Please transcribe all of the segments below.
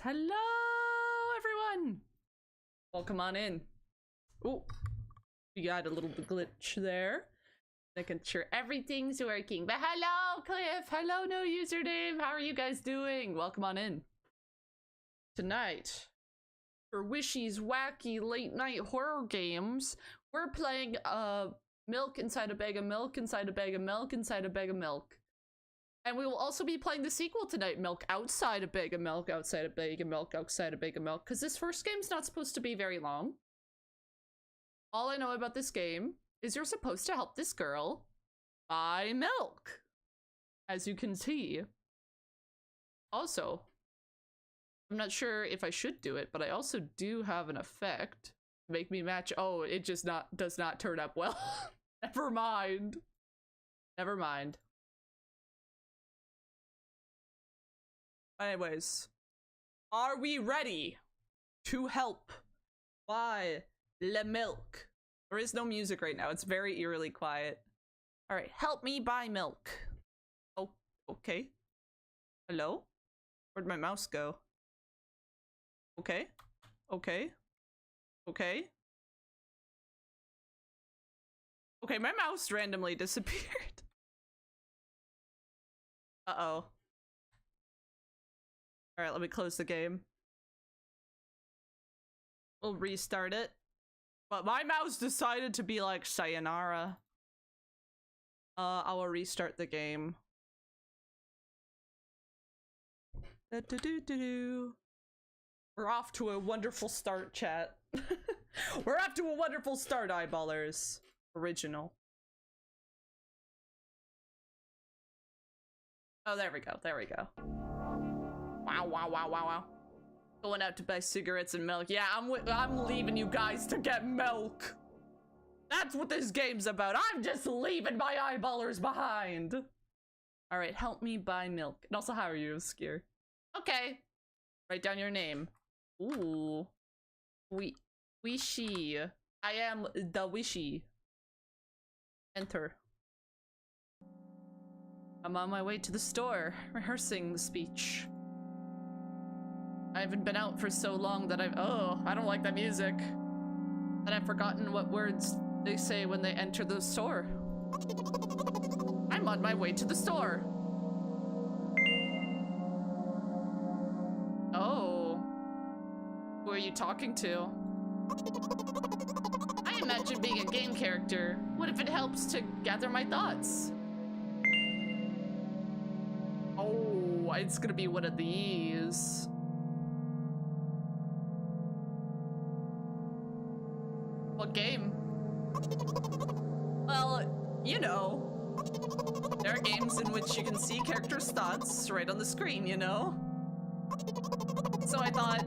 Hello, everyone. Welcome on in. Oh, we got a little glitch there. Making sure everything's working. But hello, Cliff. Hello, no username. How are you guys doing? Welcome on in. Tonight, for Wishy's wacky late night horror games, we're playing milk inside a bag of milk inside a bag of milk inside a bag of milk. And we will also be playing the sequel tonight, Milk Outside a Bag of Milk, Outside a Bag of Milk, Outside a Bag of Milk, because this first game's not supposed to be very long. All I know about this game is you're supposed to help this girl buy milk, as you can see. Also, I'm not sure if I should do it, but I also do have an effect to make me match. Oh, it just does not turn up well. Never mind. Never mind. Anyways, are we ready to help buy the milk? There is no music right now. It's very eerily quiet. All right, help me buy milk. Oh, okay. Hello? Where'd my mouse go? Okay. Okay. Okay. Okay, my mouse randomly disappeared. Uh-oh. All right, let me close the game. We'll restart it. But my mouse decided to be like, sayonara. I will restart the game. We're off to a wonderful start, chat. We're off to a wonderful start, eyeballers. Original. Oh, there we go. There we go. Wow, wow, wow, wow, wow. Going out to buy cigarettes and milk. Yeah, I'm leaving you guys to get milk. That's what this game's about. I'm just leaving my eyeballers behind. All right, help me buy milk. And also, how are you, Skier? Okay. Write down your name. Ooh. Wishy. I am the Wishy. Enter. I'm on my way to the store, rehearsing the speech. I haven't been out for so long that I don't like that music. That I've forgotten what words they say when they enter the store. I'm on my way to the store. Oh. Who are you talking to? I imagine being a game character. What if it helps to gather my thoughts? Oh, it's gonna be one of these. What game? Well, you know. There are games in which you can see characters' thoughts right on the screen, you know? So I thought,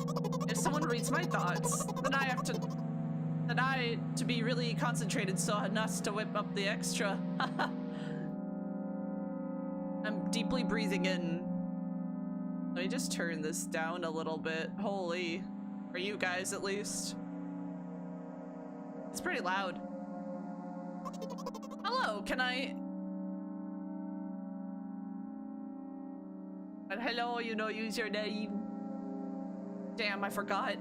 if someone reads my thoughts, then I to be really concentrated so as to whip up the extra. I'm deeply breathing in. Let me just turn this down a little bit. Holy. For you guys, at least. It's pretty loud. Hello, can I... And hello, you know, use your name. Damn, I forgot.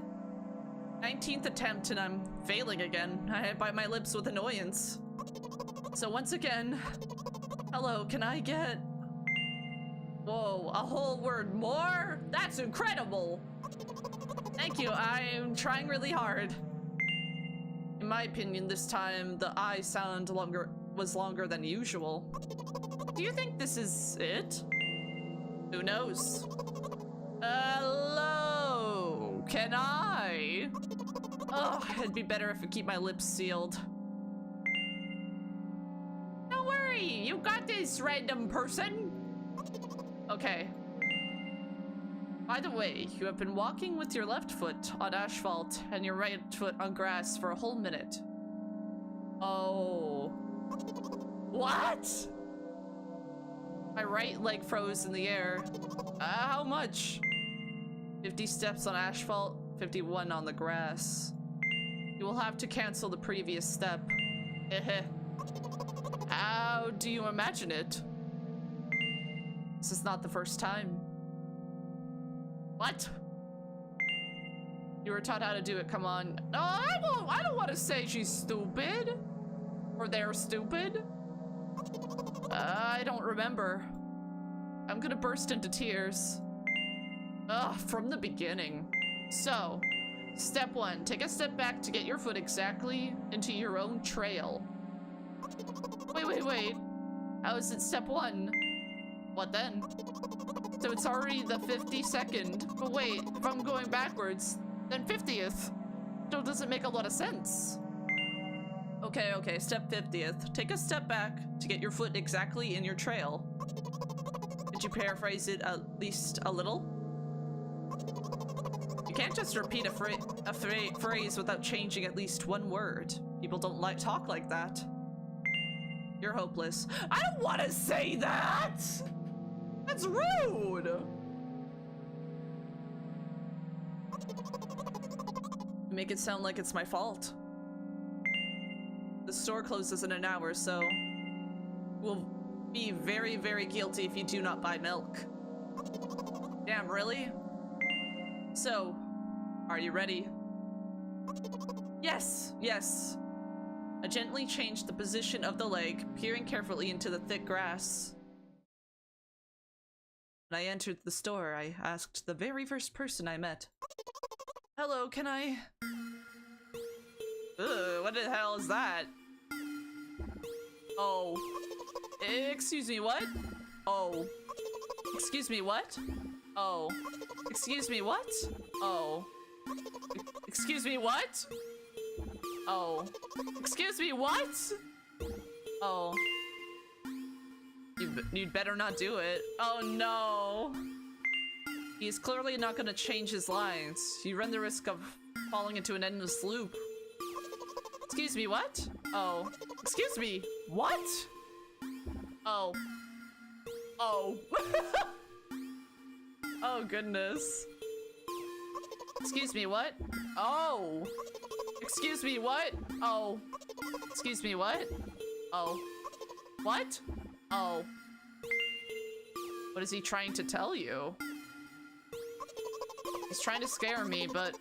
19th attempt and I'm failing again. I bite my lips with annoyance. So once again, hello, can I get... Whoa, a whole word more? That's incredible! Thank you, I'm trying really hard. In my opinion, this time, the I sound was longer than usual. Do you think this is it? Who knows? Hello? Can I? Oh, it'd be better if I keep my lips sealed. Don't worry, you got this, random person. Okay. By the way, you have been walking with your left foot on asphalt and your right foot on grass for a whole minute. Oh. What? My right leg froze in the air. How much? 50 steps on asphalt, 51 on the grass. You will have to cancel the previous step. How do you imagine it? This is not the first time. What? You were taught how to do it, come on. No, I don't want to say she's stupid. Or they're stupid. I don't remember. I'm gonna burst into tears. Ugh, from the beginning. So, step 1, take a step back to get your foot exactly into your own trail. Wait. How is it step 1? What then? So it's already the 52nd. But wait, if I'm going backwards, then 50th. Still doesn't make a lot of sense. Okay, step 50th. Take a step back to get your foot exactly in your trail. Could you paraphrase it at least a little? You can't just repeat a phrase without changing at least one word. People don't talk like that. You're hopeless. I don't want to say that! That's rude! You make it sound like it's my fault. The store closes in an hour, so we'll be very, very guilty if you do not buy milk. Damn, really? So, are you ready? Yes. I gently changed the position of the leg, peering carefully into the thick grass. When I entered the store, I asked the very first person I met. Hello, can I... Ugh, what the hell is that? Oh. Excuse me, what? Oh. Excuse me, what? Oh. Excuse me, what? Oh. Excuse me, what? Oh. Excuse me, what? Oh. You'd better not do it. Oh no. He's clearly not gonna change his lines. You run the risk of falling into an endless loop. Excuse me, what? Oh. Excuse me, what? Oh. Oh. Oh, goodness. Excuse me, what? Oh. Excuse me, what? Oh. Excuse me, what? Oh. What? Oh. What is he trying to tell you? He's trying to scare me, but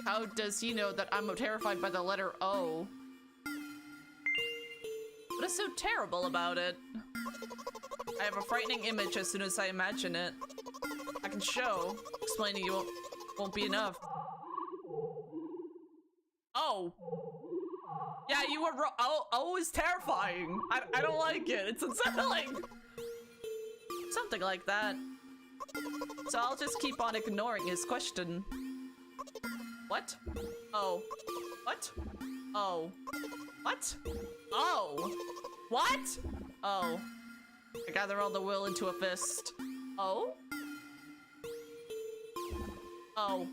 how does he know that I'm terrified by the letter O? What is so terrible about it? I have a frightening image as soon as I imagine it. I can show. Explaining you won't be enough. Oh. Yeah, you were wrong. O is terrifying. I don't like it. It's unsettling. Something like that. So I'll just keep on ignoring his question. What? Oh. What? Oh. What? Oh. What? Oh. I gather all the will into a fist. Oh? Oh.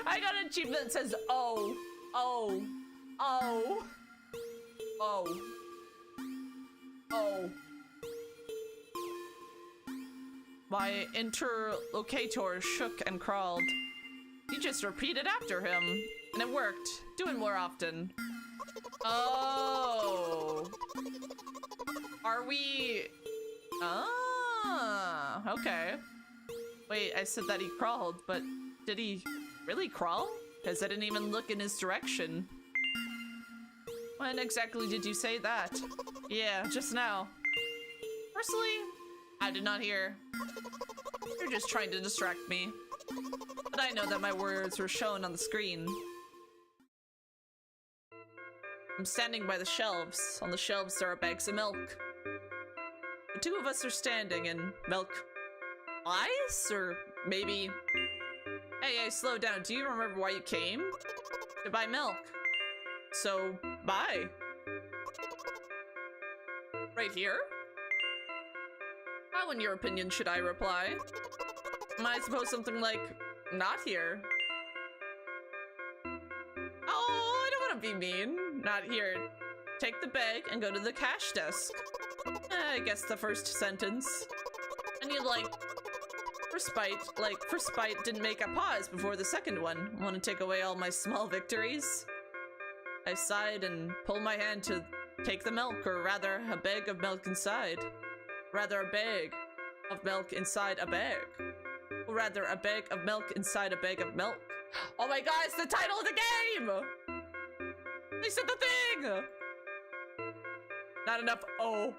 I got an achievement that says oh. Oh. Oh. Oh. Oh. My interlocutor shook and crawled. He just repeated after him, and it worked. Do it more often. Oh. Are we... Ah, okay. Wait, I said that he crawled, but did he really crawl? Because I didn't even look in his direction. When exactly did you say that? Yeah, just now. Personally, I did not hear. You're just trying to distract me. But I know that my words were shown on the screen. I'm standing by the shelves. On the shelves there are bags of milk. The two of us are standing and milk ice? Or maybe... Hey, slow down. Do you remember why you came? To buy milk. So, buy. Right here? How, in your opinion, should I reply? I suppose something like, not here. Oh, I don't want to be mean. Not here. Take the bag and go to the cash desk. I guess the first sentence. And you for spite, didn't make a pause before the second one. Want to take away all my small victories? I sighed and pulled my hand to take the milk, or rather, a bag of milk inside. Rather, a bag of milk inside a bag. rather a bag of milk inside a bag of milk. Oh my god, it's the title of the game! They said the thing! Not enough oh.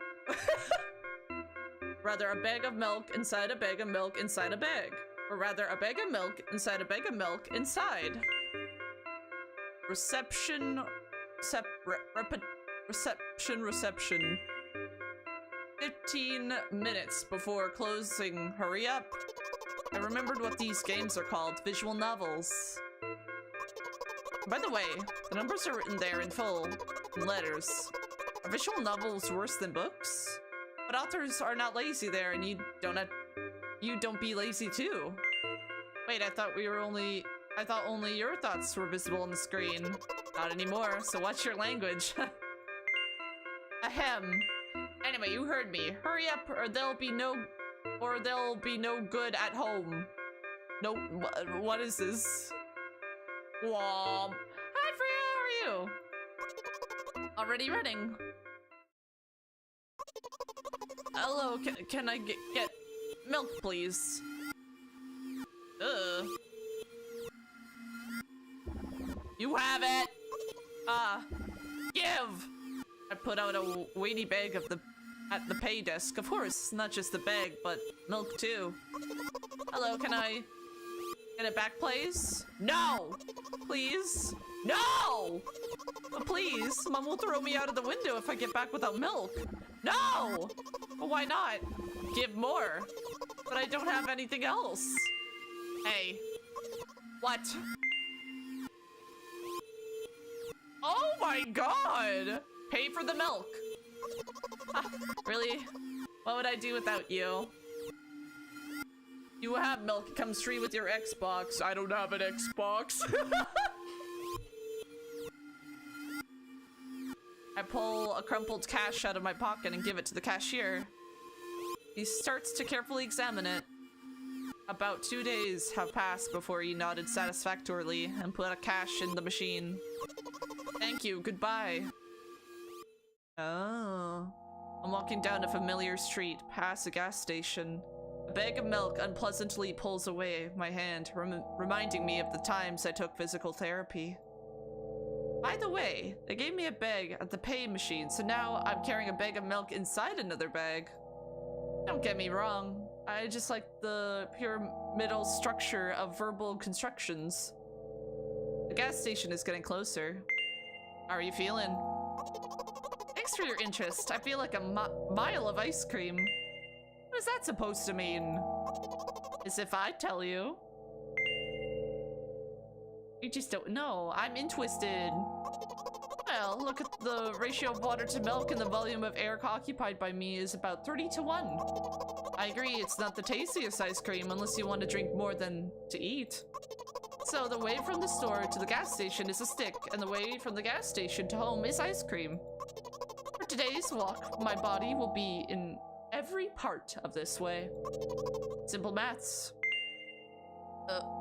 Rather a bag of milk inside a bag of milk inside a bag. Or rather a bag of milk inside a bag of milk inside. Reception. Reception. 15 minutes before closing. Hurry up. I remembered what these games are called. Visual novels. By the way, the numbers are written there in full, in letters. Are visual novels worse than books? But authors are not lazy there, and you don't be lazy too. Wait, I thought only your thoughts were visible on the screen. Not anymore, so watch your language. Ahem. Anyway, you heard me. Hurry up, or there'll be no good at home. No, what is this? Womp. Hi, Freya, how are you? Already running. Hello, can I get milk, please? You have it! Give! I put out a weighty bag at the pay desk. Of course, not just the bag, but milk too. Hello, can I get it back, please? No! Please? No! But please, Mom will throw me out of the window if I get back without milk. No! Well, why not? Give more. But I don't have anything else. Hey. What? Oh my god! Pay for the milk. Really? What would I do without you? You have milk. It comes free with your Xbox. I don't have an Xbox. I pull a crumpled cash out of my pocket and give it to the cashier. He starts to carefully examine it. About 2 days have passed before he nodded satisfactorily and put a cash in the machine. Thank you, goodbye. Oh. I'm walking down a familiar street, past a gas station. A bag of milk unpleasantly pulls away my hand, reminding me of the times I took physical therapy. By the way, they gave me a bag at the pay machine, so now I'm carrying a bag of milk inside another bag. Don't get me wrong, I just like the pyramidal structure of verbal constructions. The gas station is getting closer. How are you feeling? Thanks for your interest. I feel like a mile of ice cream. What is that supposed to mean? As if I tell you. You just don't know. I'm interested. Well, look at the ratio of water to milk, and the volume of air occupied by me is about 30 to 1. I agree, it's not the tastiest ice cream unless you want to drink more than to eat. So the way from the store to the gas station is a stick, and the way from the gas station to home is ice cream. For today's walk, my body will be in every part of this way. Simple maths.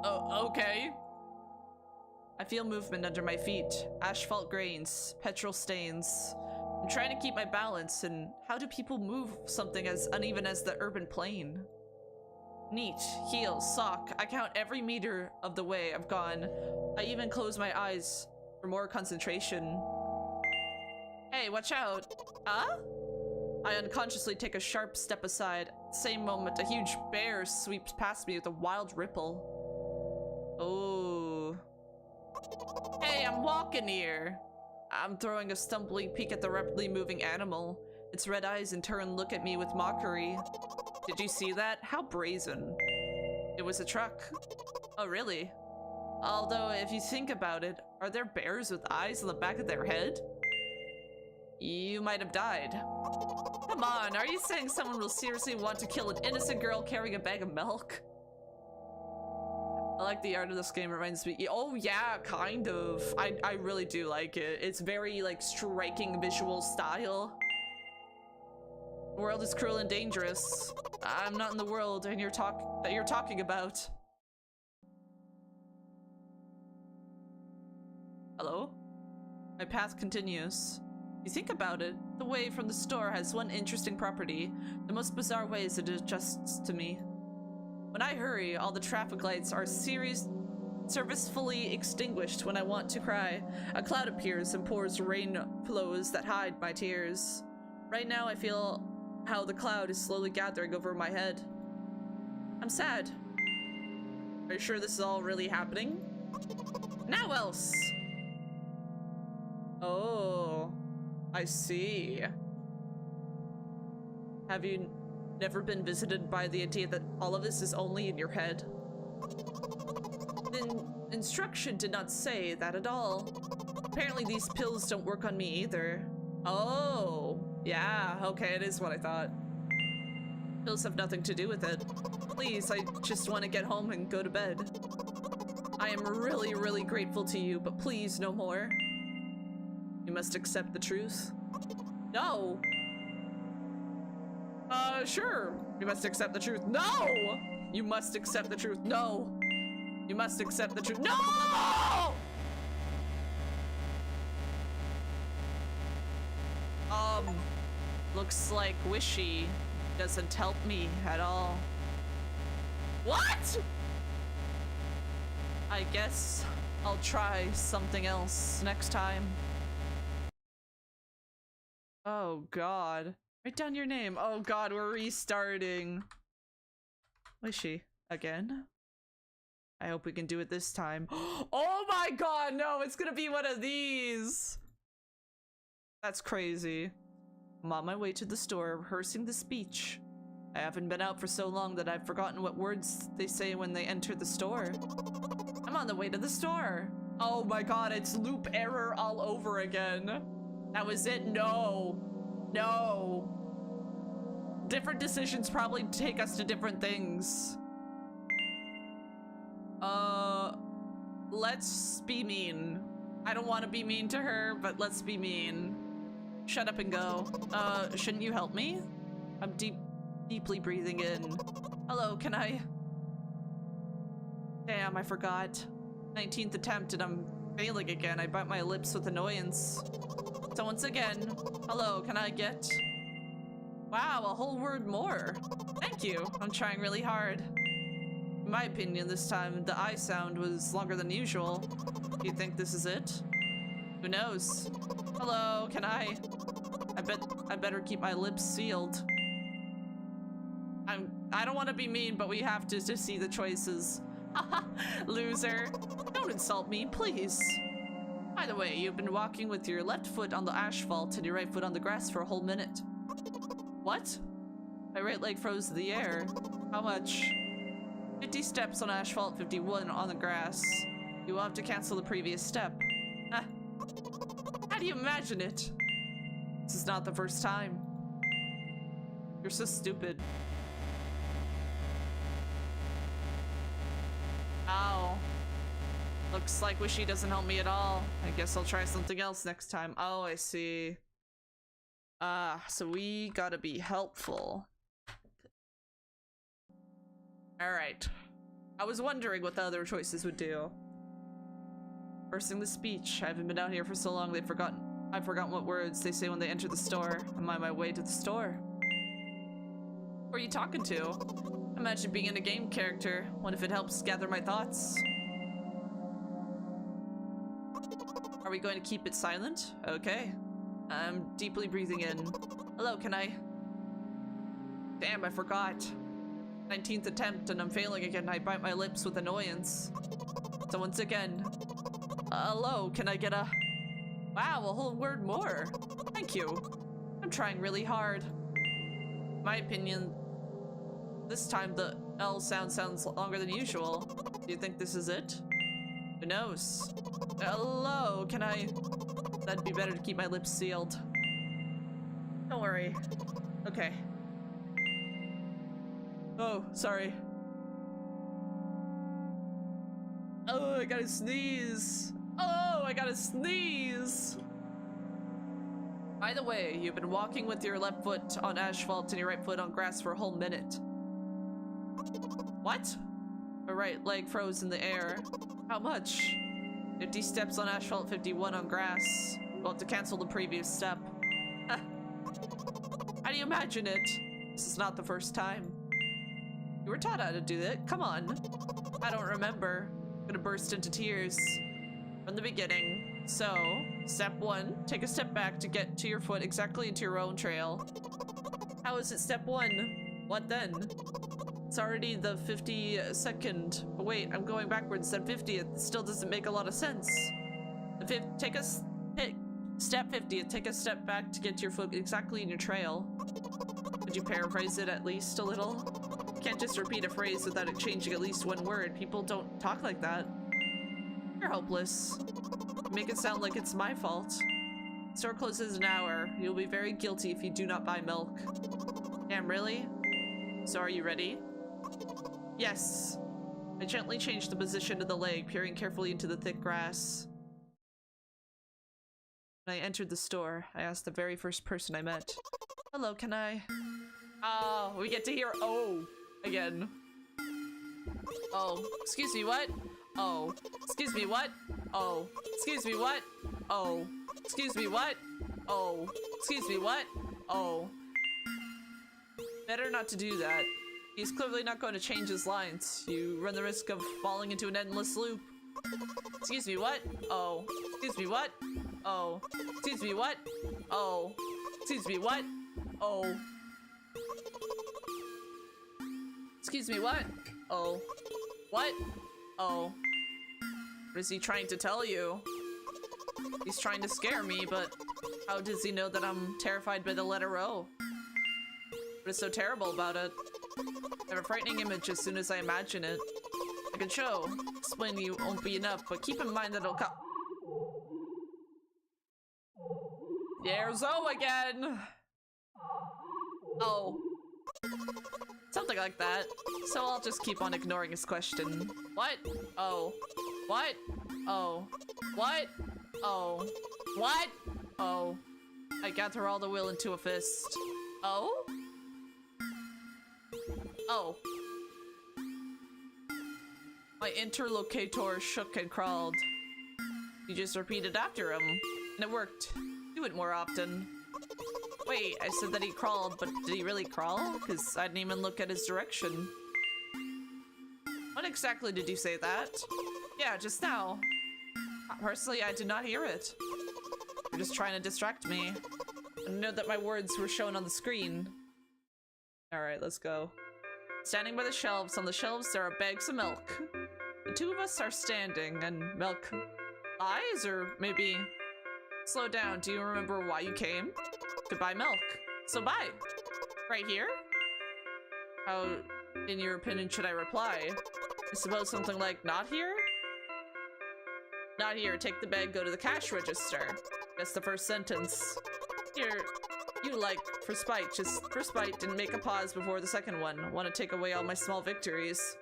Okay. I feel movement under my feet. Asphalt grains, petrol stains. I'm trying to keep my balance, and how do people move something as uneven as the urban plain? Neat, heel, sock. I count every meter of the way I've gone. I even close my eyes for more concentration. Hey, watch out. Huh? I unconsciously take a sharp step aside. Same moment, a huge bear sweeps past me with a wild ripple. Oh. Hey, I'm walking here. I'm throwing a stumbling peek at the rapidly moving animal. Its red eyes in turn look at me with mockery. Did you see that? How brazen. It was a truck. Oh, really? Although, if you think about it, are there bears with eyes on the back of their head? You might have died. Come on, are you saying someone will seriously want to kill an innocent girl carrying a bag of milk? I like the art of this game. Reminds me. Oh yeah, kind of. I really do like it. It's very like striking visual style. The world is cruel and dangerous. I'm not in the world, and you're talking about. Hello? My path continues. You think about it, the way from the store has one interesting property. The most bizarre ways it adjusts to me. When I hurry, all the traffic lights are servicefully extinguished. When I want to cry, a cloud appears and pours rain flows that hide my tears. Right now, I feel how the cloud is slowly gathering over my head. I'm sad. Are you sure this is all really happening? Now else! Oh, I see. Have you never been visited by the idea that all of this is only in your head? The instruction did not say that at all. Apparently these pills don't work on me either. Oh, yeah, okay, it is what I thought. Pills have nothing to do with it. Please, I just want to get home and go to bed. I am really, really grateful to you, but please, no more. You must accept the truth. No! Sure. You must accept the truth. No! You must accept the truth. No! You must accept the truth. No! Looks like Wishy doesn't help me at all. What? I guess I'll try something else next time. Oh god. Write down your name. Oh god, we're restarting. Wishy. Again? I hope we can do it this time. Oh my god, no, it's gonna be one of these. That's crazy. I'm on my way to the store, rehearsing the speech. I haven't been out for so long that I've forgotten what words they say when they enter the store. I'm on the way to the store. Oh my god, it's loop error all over again. That was it? No. No. Different decisions probably take us to different things. Let's be mean. I don't want to be mean to her, but let's be mean. Shut up and go. Shouldn't you help me? I'm deeply breathing in. Hello, can I? Damn, I forgot. 19th attempt and I'm failing again. I bite my lips with annoyance. So once again, hello, can I get? Wow, a whole word more. Thank you. I'm trying really hard. In my opinion, this time the I sound was longer than usual. Do you think this is it? Who knows? Hello, can I? I better keep my lips sealed. I don't want to be mean, but we have to see the choices. Loser. Don't insult me, please. By the way, you've been walking with your left foot on the asphalt and your right foot on the grass for a whole minute. What? My right leg froze in the air. How much? 50 steps on asphalt, 51 on the grass. You will have to cancel the previous step. How do you imagine it? This is not the first time. You're so stupid. Ow. Looks like Wishy doesn't help me at all. I guess I'll try something else next time. Oh, I see. So we gotta be helpful. Alright. I was wondering what the other choices would do. Rehearsing the speech. I haven't been out here for so long I've forgotten what words they say when they enter the store. I'm on my way to the store. Who are you talking to? Imagine being in a game character. What if it helps gather my thoughts? Are we going to keep it silent? Okay. I'm deeply breathing in. Hello, can I? Damn, I forgot. 19th attempt and I'm failing again. I bite my lips with annoyance. So once again. Hello, can I get a... Wow, a whole word more. Thank you. I'm trying really hard. In my opinion, this time the L sounds longer than usual. Do you think this is it? Who knows? Hello, can I? That'd be better to keep my lips sealed. Don't worry. Okay. Oh, sorry. Oh, I gotta sneeze. Oh, I gotta sneeze. By the way, you've been walking with your left foot on asphalt and your right foot on grass for a whole minute. What? My right leg froze in the air. How much? 50 steps on asphalt, 51 on grass. We'll have to cancel the previous step. How do you imagine it? This is not the first time. You were taught how to do that. Come on. I don't remember. I'm gonna burst into tears. From the beginning. So, step 1, take a step back to get to your foot exactly into your own trail. How is it step 1? What then? It's already the 52nd. But wait, I'm going backwards. Step 50. It still doesn't make a lot of sense. Step 50. Take a step back to get to your foot exactly in your trail. Could you paraphrase it at least a little? You can't just repeat a phrase without it changing at least one word. People don't talk like that. You're hopeless. You make it sound like it's my fault. Store closes in an hour. You'll be very guilty if you do not buy milk. Damn, really? So are you ready? Yes. I gently changed the position of the leg, peering carefully into the thick grass. When I entered the store, I asked the very first person I met. Hello, can I? Oh, we get to hear "oh" again. Oh, excuse me, what? Oh, excuse me, what? Oh, excuse me, what? Oh, excuse me, what? Oh, excuse me, what? Oh. Better not to do that. He's clearly not going to change his lines. You run the risk of falling into an endless loop. Excuse me, what? Oh. Excuse me, what? Oh. Excuse me, what? Oh. Excuse me, what? Oh. Excuse me, what? Oh. What? Oh. What is he trying to tell you? He's trying to scare me, but how does he know that I'm terrified by the letter O? What is so terrible about it? I have a frightening image as soon as I imagine it. I can show. Explain to you won't be enough, but keep in mind that it'll come. There's O again! Oh. Something like that. So I'll just keep on ignoring his question. What? Oh. What? Oh. What? Oh. What? Oh. I gather all the will into a fist. Oh? Oh. My interlocutor shook and crawled. You just repeated after him, and it worked. Do it more often. Wait, I said that he crawled, but did he really crawl? Because I didn't even look at his direction. When exactly did you say that? Yeah, just now. Personally, I did not hear it. You're just trying to distract me. I know that my words were shown on the screen. Alright, let's go. Standing by the shelves. On the shelves, there are bags of milk. The two of us are standing, and milk lies, or maybe... Slow down, do you remember why you came? To buy milk. So buy. Right here? How, in your opinion, should I reply? I suppose something like, not here? Not here, take the bag, go to the cash register. That's the first sentence. Here, you like, for spite, just for spite, didn't make a pause before the second one. Want to take away all my small victories.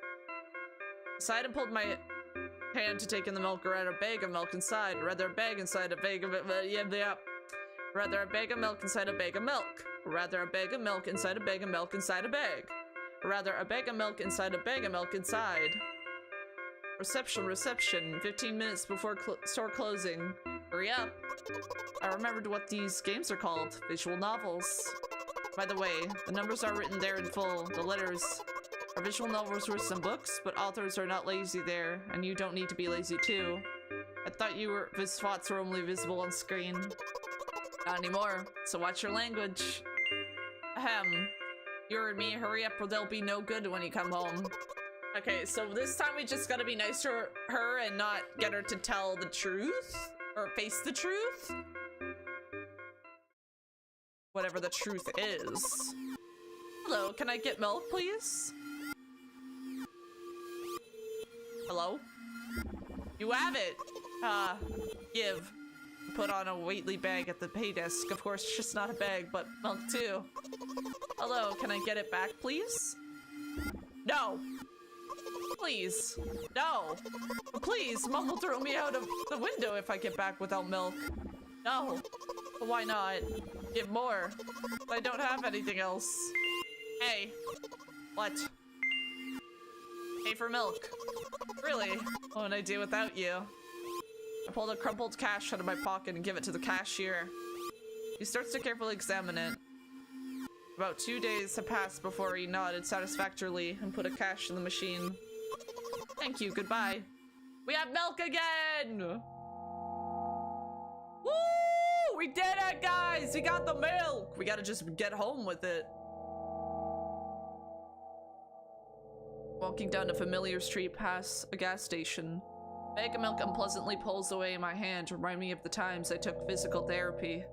Sighed and pulled my hand to take in the milk, or rather a bag of milk inside. Rather a bag inside a bag of it. Yeah. Rather a bag of milk inside a bag of milk. Rather a bag of milk inside a bag of milk inside a bag. Rather a bag of milk inside a bag of milk inside. Reception. 15 minutes before store closing. Hurry up. I remembered what these games are called. Visual novels. By the way, the numbers are written there in full. The letters are visual novels worse than books, but authors are not lazy there, and you don't need to be lazy too. I thought his thoughts were only visible on screen. Not anymore, so watch your language. Ahem. You and me, hurry up or there'll be no good when you come home. Okay, so this time we just gotta be nice to her and not get her to tell the truth? Or face the truth? Whatever the truth is. Hello, can I get milk, please? Hello? You have it! Give. Put on a Waitley bag at the pay desk. Of course, it's just not a bag, but milk too. Hello, can I get it back, please? No! Please. No! Please, Mom will throw me out of the window if I get back without milk. No. But why not? Give more. But I don't have anything else. Hey. What? Pay for milk. Really? What would I do without you? I pulled a crumpled cash out of my pocket and give it to the cashier. He starts to carefully examine it. About 2 days had passed before he nodded satisfactorily and put a cash in the machine. Thank you, goodbye. We have milk again! Woo! We did it, guys! We got the milk! We gotta just get home with it. Walking down a familiar street past a gas station. Bag of milk unpleasantly pulls away in my hand, reminding me of the times I took physical therapy.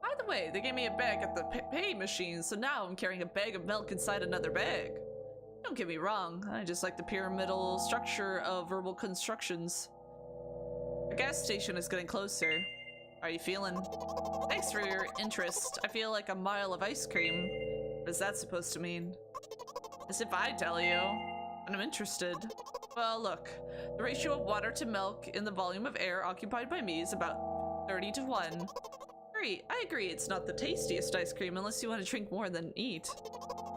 By the way, they gave me a bag at the pay machine, so now I'm carrying a bag of milk inside another bag. Don't get me wrong, I just like the pyramidal structure of verbal constructions. The gas station is getting closer. How are you feeling? Thanks for your interest. I feel like a mile of ice cream. What is that supposed to mean? As if I tell you. And I'm interested. Well, look. The ratio of water to milk in the volume of air occupied by me is about 30 to 1. I agree, it's not the tastiest ice cream unless you want to drink more than eat.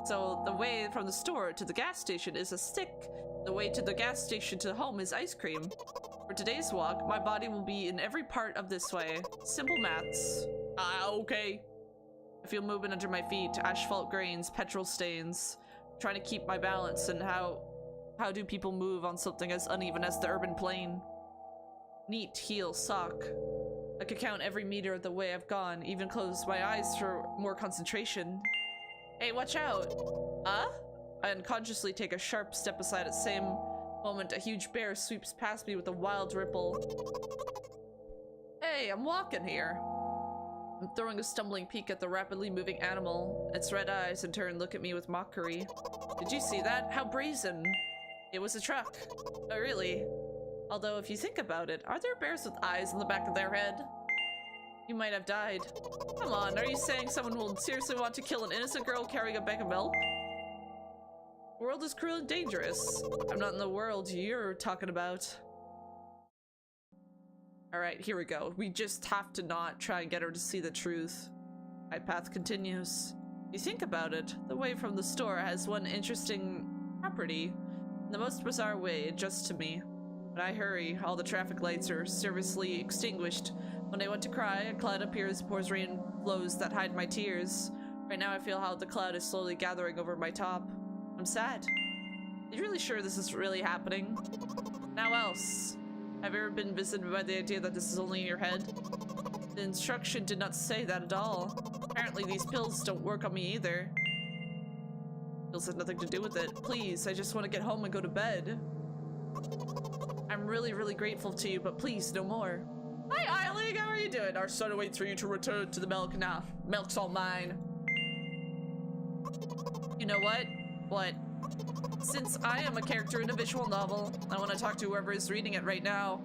So the way from the store to the gas station is a stick. The way to the gas station to home is ice cream. For today's walk, my body will be in every part of this way. Simple maths. Okay. I feel movement under my feet, asphalt grains, petrol stains. I'm trying to keep my balance, and how do people move on something as uneven as the urban plain? Neat heel sock. I could count every meter of the way I've gone, even close my eyes for more concentration. Hey, watch out! I unconsciously take a sharp step aside at the same moment a huge bear sweeps past me with a wild ripple. Hey, I'm walking here. I'm throwing a stumbling peek at the rapidly moving animal. Its red eyes in turn look at me with mockery. Did you see that? How brazen! It was a truck. Oh, really? Although, if you think about it, are there bears with eyes in the back of their head? You might have died. Come on, are you saying someone will seriously want to kill an innocent girl carrying a bag of milk? The world is cruel and dangerous. I'm not in the world you're talking about. Alright, here we go. We just have to not try and get her to see the truth. My path continues. If you think about it, the way from the store has one interesting property. In the most bizarre way, just to me. When I hurry, all the traffic lights are seriously extinguished. When I want to cry, a cloud appears, pours rain flows that hide my tears. Right now I feel how the cloud is slowly gathering over my top. I'm sad. Are you really sure this is really happening? Now else. Have you ever been visited by the idea that this is only in your head? The instruction did not say that at all. Apparently these pills don't work on me either. Pills have nothing to do with it. Please, I just want to get home and go to bed. I'm really, really grateful to you, but please, no more. Hi, Eileen, how are you doing? Our son waits for you to return to the milk now. Milk's all mine. You know what? What? Since I am a character in a visual novel, I want to talk to whoever is reading it right now.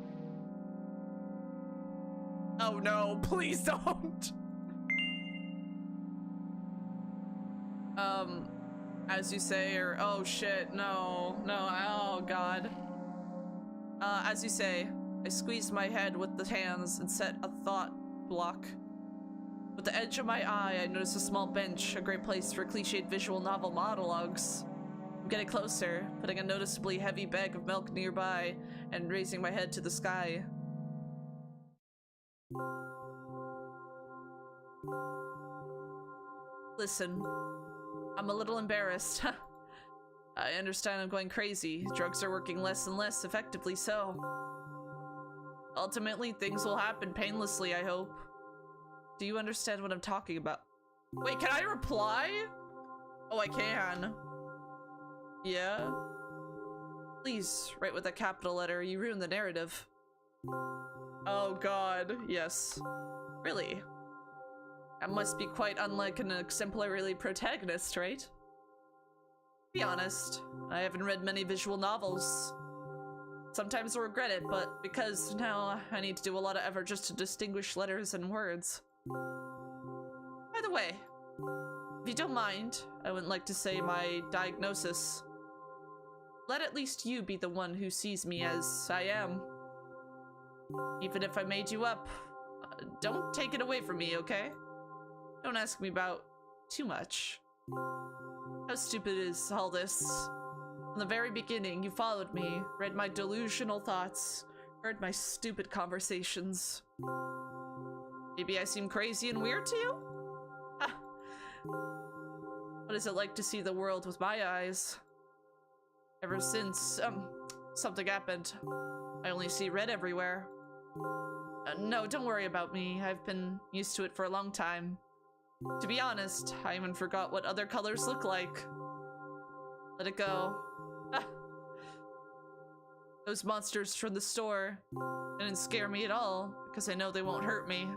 Oh no, please don't! As you say, or oh shit, no, oh god. As you say, I squeezed my head with the hands and set a thought block. With the edge of my eye, I noticed a small bench, a great place for cliched visual novel monologues. I'm getting closer, putting a noticeably heavy bag of milk nearby, and raising my head to the sky. Listen, I'm a little embarrassed. I understand I'm going crazy. Drugs are working less and less effectively, so. Ultimately, things will happen painlessly, I hope. Do you understand what I'm talking about? Wait, can I reply? Oh, I can. Yeah? Please, write with a capital letter. You ruined the narrative. Oh god, yes. Really? That must be quite unlike an exemplary protagonist, right? To be honest, I haven't read many visual novels. Sometimes I regret it, but because now I need to do a lot of effort just to distinguish letters and words. By the way, if you don't mind, I wouldn't like to say my diagnosis. Let at least you be the one who sees me as I am. Even if I made you up, don't take it away from me, okay? Don't ask me about too much. How stupid is all this? From the very beginning, you followed me, read my delusional thoughts, heard my stupid conversations. Maybe I seem crazy and weird to you? What is it like to see the world with my eyes? Ever since, something happened, I only see red everywhere. No, don't worry about me. I've been used to it for a long time. To be honest, I even forgot what other colors look like. Let it go. Ah. Those monsters from the store didn't scare me at all, because I know they won't hurt me.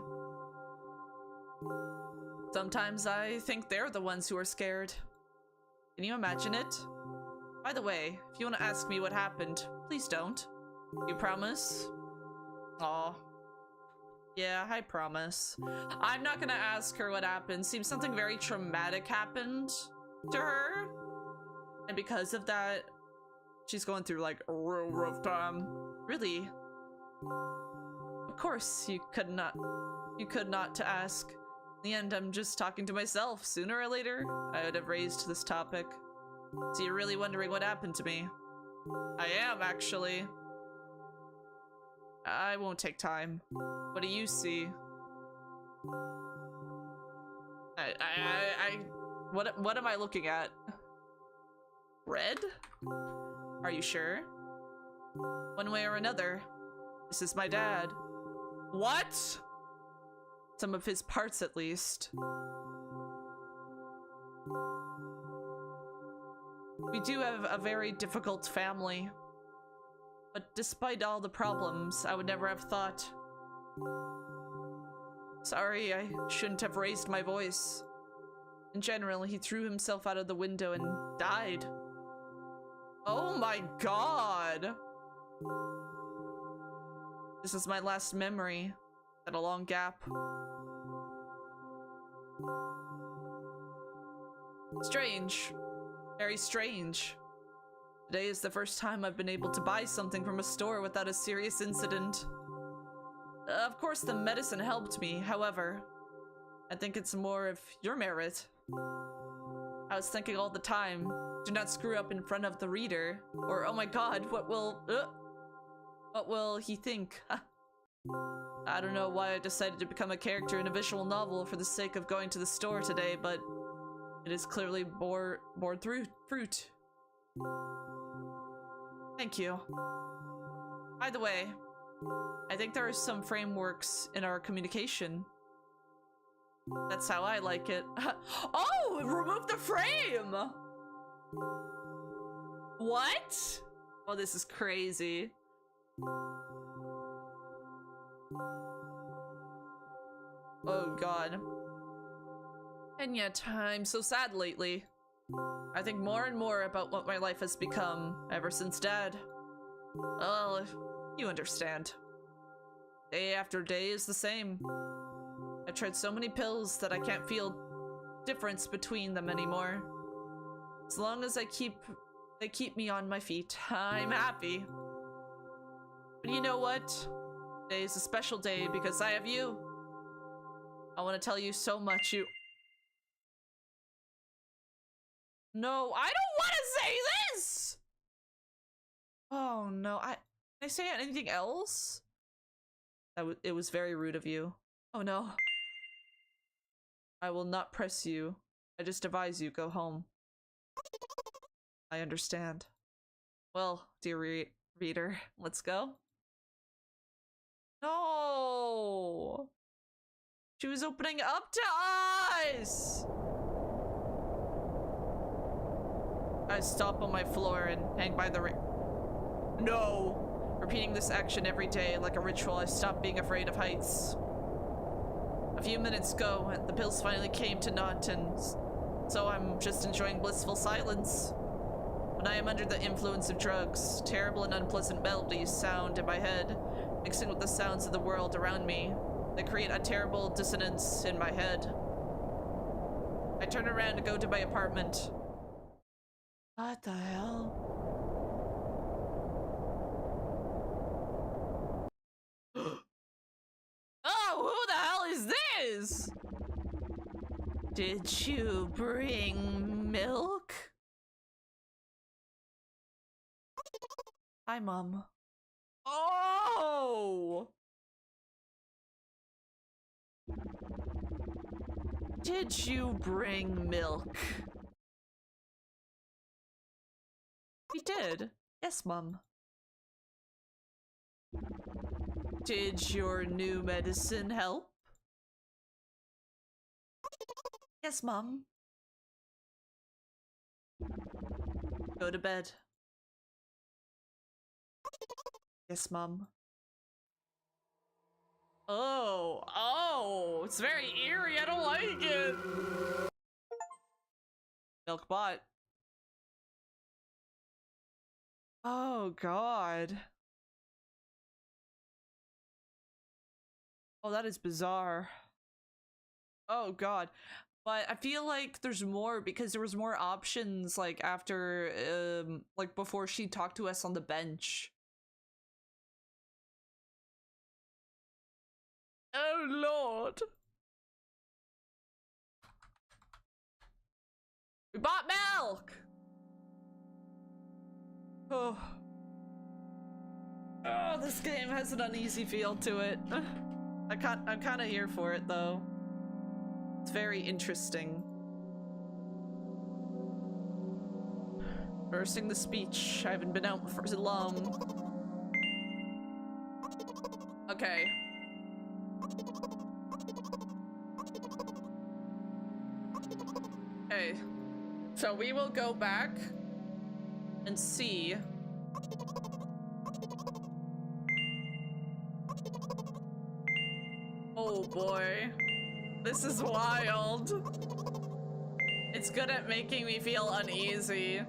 Sometimes I think they're the ones who are scared. Can you imagine it? By the way, if you want to ask me what happened, please don't. You promise? Aw. Yeah, I promise. I'm not gonna ask her what happened. Seems something very traumatic happened to her. And because of that, she's going through like a real rough time. Really? Of course, you could not to ask. In the end, I'm just talking to myself. Sooner or later, I would have raised this topic. So you're really wondering what happened to me? I am, actually. I won't take time. What do you see? What am I looking at? Red? Are you sure? One way or another. This is my dad. What? Some of his parts, at least. We do have a very difficult family. But despite all the problems, I would never have thought. Sorry, I shouldn't have raised my voice. In general, he threw himself out of the window and died. Oh my god! This is my last memory. Had a long gap. Strange. Very strange. Today is the first time I've been able to buy something from a store without a serious incident. Of course, the medicine helped me, however, I think it's more of your merit. I was thinking all the time, do not screw up in front of the reader, or oh my god, what will he think? I don't know why I decided to become a character in a visual novel for the sake of going to the store today, but it is clearly bore through fruit. Thank you. By the way, I think there are some frameworks in our communication. That's how I like it. Oh, remove the frame! What? Oh, this is crazy. Oh god. And yet, I'm so sad lately. I think more and more about what my life has become ever since Dad. Well, you understand. Day after day is the same. I tried so many pills that I can't feel difference between them anymore. As long as they keep me on my feet, I'm happy. But you know what? Today is a special day because I have you. I want to tell you so much. No, I don't want to say this! Oh no, can I say anything else? It was very rude of you. Oh no. I will not press you. I just advise you go home. I understand. Well, dear reader, let's go. No! She was opening up to us! I stop on my floor and hang by the No! Repeating this action every day like a ritual, I stopped being afraid of heights. A few minutes ago, the pills finally came to naught, and so I'm just enjoying blissful silence. When I am under the influence of drugs, terrible and unpleasant melodies sound in my head, mixing with the sounds of the world around me. They create a terrible dissonance in my head. I turn around to go to my apartment. What the hell? Oh, who the hell is this? Did you bring milk? Hi, Mom. Oh! Did you bring milk? did. Yes, Mum. Did your new medicine help? Yes, Mum. Go to bed. Yes, Mum. Oh, it's very eerie. I don't like it. Milk bot. Oh, God. Oh, that is bizarre. Oh, God. But I feel like there's more because there was more options like after, like before she talked to us on the bench. Oh, Lord. We bought milk! Oh. Oh, this game has an uneasy feel to it. I'm kind of here for it, though. It's very interesting. Bursting the speech. I haven't been out for so long. Okay. Okay. So we will go back and see. Oh boy. This is wild. It's good at making me feel uneasy.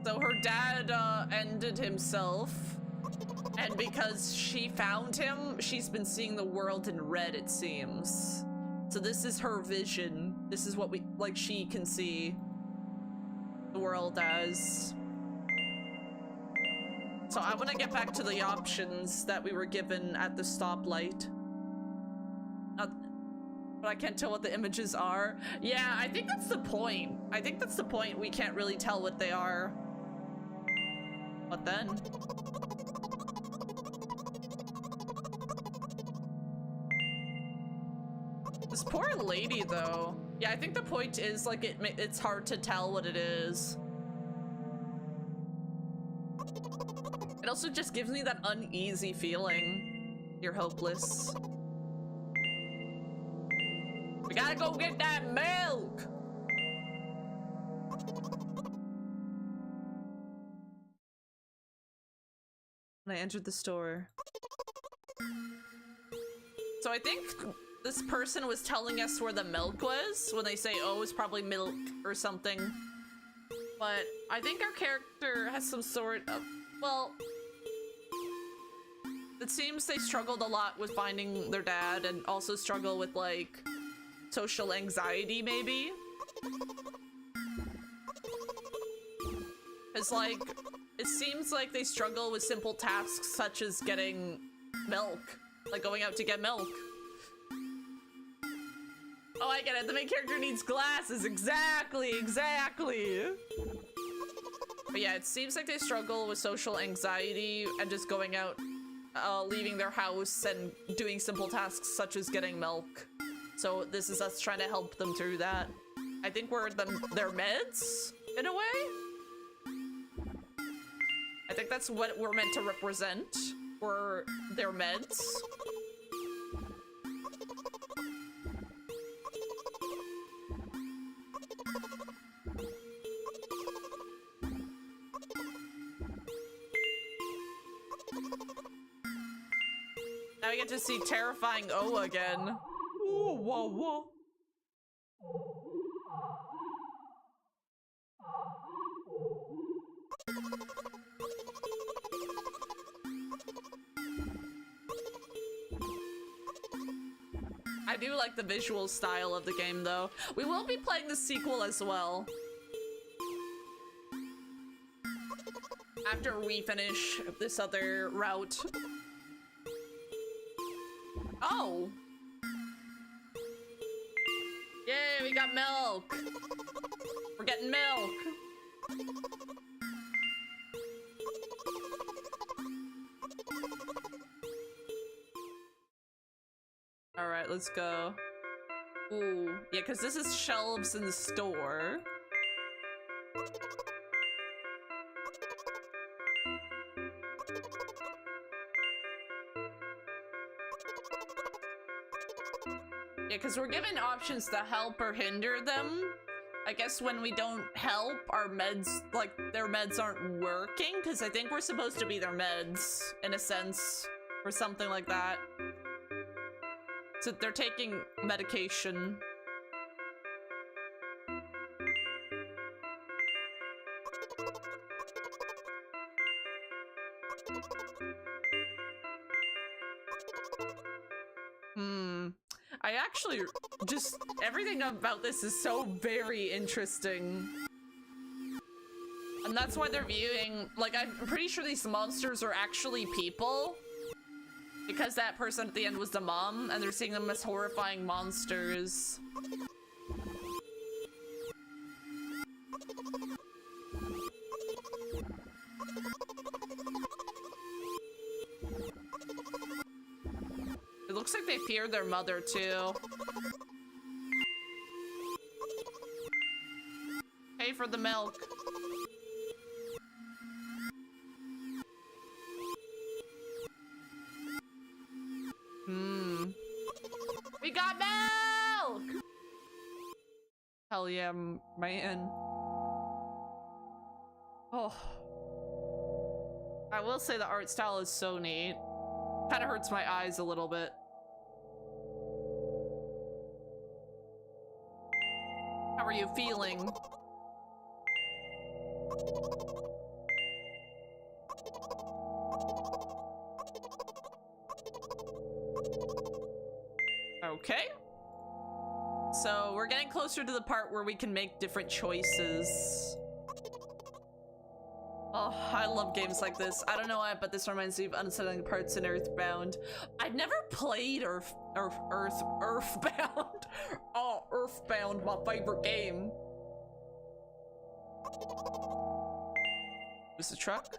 So her dad ended himself, and because she found him, she's been seeing the world in red, it seems. So this is her vision. This is what she can see the world as. So I want to get back to the options that we were given at the stoplight. But I can't tell what the images are. Yeah, I think that's the point. I think that's the point. We can't really tell what they are. What then? This poor lady, though. Yeah, I think the point is, like, it's hard to tell what it is. It also just gives me that uneasy feeling. You're hopeless. We gotta go get that milk! When I entered the store. So I think this person was telling us where the milk was. When they say, oh, it's probably milk or something. But I think our character has some sort of, well, it seems they struggled a lot with finding their dad and also struggle with, like, social anxiety, maybe? It's like, it seems like they struggle with simple tasks such as getting milk. Like going out to get milk. Oh, I get it. The main character needs glasses. Exactly. But yeah, it seems like they struggle with social anxiety and just going out, leaving their house and doing simple tasks such as getting milk. So this is us trying to help them through that. I think we're their meds, in a way. I think that's what we're meant to represent. We're their meds. Now we get to see terrifying O again. Ooh, whoa, whoa. I do like the visual style of the game, though. We will be playing the sequel as well. After we finish this other route. Oh! Yay, we got milk! We're getting milk! Alright, let's go. Ooh, yeah, because this is shelves in the store. Yeah, because we're given options to help or hinder them. I guess when we don't help, our meds, like, their meds aren't working, because I think we're supposed to be their meds, in a sense, or something like that. So they're taking medication. I actually just, everything about this is so very interesting. And that's why they're viewing, like, I'm pretty sure these monsters are actually people. Because that person at the end was the mom, and they're seeing them as horrifying monsters. It looks like they fear their mother, too. Pay for the milk. We got milk! Hell yeah, man. Oh. I will say the art style is so neat. Kind of hurts my eyes a little bit. How are you feeling? Okay. So we're getting closer to the part where we can make different choices. Oh, I love games like this. I don't know why, but this reminds me of unsettling parts in Earthbound. I've never played Earthbound. Oh, Earthbound, my favorite game. Was the truck?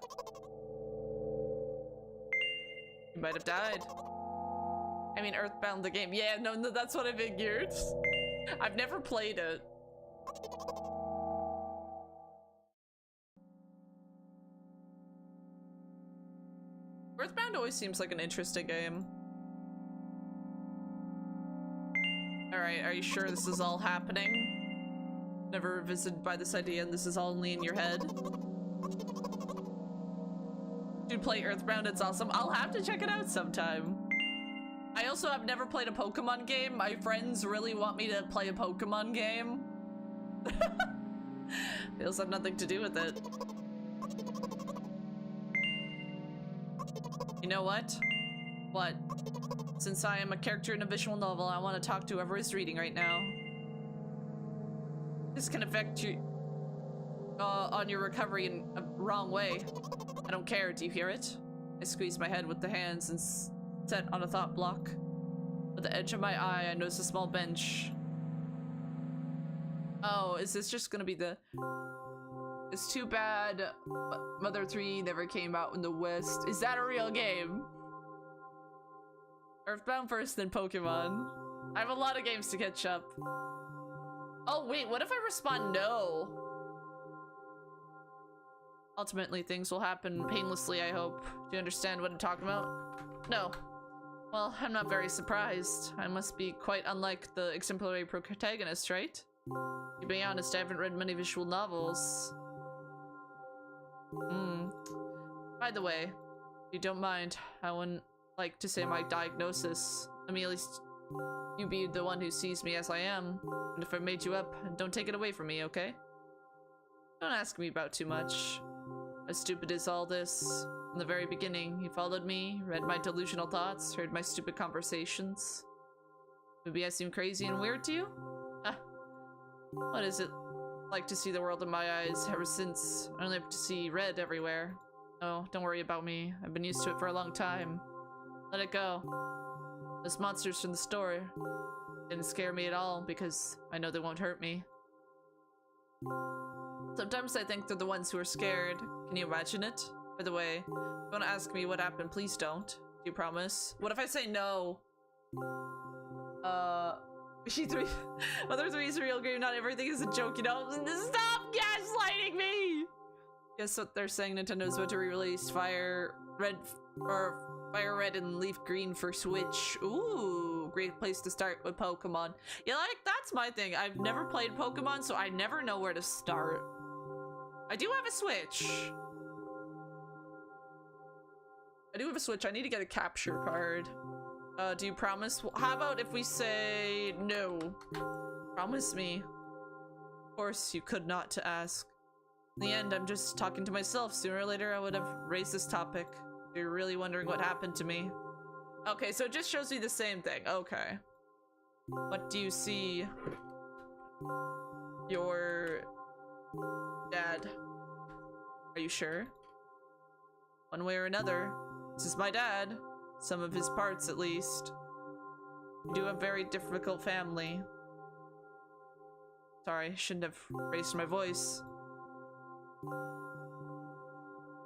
You might have died. I mean, Earthbound the game. Yeah, no, that's what I figured. I've never played it. Earthbound always seems like an interesting game. Alright, are you sure this is all happening? Never visited by this idea and this is all only in your head? Dude, play Earthbound, it's awesome. I'll have to check it out sometime. I also have never played a Pokemon game. My friends really want me to play a Pokemon game. They also have nothing to do with it. You know what? What? Since I am a character in a visual novel, I want to talk to whoever is reading right now. This can affect you on your recovery in a wrong way. I don't care, do you hear it? I squeeze my head with the hands and set on a thought block. At the edge of my eye, I notice a small bench. Oh, is this just gonna be the... It's too bad Mother 3 never came out in the West. Is that a real game? Earthbound first, then Pokemon. I have a lot of games to catch up. Oh wait, what if I respond no? Ultimately, things will happen painlessly, I hope. Do you understand what I'm talking about? No. Well, I'm not very surprised. I must be quite unlike the exemplary protagonist, right? To be honest, I haven't read many visual novels. By the way, if you don't mind, I wouldn't like to say my diagnosis. I mean, at least you be the one who sees me as I am. And if I made you up, don't take it away from me, okay? Don't ask me about too much. As stupid as all this. From the very beginning, you followed me, read my delusional thoughts, heard my stupid conversations. Maybe I seem crazy and weird to you? What is it like to see the world in my eyes ever since I only have to see red everywhere? Oh, don't worry about me. I've been used to it for a long time. Let it go. Those monsters from the store didn't scare me at all because I know they won't hurt me. Sometimes I think they're the ones who are scared. Can you imagine it? By the way, if you want to ask me what happened, please don't. Do you promise? What if I say no? She 3. Mother 3 is a real game, not everything is a joke, you know? Stop gaslighting me! Guess what they're saying, Nintendo's about to re-release Fire Red and Leaf Green for Switch. Ooh, great place to start with Pokemon. Yeah, like, that's my thing. I've never played Pokemon, so I never know where to start. I do have a Switch. I need to get a capture card. Do you promise? How about if we say no? Promise me. Of course, you could not to ask. In the end, I'm just talking to myself. Sooner or later, I would have raised this topic. You're really wondering what happened to me. Okay, so it just shows me the same thing. Okay. What do you see? Your dad. Are you sure? One way or another, this is my dad. Some of his parts, at least. We do have a very difficult family. Sorry, shouldn't have raised my voice.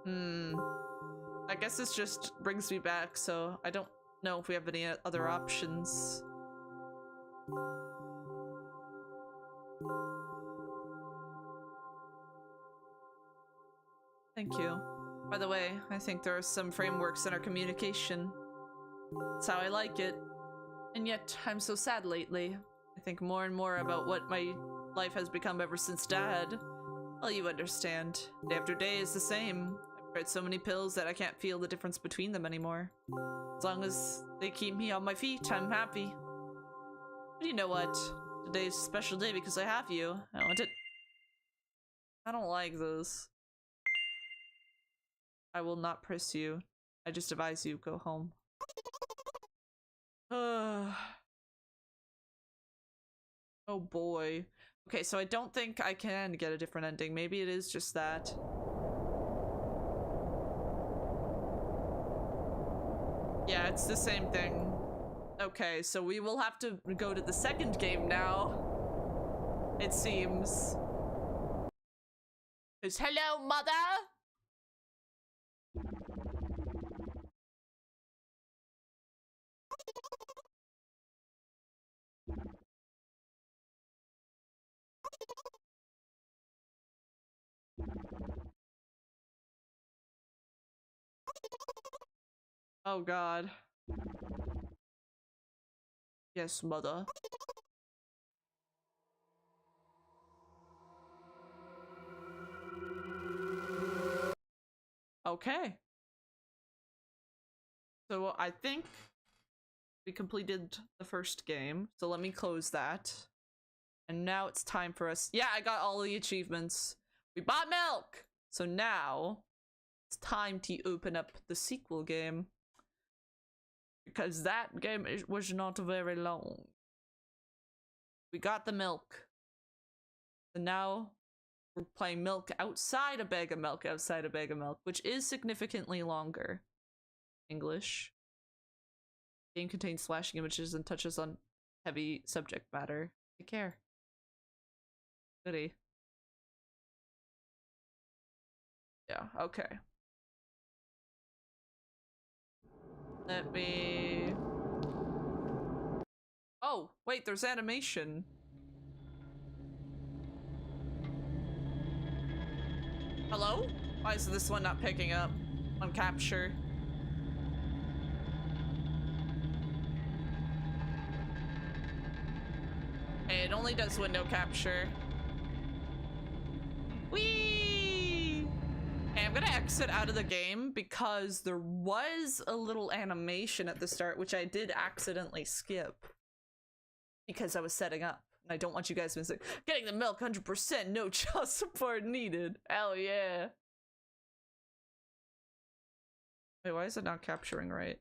I guess this just brings me back, so I don't know if we have any other options. Thank you. By the way, I think there are some frameworks in our communication. That's how I like it. And yet, I'm so sad lately. I think more and more about what my life has become ever since Dad. Well, you understand. Day after day is the same. I've tried so many pills that I can't feel the difference between them anymore. As long as they keep me on my feet, I'm happy. But you know what? Today's a special day because I have you. I don't like this. I will not press you. I just advise you go home. Oh boy. Okay, so I don't think I can get a different ending. Maybe it is just that. Yeah, it's the same thing. Okay, so we will have to go to the second game now. It seems. It's hello, mother! Oh god. Yes, mother. Okay. So I think we completed the first game. So let me close that. And now it's time for us. Yeah, I got all the achievements. We bought milk! So now it's time to open up the sequel game. Because that game was not very long. We got the milk. And now we're playing milk outside a bag of milk, which is significantly longer. English. Game contains flashing images and touches on heavy subject matter. Take care. Goody. Yeah, okay. Let me... Oh, wait, there's animation. Hello? Why is this one not picking up on capture? Hey, it only does window capture. Whee! Hey, I'm gonna exit out of the game because there was a little animation at the start, which I did accidentally skip because I was setting up. And I don't want you guys to miss it. Getting the milk 100%, no child support needed. Hell yeah. Wait, why is it not capturing right?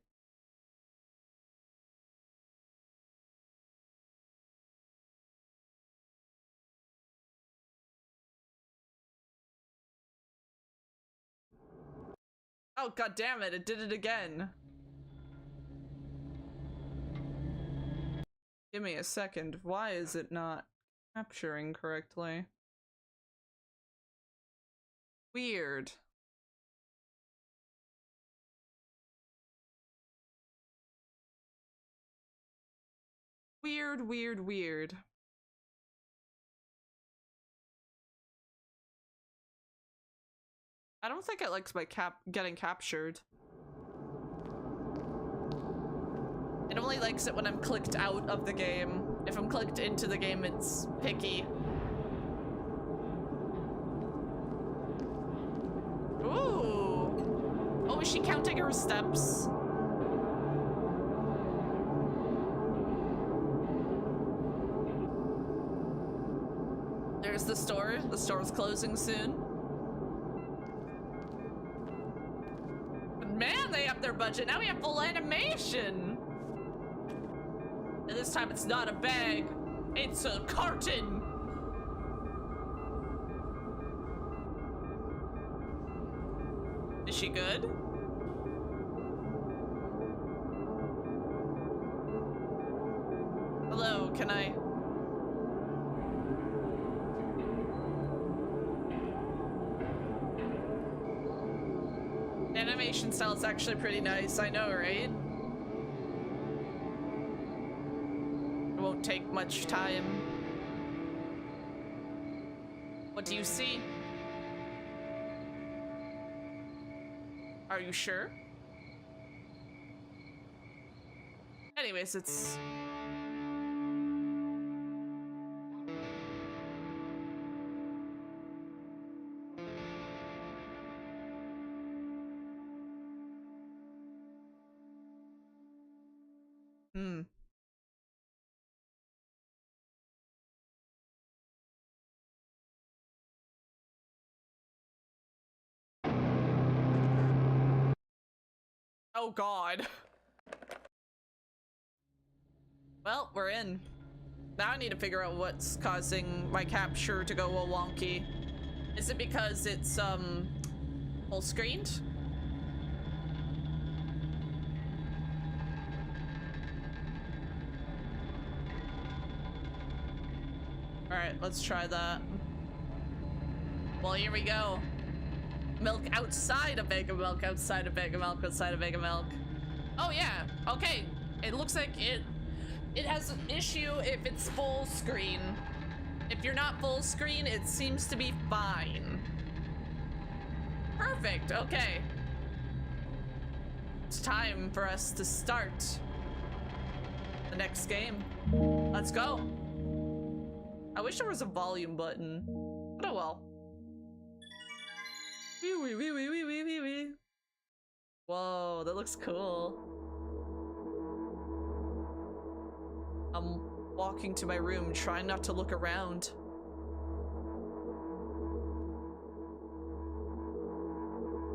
Oh, god damn it, it did it again. Give me a second. Why is it not capturing correctly? Weird. Weird, weird, weird. I don't think it likes my getting captured. It only likes it when I'm clicked out of the game. If I'm clicked into the game, it's picky. Ooh. Oh, is she counting her steps? There's the store. The store's closing soon. But man, they upped their budget. Now we have full animation. And this time it's not a bag. It's a carton. Is she good? Hello, can I? Animation style is actually pretty nice, I know, right? It won't take much time. What do you see? Are you sure? Anyways, it's... Oh god. Well, we're in. Now I need to figure out what's causing my capture to go all wonky. Is it because it's, full screened? Alright, let's try that. Well, here we go. Milk outside a bag of milk, outside a bag of milk, outside a bag of milk. Oh yeah, okay. It looks like it has an issue if it's full screen. If you're not full screen, it seems to be fine. Perfect, okay. It's time for us to start the next game. Let's go. I wish there was a volume button, but oh well. Whoa, that looks cool. I'm walking to my room, trying not to look around.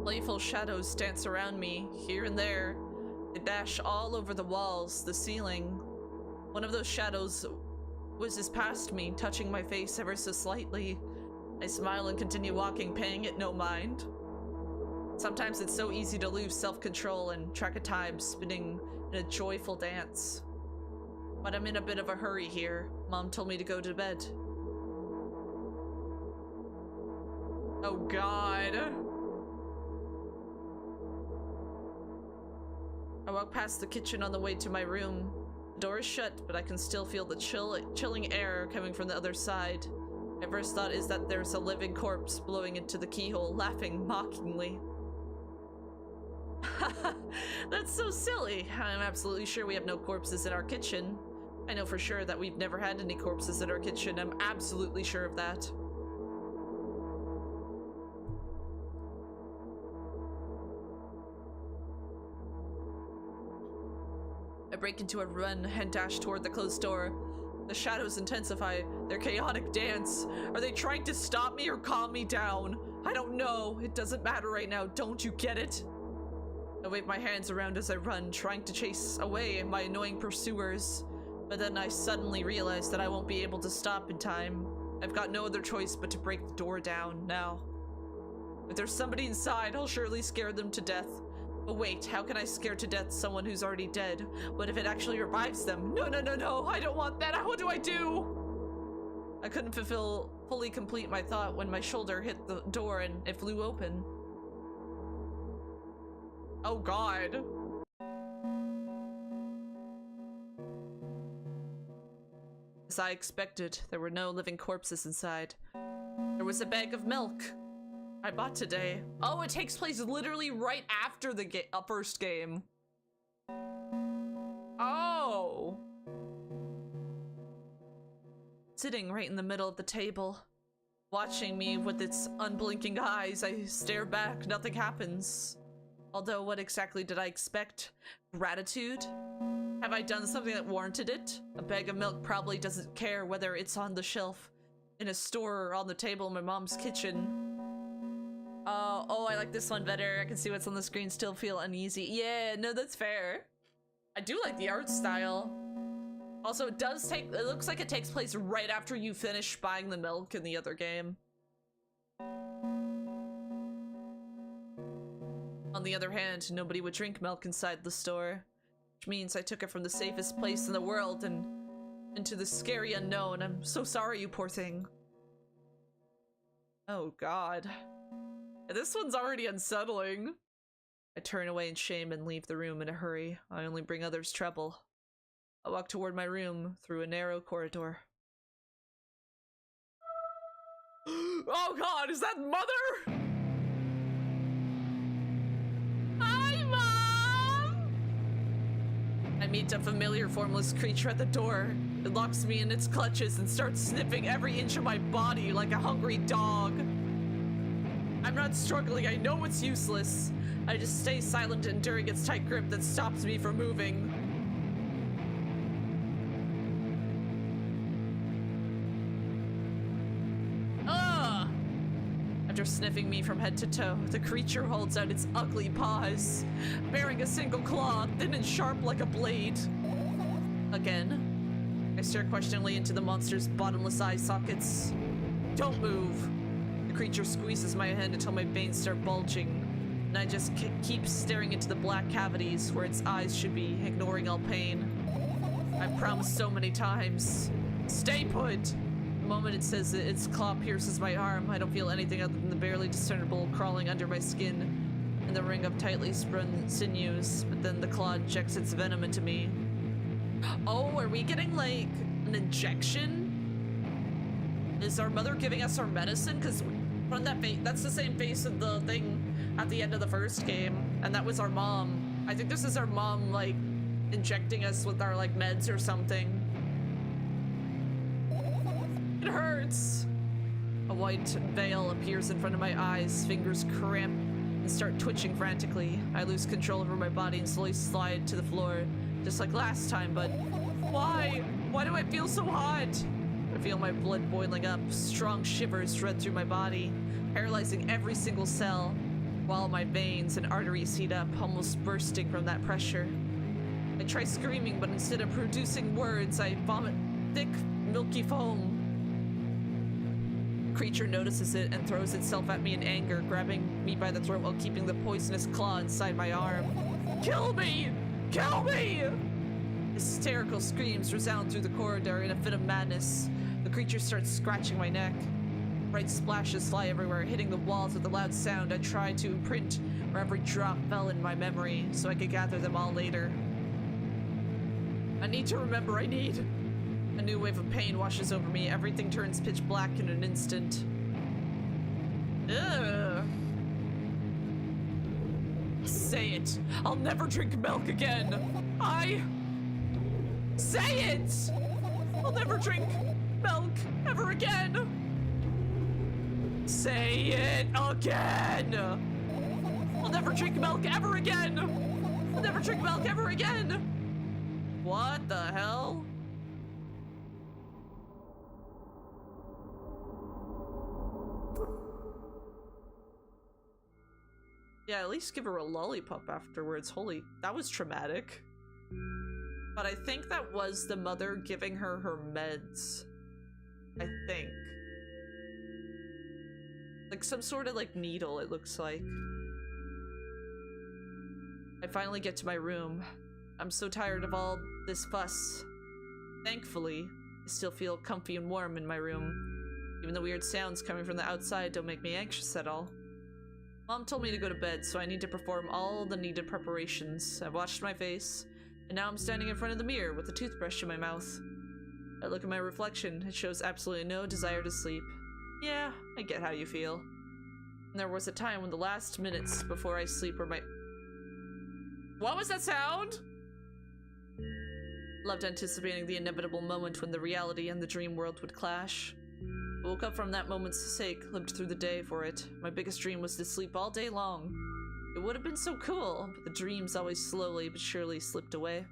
Playful shadows dance around me, here and there. They dash all over the walls, the ceiling. One of those shadows whizzes past me, touching my face ever so slightly. I smile and continue walking, paying it no mind. Sometimes it's so easy to lose self-control and track of time spinning in a joyful dance. But I'm in a bit of a hurry here. Mom told me to go to bed. Oh god. I walk past the kitchen on the way to my room. The door is shut, but I can still feel the chilling air coming from the other side. My first thought is that there's a living corpse blowing into the keyhole, laughing mockingly. That's so silly. I'm absolutely sure we have no corpses in our kitchen. I know for sure that we've never had any corpses in our kitchen. I'm absolutely sure of that. I break into a run and dash toward the closed door. The shadows intensify their chaotic dance. Are they trying to stop me or calm me down? I don't know. It doesn't matter right now. Don't you get it? I wave my hands around as I run, trying to chase away my annoying pursuers. But then I suddenly realize that I won't be able to stop in time. I've got no other choice but to break the door down now. If there's somebody inside, I'll surely scare them to death. But wait, how can I scare to death someone who's already dead? What if it actually revives them? No, no, no, no, I don't want that. What do I do? I couldn't fully complete my thought when my shoulder hit the door and it flew open. Oh god. as I expected. There were no living corpses inside. There was a bag of milk I bought today. Oh, it takes place literally right after the first game. Oh. Sitting right in the middle of the table, watching me with its unblinking eyes, I stare back. Nothing happens. Although, what exactly did I expect? Gratitude? Have I done something that warranted it? A bag of milk probably doesn't care whether it's on the shelf, in a store, or on the table in my mom's kitchen. Oh, I like this one better. I can see what's on the screen, still feel uneasy. Yeah, no, that's fair. I do like the art style. Also, it looks like it takes place right after you finish buying the milk in the other game. On the other hand, nobody would drink milk inside the store, which means I took it from the safest place in the world and into the scary unknown. I'm so sorry, you poor thing. Oh god. This one's already unsettling. I turn away in shame and leave the room in a hurry. I only bring others trouble. I walk toward my room through a narrow corridor. Oh god, is that Mother? Hi, Mom! I meet a familiar formless creature at the door. It locks me in its clutches and starts sniffing every inch of my body like a hungry dog. I'm not struggling, I know it's useless. I just stay silent, enduring its tight grip that stops me from moving. After sniffing me from head to toe, the creature holds out its ugly paws, bearing a single claw, thin and sharp like a blade. Again, I stare questioningly into the monster's bottomless eye sockets. Don't move. The creature squeezes my hand until my veins start bulging, and I just keep staring into the black cavities where its eyes should be, ignoring all pain. I've promised so many times. Stay put! The moment it says it, its claw pierces my arm, I don't feel anything other than the barely discernible crawling under my skin and the ring of tightly sprung sinews, but then the claw injects its venom into me. Oh, are we getting like an injection? Is our mother giving us our medicine? Because from that face, that's the same face of the thing at the end of the first game, and that was our mom. I think this is our mom like injecting us with our like meds or something. It hurts! A white veil appears in front of my eyes, fingers cramp and start twitching frantically. I lose control over my body and slowly slide to the floor, just like last time, but why? Why do I feel so hot? I feel my blood boiling up, strong shivers run through my body, paralyzing every single cell, while my veins and arteries heat up, almost bursting from that pressure. I try screaming, but instead of producing words, I vomit thick, milky foam. The creature notices it and throws itself at me in anger, grabbing me by the throat while keeping the poisonous claw inside my arm. Kill me! Kill me! Hysterical screams resound through the corridor in a fit of madness. The creature starts scratching my neck. Bright splashes fly everywhere, hitting the walls with a loud sound. I try to imprint where every drop fell in my memory so I could gather them all later. I need to remember, I need. A new wave of pain washes over me. Everything turns pitch black in an instant. Ugh. Say it. I'll never drink milk again. Say it! I'll never drink milk ever again. Say it again. I'll never drink milk ever again. I'll never drink milk ever again. What the hell? Yeah, at least give her a lollipop afterwards. Holy, that was traumatic. But I think that was the mother giving her her meds. I think. Like some sort of like needle, it looks like. I finally get to my room. I'm so tired of all this fuss. Thankfully, I still feel comfy and warm in my room. Even the weird sounds coming from the outside don't make me anxious at all. Mom told me to go to bed, so I need to perform all the needed preparations. I've washed my face, and now I'm standing in front of the mirror with a toothbrush in my mouth. I look at my reflection. It shows absolutely no desire to sleep. Yeah, I get how you feel. And there was a time when the last minutes before I sleep were my— What was that sound? Loved anticipating the inevitable moment when the reality and the dream world would clash. I woke up from that moment's sake, lived through the day for it. My biggest dream was to sleep all day long. It would have been so cool, but the dreams always slowly but surely slipped away.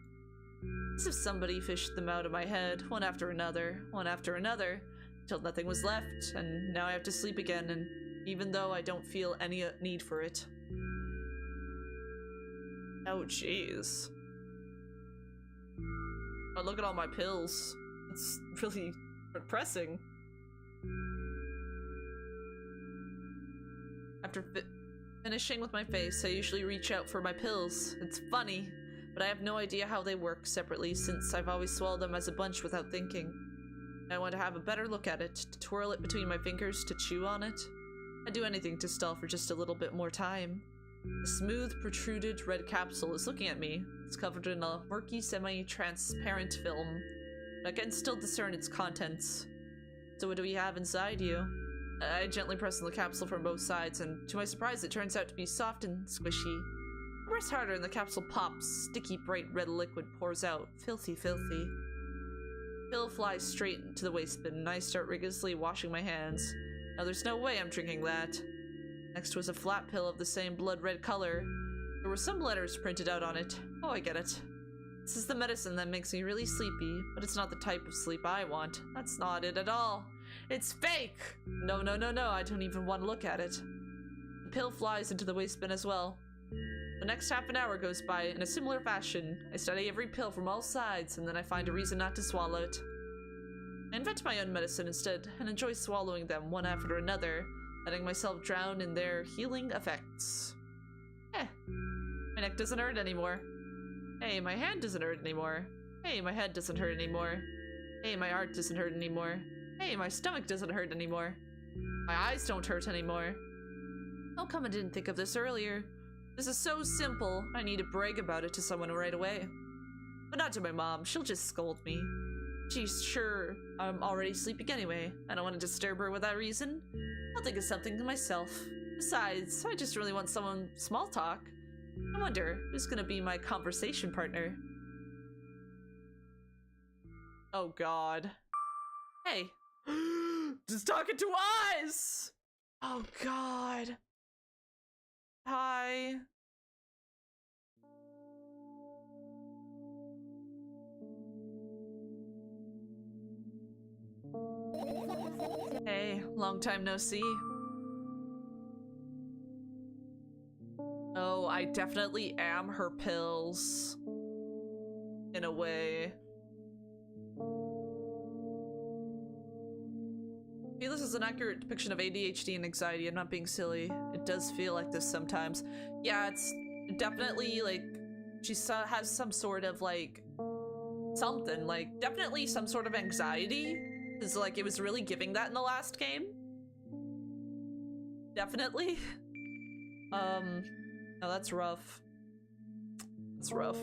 As if somebody fished them out of my head, one after another, until nothing was left, and now I have to sleep again, and even though I don't feel any need for it. Oh, jeez. Oh, look at all my pills. It's really depressing. After finishing with my face, I usually reach out for my pills. It's funny, but I have no idea how they work separately since I've always swallowed them as a bunch without thinking. I want to have a better look at it, to twirl it between my fingers, to chew on it. I'd do anything to stall for just a little bit more time. The smooth, protruded red capsule is looking at me. It's covered in a murky, semi-transparent film, but I can still discern its contents. So what do we have inside you? I gently press on the capsule from both sides, and to my surprise it turns out to be soft and squishy. I press harder and the capsule pops. Sticky, bright red liquid pours out. Filthy, filthy. Pill flies straight into the waste bin, and I start rigorously washing my hands. Now there's no way I'm drinking that. Next was a flat pill of the same blood red color. There were some letters printed out on it. Oh, I get it. This is the medicine that makes me really sleepy, but it's not the type of sleep I want. That's not it at all. It's fake! No, no, no, no, I don't even want to look at it. The pill flies into the waste bin as well. The next half an hour goes by in a similar fashion. I study every pill from all sides, and then I find a reason not to swallow it. I invent my own medicine instead, and enjoy swallowing them one after another, letting myself drown in their healing effects. My neck doesn't hurt anymore. Hey, my hand doesn't hurt anymore. Hey, my head doesn't hurt anymore. Hey, my heart doesn't hurt anymore. Hey, my stomach doesn't hurt anymore. My eyes don't hurt anymore. How come I didn't think of this earlier? This is so simple, I need to brag about it to someone right away. But not to my mom, she'll just scold me. She's sure I'm already sleeping anyway. I don't want to disturb her with that reason. I'll think of something to myself. Besides, I just really want someone small talk. I wonder, who's gonna be my conversation partner? Oh god. Hey. Just talking to eyes! Oh god. Hi. Hey, long time no see. Oh, I definitely am her pills. In a way. I feel this is an accurate depiction of ADHD and anxiety. I'm not being silly. It does feel like this sometimes. Yeah, it's definitely like she has some sort of like something, like definitely some sort of anxiety. Because like it was really giving that in the last game. Definitely. No, that's rough. That's rough.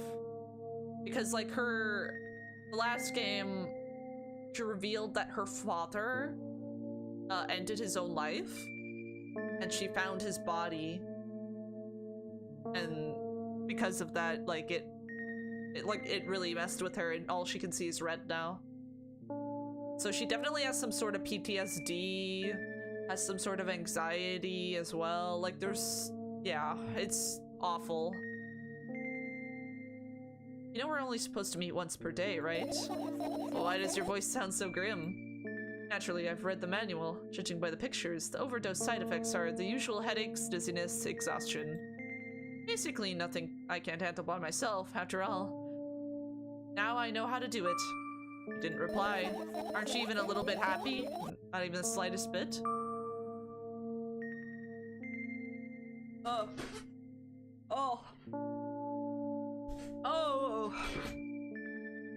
Because like the last game, she revealed that her father ended his own life, and she found his body, and because of that, like it really messed with her, and all she can see is red now. So she definitely has some sort of PTSD, has some sort of anxiety as well. Like there's, yeah, it's awful. You know we're only supposed to meet once per day, right? Well, why does your voice sound so grim? Naturally, I've read the manual. Judging by the pictures, the overdose side effects are the usual headaches, dizziness, exhaustion. Basically nothing I can't handle by myself, after all. Now I know how to do it. You didn't reply. Aren't you even a little bit happy? Not even the slightest bit? Oh.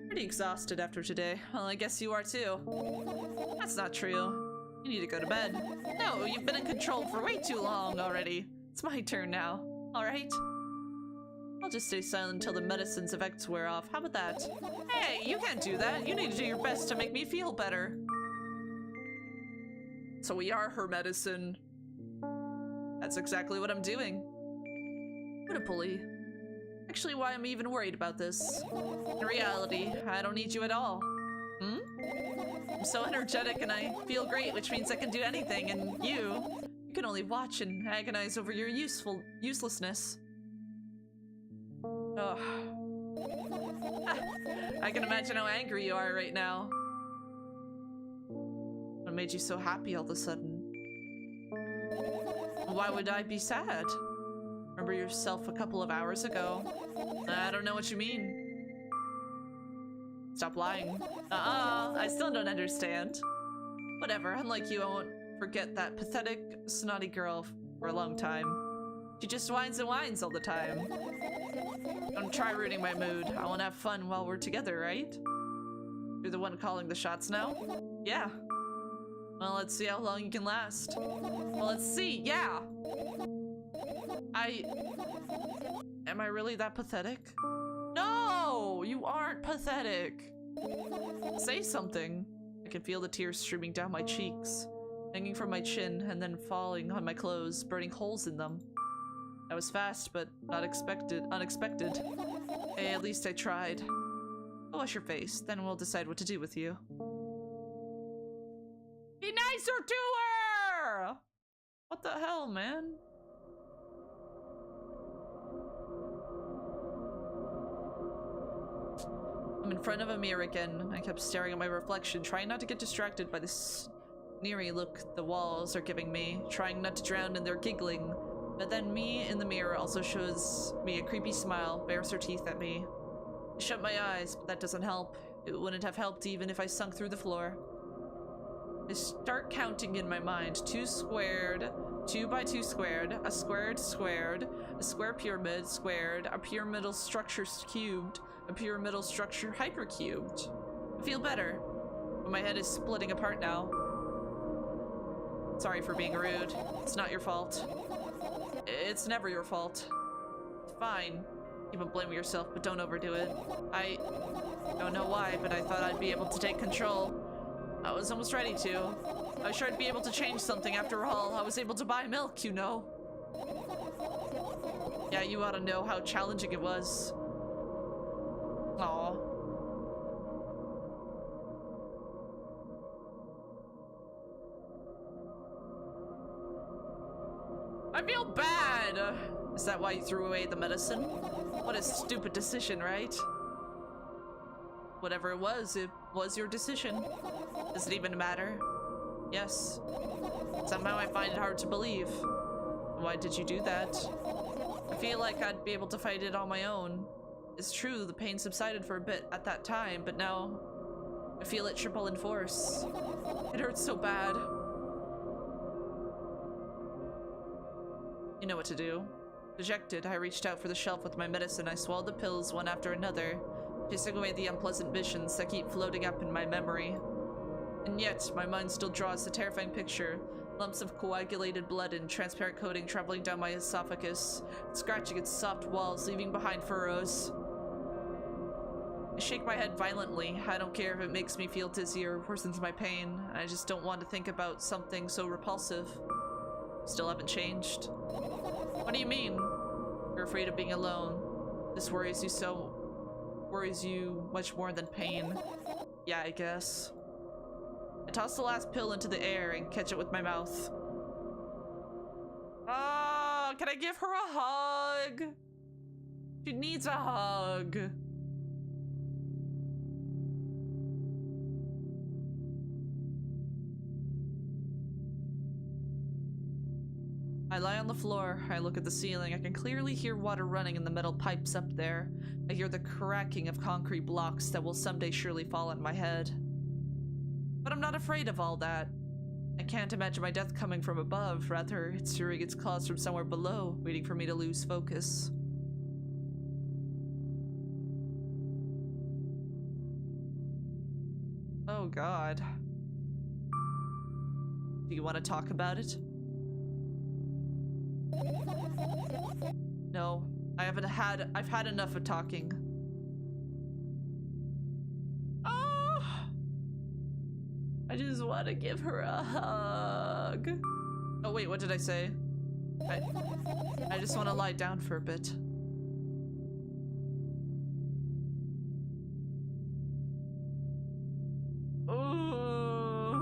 Pretty exhausted after today. Well, I guess you are too. That's not true. You need to go to bed. No, you've been in control for way too long already. It's my turn now. Alright? I'll just stay silent until the medicine's effects wear off. How about that? Hey, you can't do that. You need to do your best to make me feel better. So we are her medicine. That's exactly what I'm doing. What a bully. Actually, why I'm even worried about this. In reality, I don't need you at all. Hmm? I'm so energetic and I feel great, which means I can do anything, and you can only watch and agonize over your uselessness. Ugh. I can imagine how angry you are right now. What made you so happy all of a sudden? Why would I be sad? Remember yourself a couple of hours ago? I don't know what you mean. Stop lying. I still don't understand. Whatever, unlike you, I won't forget that pathetic, snotty girl for a long time. She just whines and whines all the time. Don't try ruining my mood. I want to have fun while we're together, right? You're the one calling the shots now? Yeah. Well, let's see how long you can last. Well, let's see, yeah! Am I really that pathetic? No! You aren't pathetic! Say something. I can feel the tears streaming down my cheeks, hanging from my chin and then falling on my clothes, burning holes in them. That was fast, but not unexpected. Hey, at least I tried. Go wash your face, then we'll decide what to do with you. Be nicer to her! What the hell, man? I'm in front of a mirror again. I kept staring at my reflection, trying not to get distracted by this sneery look the walls are giving me, trying not to drown in their giggling. But then me in the mirror also shows me a creepy smile, bares her teeth at me. I shut my eyes, but that doesn't help. It wouldn't have helped even if I sunk through the floor. I start counting in my mind. 2 squared, 2 by 2 squared, a squared squared, a square pyramid squared, a pyramidal structure cubed, a pyramidal structure hypercubed. I feel better, but my head is splitting apart now. Sorry for being rude. It's not your fault. It's never your fault. It's fine. You can blame yourself, but don't overdo it. I don't know why, but I thought I'd be able to take control. I was almost ready to. I was sure I'd be able to change something after all. I was able to buy milk, you know. Yeah, you ought to know how challenging it was. Aw. I feel bad! Is that why you threw away the medicine? What a stupid decision, right? Whatever it was your decision. Does it even matter? Yes. Somehow I find it hard to believe. Why did you do that? I feel like I'd be able to fight it on my own. It's true, the pain subsided for a bit at that time, but now I feel it triple in force. It hurts so bad. You know what to do. Dejected, I reached out for the shelf with my medicine. I swallowed the pills one after another, chasing away the unpleasant visions that keep floating up in my memory. And yet, my mind still draws the terrifying picture. Lumps of coagulated blood and transparent coating traveling down my esophagus, scratching its soft walls, leaving behind furrows. I shake my head violently. I don't care if it makes me feel dizzy or worsens my pain. I just don't want to think about something so repulsive. Still haven't changed. What do you mean? You're afraid of being alone. This worries you much more than pain. Yeah, I guess. I toss the last pill into the air and catch it with my mouth. Oh, can I give her a hug? She needs a hug. I lie on the floor. I look at the ceiling. I can clearly hear water running in the metal pipes up there. I hear the cracking of concrete blocks that will someday surely fall on my head. But I'm not afraid of all that. I can't imagine my death coming from above. Rather, it's hearing its claws from somewhere below, waiting for me to lose focus. Oh God. Do you want to talk about it? No. I've had enough of talking. I just want to give her a hug. Oh wait, what did I say? I just want to lie down for a bit. Oh.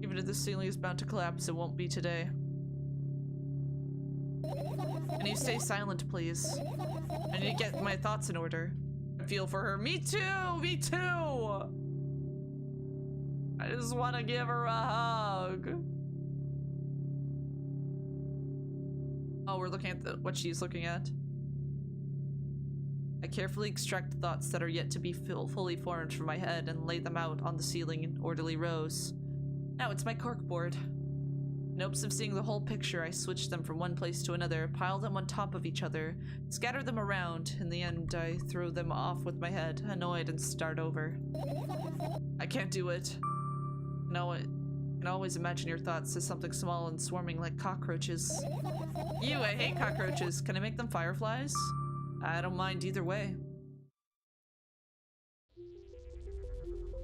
Even if the ceiling is bound to collapse, it won't be today. Can you stay silent, please? I need to get my thoughts in order. I feel for her. Me too! Me too! I just want to give her a hug. Oh, we're looking at what she's looking at. I carefully extract the thoughts that are yet to be fully formed from my head and lay them out on the ceiling in orderly rows. Now it's my corkboard. In hopes of seeing the whole picture, I switch them from one place to another, pile them on top of each other, scatter them around. In the end, I throw them off with my head, annoyed, and start over. I can't do it. No, you can always imagine your thoughts as something small and swarming like cockroaches. Ew, I hate cockroaches. Can I make them fireflies? I don't mind either way.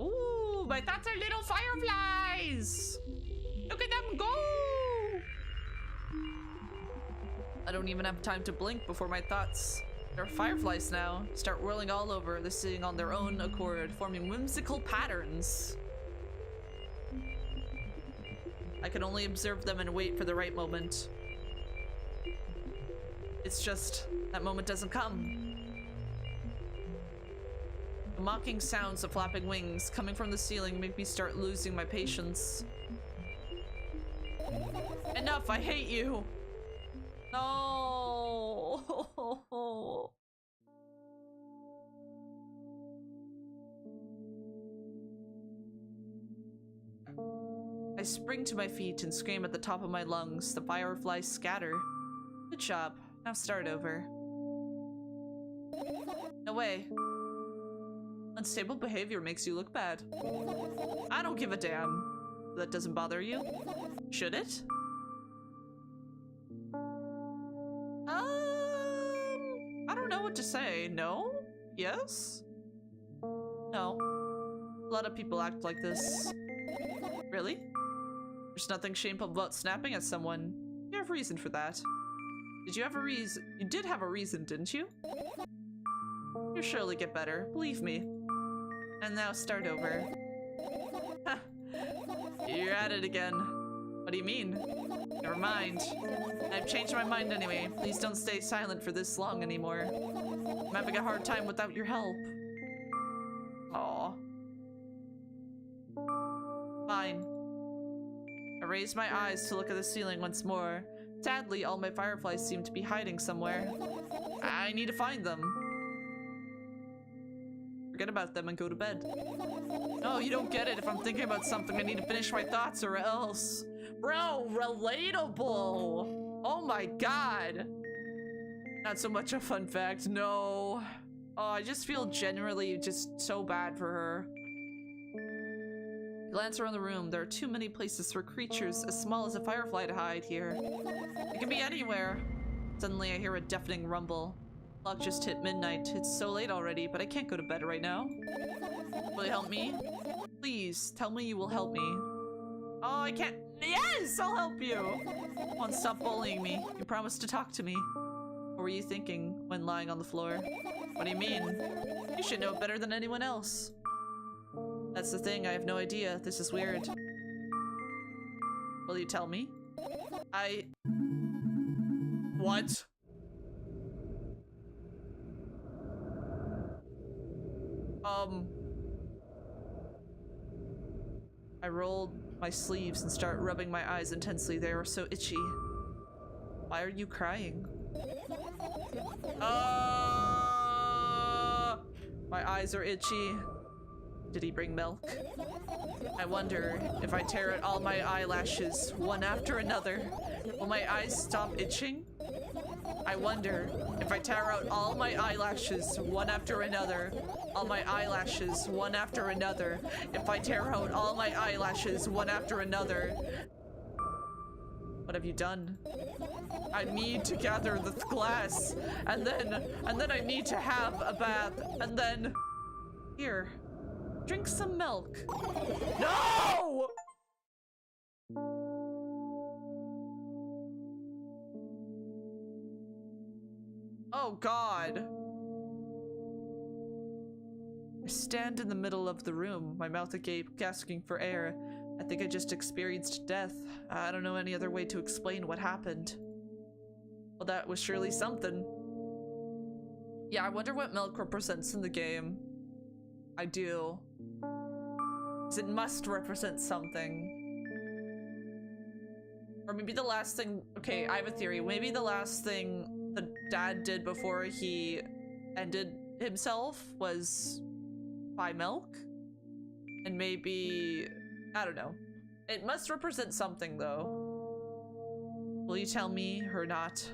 Ooh, my thoughts are little fireflies! Look at them go! I don't even have time to blink before my thoughts. They're fireflies now. Start whirling all over. They're sitting on their own accord, forming whimsical patterns. I can only observe them and wait for the right moment. It's just, that moment doesn't come. The mocking sounds of flapping wings coming from the ceiling make me start losing my patience. Enough, I hate you! No! I spring to my feet and scream at the top of my lungs. The fireflies scatter. Good job. Now start over. No way. Unstable behavior makes you look bad. I don't give a damn. That doesn't bother you? Should it? I don't know what to say. No? Yes? No. A lot of people act like this. Really? There's nothing shameful about snapping at someone. You have reason for that. Did you have a reason? You did have a reason, didn't you? You'll surely get better, believe me. And now start over. You're at it again. What do you mean? Never mind. I've changed my mind anyway. Please don't stay silent for this long anymore. I'm having a hard time without your help. Aw. Fine. I raise my eyes to look at the ceiling once more. Sadly, all my fireflies seem to be hiding somewhere. I need to find them. Forget about them and go to bed. No, you don't get it. If I'm thinking about something, I need to finish my thoughts or else. Bro, relatable! Oh my god! Not so much a fun fact, no. Oh, I just feel generally just so bad for her. Glance around the room. There are too many places for creatures as small as a firefly to hide here. It can be anywhere. Suddenly I hear a deafening rumble. Clock just hit midnight. It's so late already, but I can't go to bed right now. Will you help me? Please, tell me you will help me. Oh, I can't. Yes, I'll help you. Come on, stop bullying me. You promised to talk to me. What were you thinking when lying on the floor? What do you mean? You should know better than anyone else. That's the thing, I have no idea. This is weird. Will you tell me? What? I rolled my sleeves and start rubbing my eyes intensely. They are so itchy. Why are you crying? My eyes are itchy. Did he bring milk? I wonder if I tear out all my eyelashes one after another, will my eyes stop itching? I wonder if I tear out all my eyelashes one after another, all my eyelashes one after another, if I tear out all my eyelashes one after another. What have you done? I need to gather the glass, and then I need to have a bath, and then... Here, drink some milk. No! Oh God. I stand in the middle of the room, my mouth agape, gasping for air. I think I just experienced death. I don't know any other way to explain what happened. Well, that was surely something. Yeah, I wonder what milk represents in the game. I do. 'Cause it must represent something. Or maybe the last thing... Okay, I have a theory. Maybe the last thing the dad did before he ended himself was buy milk? And maybe... I don't know. It must represent something, though. Will you tell me or not?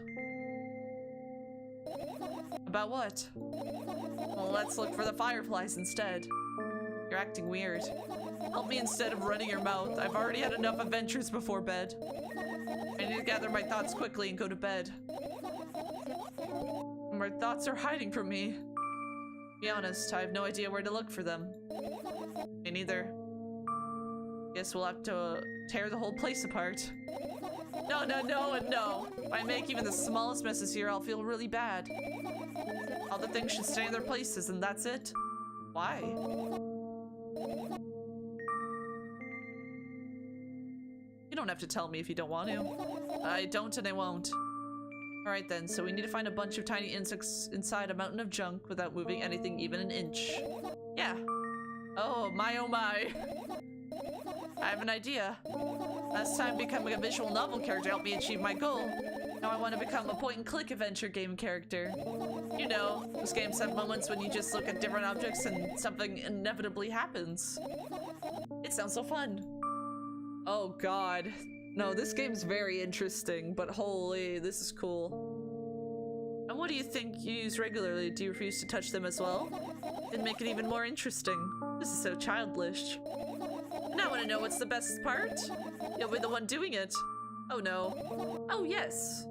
About what? Well, let's look for the fireflies instead. You're acting weird. Help me instead of running your mouth. I've already had enough adventures before bed. I need to gather my thoughts quickly and go to bed. My thoughts are hiding from me. To be honest, I have no idea where to look for them. Me neither. Guess we'll have to tear the whole place apart. No, no, no, and no. If I make even the smallest messes here, I'll feel really bad. All the things should stay in their places, and that's it. Why? You don't have to tell me if you don't want to. I don't and I won't. Alright then, so we need to find a bunch of tiny insects inside a mountain of junk without moving anything even an inch. Yeah. Oh my. I have an idea. Last time becoming a visual novel character helped me achieve my goal. Now I want to become a point-and-click adventure game character. You know, those games have moments when you just look at different objects and something inevitably happens. It sounds so fun. Oh God. No, this game's very interesting, but holy, this is cool. And what do you think you use regularly? Do you refuse to touch them as well? It'd make it even more interesting. This is so childish. And I want to know what's the best part. You'll be the one doing it. Oh no. Oh yes.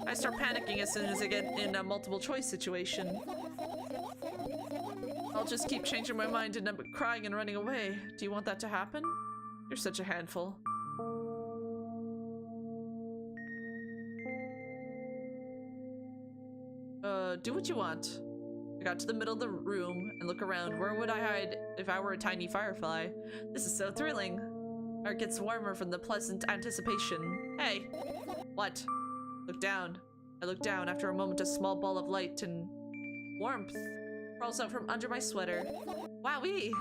I start panicking as soon as I get in a multiple choice situation. I'll just keep changing my mind and end up crying and running away. Do you want that to happen? You're such a handful. Do what you want. I got to the middle of the room and look around. Where would I hide if I were a tiny firefly? This is so thrilling. My heart gets warmer from the pleasant anticipation. Hey! What? Look down. I look down. After a moment, a small ball of light and warmth crawls out from under my sweater. Wowee!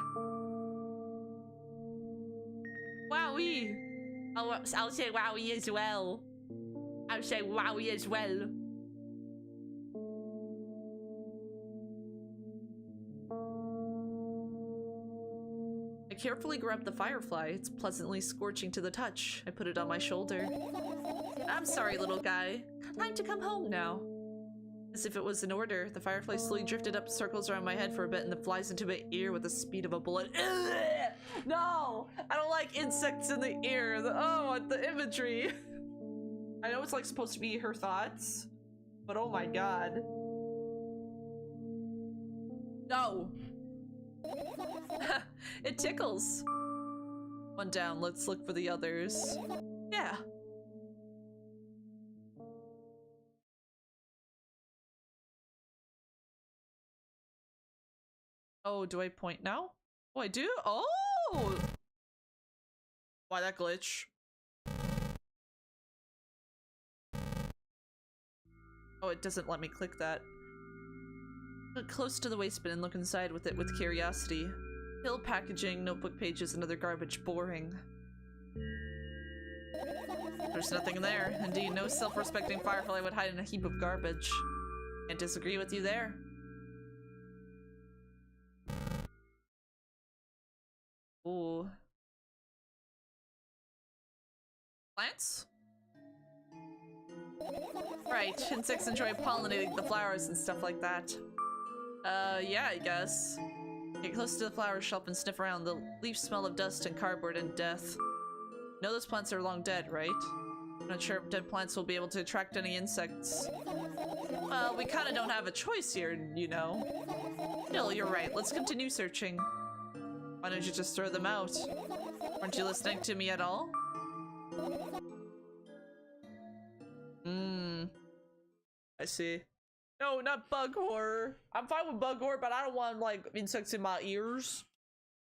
Wowee! I'll say wowee as well. I'll say wowee as well. I carefully grab the firefly. It's pleasantly scorching to the touch. I put it on my shoulder. I'm sorry, little guy. Time to come home now. As if it was in order, the firefly slowly drifted up, circles around my head for a bit, and then flies into my ear with the speed of a bullet. Ugh! No! I don't like insects in the ear. The imagery. I know it's like supposed to be her thoughts, but oh my god. No! It tickles. One down, let's look for the others. Yeah. Oh, do I point now? Oh, I do? Oh! Why that glitch? Oh, it doesn't let me click that. Look close to the waistband and look inside with it with curiosity. Pill packaging, notebook pages, and other garbage. Boring. There's nothing in there. Indeed, no self-respecting firefly would hide in a heap of garbage. Can't disagree with you there. Ooh. Plants? Right, insects enjoy pollinating the flowers and stuff like that. Yeah, I guess. Get close to the flower shelf and sniff around. The leaves smell of dust and cardboard and death. You know those plants are long dead, right? I'm not sure if dead plants will be able to attract any insects. Well, we kind of don't have a choice here, you know. Still, you're right. Let's continue searching. Why don't you just throw them out? Weren't you listening to me at all? I see. No, not bug horror. I'm fine with bug horror, but I don't want, like, insects in my ears.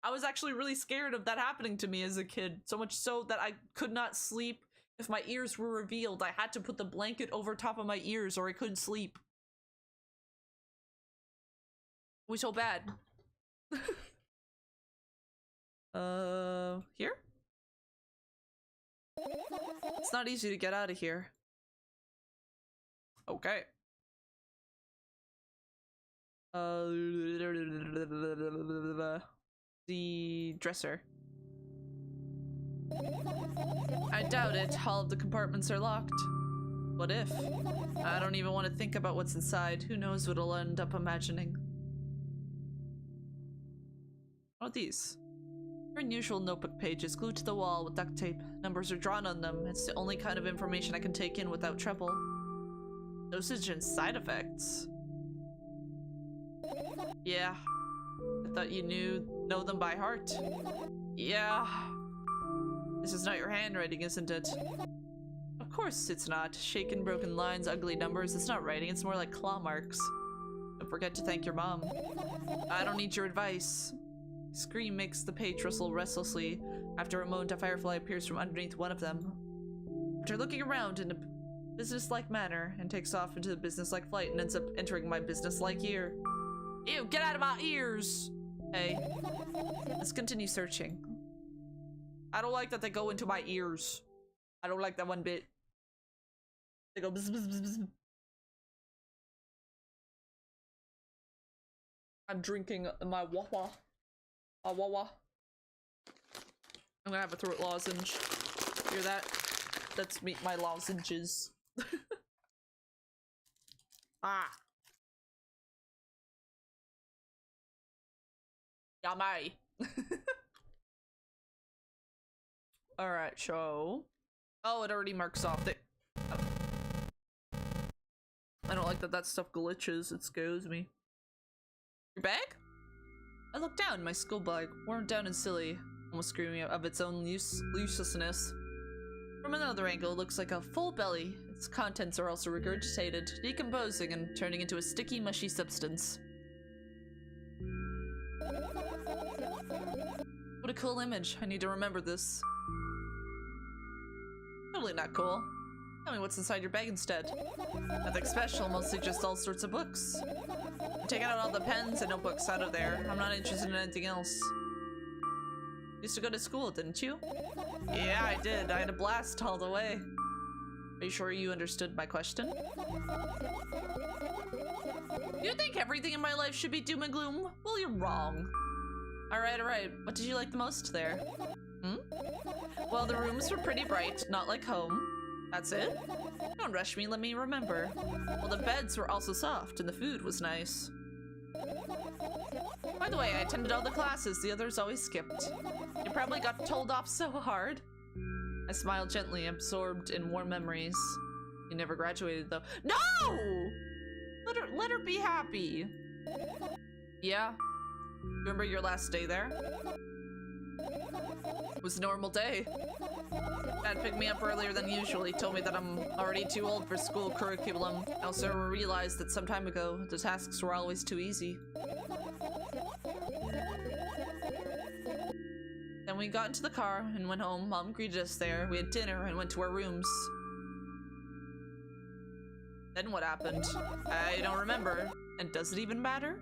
I was actually really scared of that happening to me as a kid. So much so that I could not sleep if my ears were revealed. I had to put the blanket over top of my ears or I couldn't sleep. It was so bad. Here? It's not easy to get out of here. Okay. The dresser. I doubt it. All of the compartments are locked. What if? I don't even want to think about what's inside. Who knows what I'll end up imagining. What are these? Unusual notebook pages glued to the wall with duct tape. Numbers are drawn on them. It's the only kind of information I can take in without trouble. Dosage and side effects. Yeah. I thought you know them by heart. Yeah. This is not your handwriting, isn't it? Of course it's not. Shaken, broken lines, ugly numbers. It's not writing, it's more like claw marks. Don't forget to thank your mom. I don't need your advice. Scream makes the page rustle restlessly. After a moment, a firefly appears from underneath one of them. After looking around in a business-like manner, and takes off into the business-like flight and ends up entering my business-like ear. Ew, get out of my ears! Hey, let's continue searching. I don't like that they go into my ears. I don't like that one bit. They go bzz, bzz, bzz, bzz. I'm drinking my wawa. A wawa. I'm gonna have a throat lozenge. Hear that? That's me, my lozenges. Ah. Yummy. Alright, so... Oh, it already marks off the... Oh. I don't like that that stuff glitches. It scares me. Your bag? I look down, my school bag, worn down and silly, almost screaming of its own uselessness. From another angle, it looks like a full belly. Its contents are also regurgitated, decomposing and turning into a sticky, mushy substance. What a cool image. I need to remember this. Totally not cool. Tell me what's inside your bag instead. Nothing special, mostly just all sorts of books. I'm taking out all the pens and notebooks out of there. I'm not interested in anything else. You used to go to school, didn't you? Yeah, I did. I had a blast all the way. Are you sure you understood my question? You think everything in my life should be doom and gloom? Well, you're wrong. Alright, alright. What did you like the most there? Well, the rooms were pretty bright, not like home. That's it? Don't rush me, let me remember. Well, the beds were also soft, and the food was nice. By the way, I attended all the classes the others always skipped. You probably got told off so hard. I smiled gently, absorbed in warm memories. You never graduated, though. No! Let her be happy. Yeah. Remember your last day there? It was a normal day. Dad picked me up earlier than usual. He told me that I'm already too old for school curriculum. I also realized that some time ago, the tasks were always too easy. Then we got into the car and went home. Mom greeted us there. We had dinner and went to our rooms. Then what happened? I don't remember. And does it even matter?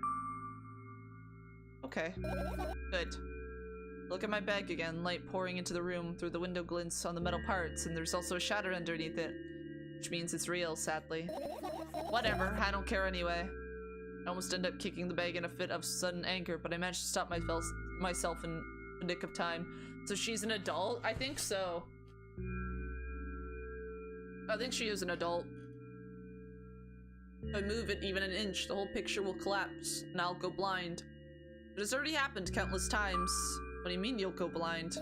Okay. Good. Look at my bag again, light pouring into the room through the window glints on the metal parts, and there's also a shadow underneath it. Which means it's real, sadly. Whatever, I don't care anyway. I almost ended up kicking the bag in a fit of sudden anger, but I managed to stop myself in the nick of time. So she's an adult? I think so. I think she is an adult. If I move it even an inch, the whole picture will collapse, and I'll go blind. It has already happened countless times. What do you mean you'll go blind?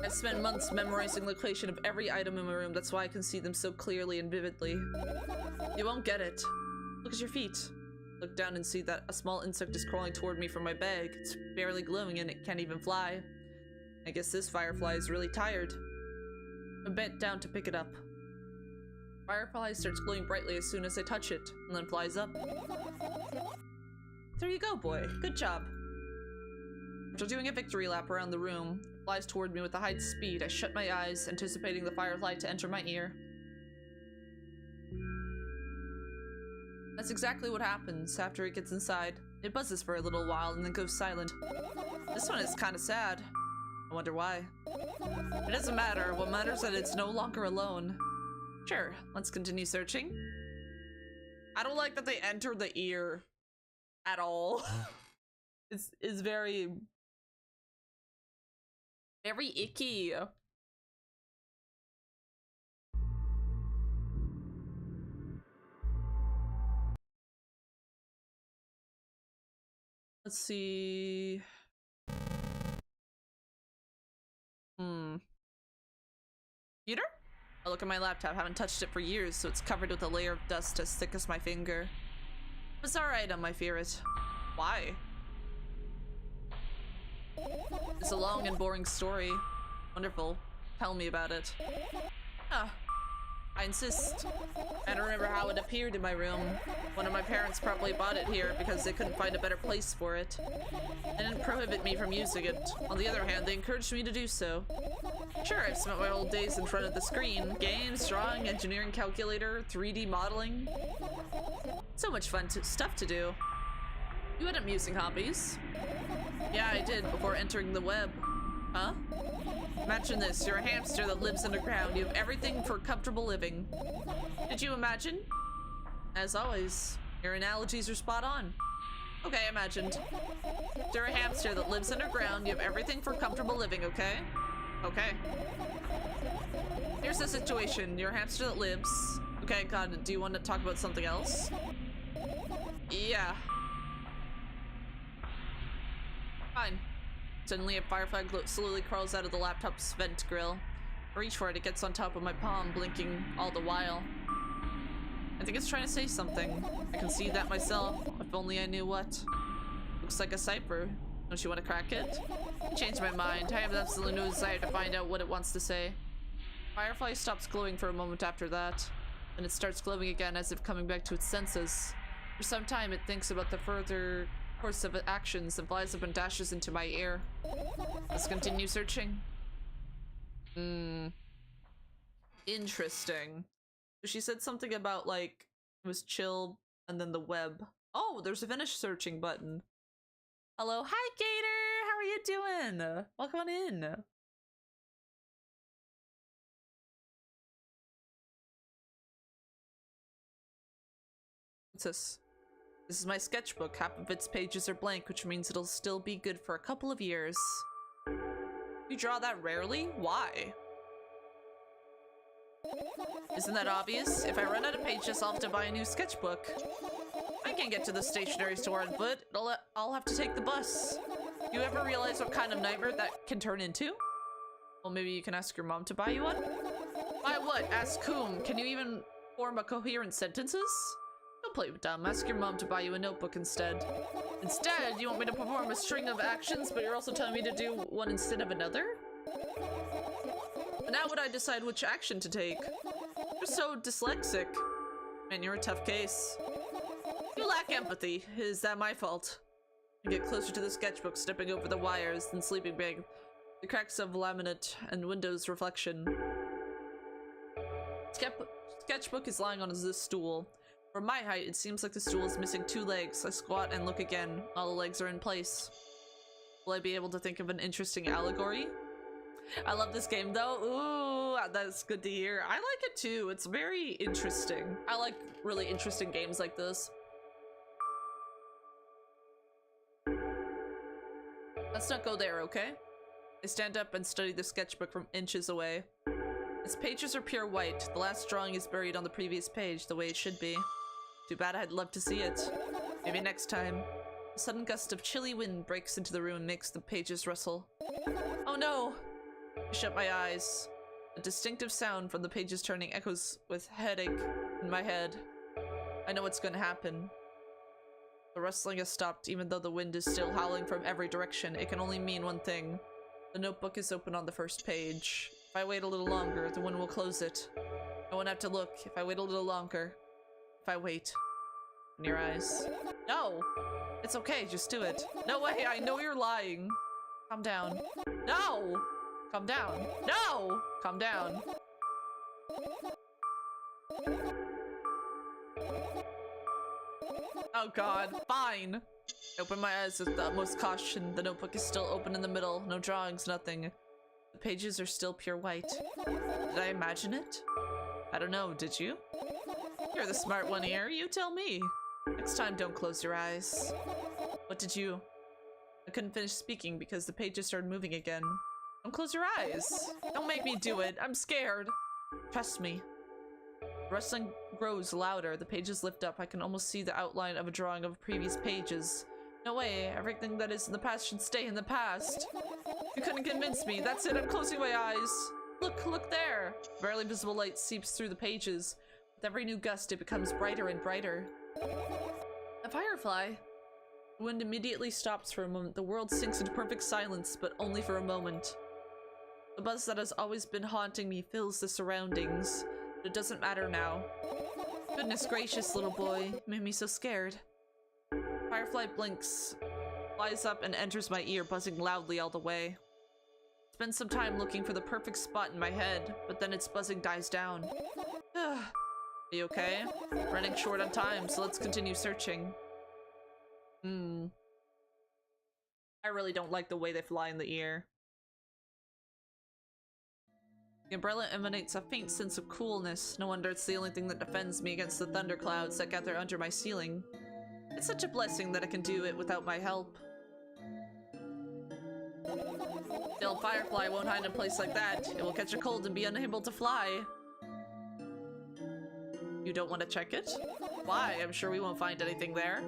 I spent months memorizing location of every item in my room. That's why I can see them so clearly and vividly. You won't get it. Look at your feet. Look down and see that a small insect is crawling toward me from my bag. It's barely glowing and it can't even fly. I guess this firefly is really tired. I bent down to pick it up. Firefly starts glowing brightly as soon as I touch it, and then flies up. There you go, boy. Good job. After doing a victory lap around the room, it flies toward me with a high speed. I shut my eyes, anticipating the firefly to enter my ear. That's exactly what happens after it gets inside. It buzzes for a little while and then goes silent. This one is kind of sad. I wonder why. It doesn't matter. What matters is that it's no longer alone. Sure, let's continue searching. I don't like that they enter the ear at all. It's very icky. Let's see. Computer? I look at my laptop. Haven't touched it for years, so it's covered with a layer of dust as thick as my finger. Bizarre item, I fear it. Why? It's a long and boring story. Wonderful. Tell me about it. Ah, I insist. I don't remember how it appeared in my room. One of my parents probably bought it here because they couldn't find a better place for it. They didn't prohibit me from using it. On the other hand, they encouraged me to do so. Sure, I've spent my whole days in front of the screen. Games, drawing, engineering calculator, 3D modeling. So much fun stuff to do. You had amusing hobbies. Yeah, I did before entering the web. Huh? Imagine this, you're a hamster that lives underground. You have everything for comfortable living. Did you imagine? As always, your analogies are spot on. Okay, imagined. You're a hamster that lives underground. You have everything for comfortable living, okay? Okay. Here's the situation. You're a hamster that lives. Okay, got it. Do you want to talk about something else? Yeah. Fine. Suddenly a firefly slowly crawls out of the laptop's vent grill. I reach for it, it gets on top of my palm, blinking all the while. I think it's trying to say something. I can see that myself, if only I knew what. Looks like a cipher. Don't you want to crack it? I changed my mind. I have absolutely no desire to find out what it wants to say. Firefly stops glowing for a moment after that, and it starts glowing again as if coming back to its senses. For some time it thinks about the further course of actions and flies up and dashes into my ear. Let's continue searching. Interesting. She said something about like it was chill and then the web. Oh, there's a finish searching button. Hello, hi Gator, how are you doing? Welcome on in. What's this? This is my sketchbook. Half of its pages are blank, which means it'll still be good for a couple of years. You draw that rarely? Why? Isn't that obvious? If I run out of pages, I'll have to buy a new sketchbook. I can't get to the stationery store on foot. I'll have to take the bus. You ever realize what kind of nightmare that can turn into? Well, maybe you can ask your mom to buy you one? Buy what? Ask whom? Can you even form a coherent sentences? Don't play with dumb. Ask your mom to buy you a notebook instead. Instead, you want me to perform a string of actions, but you're also telling me to do one instead of another? But now would I decide which action to take? You're so dyslexic. Man, you're a tough case. You lack empathy. Is that my fault? I get closer to the sketchbook, stepping over the wires and sleeping bag. The cracks of laminate and windows reflection. Sketchbook is lying on this stool. From my height, it seems like the stool is missing 2 legs. I squat and look again. All the legs are in place. Will I be able to think of an interesting allegory? I love this game though. Ooh, that's good to hear. I like it too. It's very interesting. I like really interesting games like this. Let's not go there, okay? I stand up and study the sketchbook from inches away. Its pages are pure white. The last drawing is buried on the previous page, the way it should be. Too bad. I'd love to see it. Maybe next time. A sudden gust of chilly wind breaks into the room and makes the pages rustle. Oh no! I shut my eyes. A distinctive sound from the pages turning echoes with headache in my head. I know what's gonna happen. The rustling has stopped even though the wind is still howling from every direction. It can only mean one thing. The notebook is open on the first page. If I wait a little longer, the wind will close it. I won't have to look. If I wait a little longer. If I wait. In your eyes. No! It's okay, just do it. No way, I know you're lying. Calm down. No! Calm down. No! Calm down. Oh god, fine. I open my eyes with the utmost caution. The notebook is still open in the middle. No drawings, nothing. The pages are still pure white. Did I imagine it? I don't know, did you? You're the smart one here, you tell me. Next time, don't close your eyes. What did you... I couldn't finish speaking because the pages started moving again. Don't close your eyes. Don't make me do it. I'm scared. Trust me. The rustling grows louder. The pages lift up. I can almost see the outline of a drawing of previous pages. No way. Everything that is in the past should stay in the past. You couldn't convince me. That's it. I'm closing my eyes. Look there. Barely visible light seeps through the pages. With every new gust, it becomes brighter and brighter. A firefly. The wind immediately stops for a moment. The world sinks into perfect silence, but only for a moment. The buzz that has always been haunting me fills the surroundings, but it doesn't matter now. Goodness gracious, little boy. You made me so scared. Firefly blinks, flies up and enters my ear, buzzing loudly all the way. Spend some time looking for the perfect spot in my head, but then its buzzing dies down. Are you okay? Running short on time, so let's continue searching. I really don't like the way they fly in the ear. The umbrella emanates a faint sense of coolness. No wonder it's the only thing that defends me against the thunderclouds that gather under my ceiling. It's such a blessing that I can do it without my help. Still, Firefly won't hide in a place like that. It will catch a cold and be unable to fly. You don't want to check it? Why? I'm sure we won't find anything there.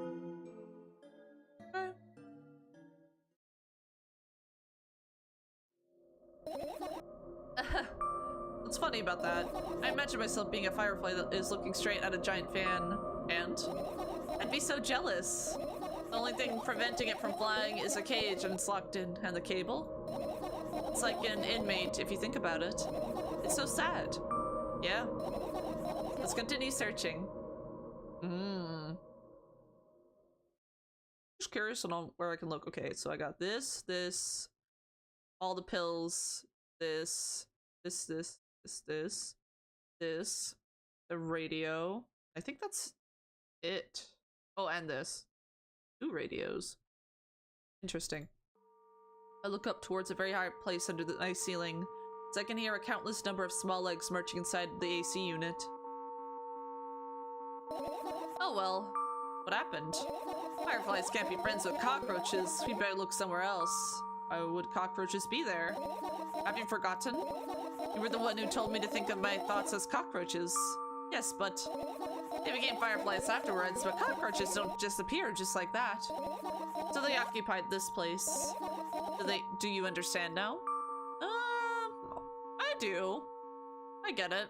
What's funny about that? I imagine myself being a firefly that is looking straight at a giant fan, and I'd be so jealous. The only thing preventing it from flying is a cage and it's locked in, and the cable? It's like an inmate if you think about it. It's so sad. Yeah. Let's continue searching. Just curious on where I can look. Okay, so I got this, all the pills, this, the radio. I think that's it. Oh, and this. 2 radios. Interesting. I look up towards a very high place under the nice ceiling, as I can hear a countless number of small legs marching inside the AC unit. Oh well. What happened? Fireflies can't be friends with cockroaches. We better look somewhere else. Why would cockroaches be there? Have you forgotten? You were the one who told me to think of my thoughts as cockroaches. Yes, but they became fireflies afterwards, but cockroaches don't disappear just like that. So they occupied this place. Do you understand now? I do. I get it.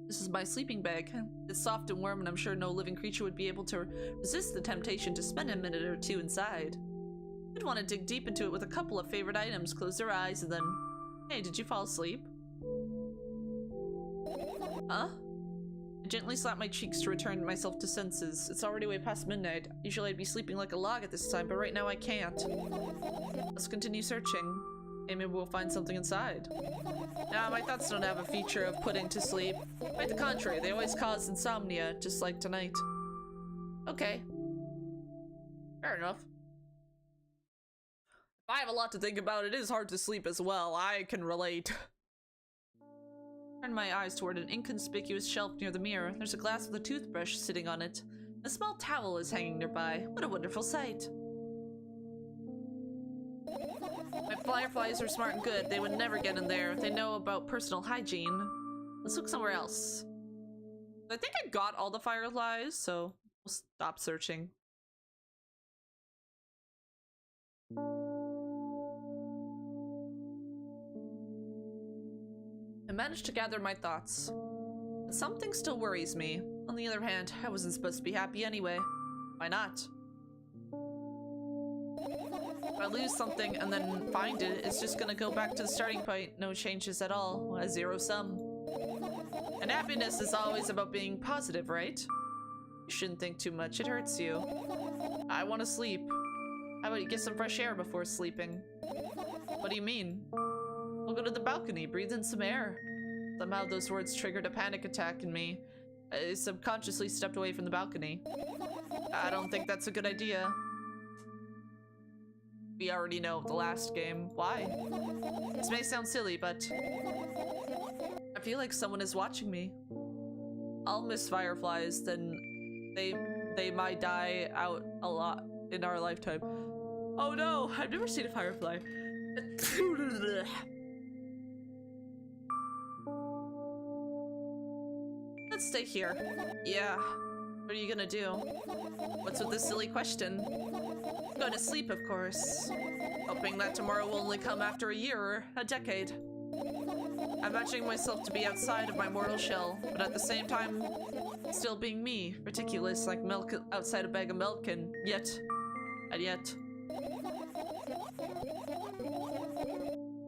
This is my sleeping bag. It's soft and warm, and I'm sure no living creature would be able to resist the temptation to spend a minute or two inside. I'd want to dig deep into it with a couple of favorite items, close their eyes, and then... Hey, did you fall asleep? Huh? I gently slap my cheeks to return myself to senses. It's already way past midnight. Usually I'd be sleeping like a log at this time, but right now I can't. Let's continue searching. Maybe we'll find something inside. Nah, my thoughts don't have a feature of putting to sleep. Quite the contrary, they always cause insomnia, just like tonight. Okay. Fair enough. If I have a lot to think about, it is hard to sleep as well. I can relate. Turn my eyes toward an inconspicuous shelf near the mirror. There's a glass with a toothbrush sitting on it. A small towel is hanging nearby. What a wonderful sight. My fireflies are smart and good. They would never get in there. They know about personal hygiene. Let's look somewhere else. I think I got all the fireflies, so we'll stop searching. managed to gather my thoughts. But something still worries me. On the other hand, I wasn't supposed to be happy anyway. Why not? If I lose something and then find it, it's just gonna go back to the starting point. No changes at all. A zero sum. And happiness is always about being positive, right? You shouldn't think too much. It hurts you. I want to sleep. How about you get some fresh air before sleeping? What do you mean? We'll go to the balcony, breathe in some air. Somehow those words triggered a panic attack in me. I subconsciously stepped away from the balcony. I don't think that's a good idea. We already know the last game. Why? This may sound silly, but I feel like someone is watching me. I'll miss fireflies, then they might die out a lot in our lifetime. Oh no, I've never seen a firefly. Let's stay here. Yeah. What are you gonna do? What's with this silly question? Going to sleep, of course. Hoping that tomorrow will only come after a year or a decade. I'm imagining myself to be outside of my mortal shell, but at the same time, still being me. Ridiculous, like milk outside a bag of milk, and yet. You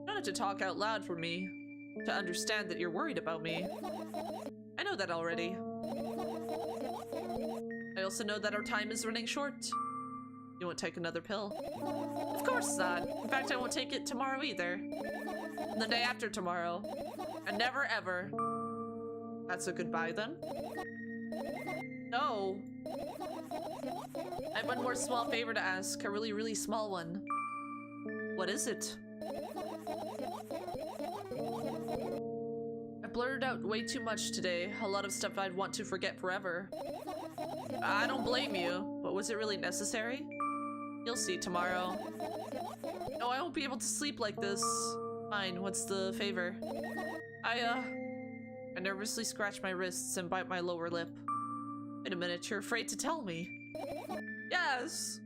don't have to talk out loud for me to understand that you're worried about me. I know that already. I also know that our time is running short. You won't take another pill? Of course not. In fact, I won't take it tomorrow either. And the day after tomorrow. And never ever. That's a goodbye then? No. I have one more small favor to ask. A really, really small one. What is it? I blurted out way too much today. A lot of stuff I'd want to forget forever. I don't blame you, but was it really necessary? You'll see tomorrow. No, I won't be able to sleep like this. Fine, what's the favor? I nervously scratch my wrists and bite my lower lip. Wait a minute, you're afraid to tell me? Yes!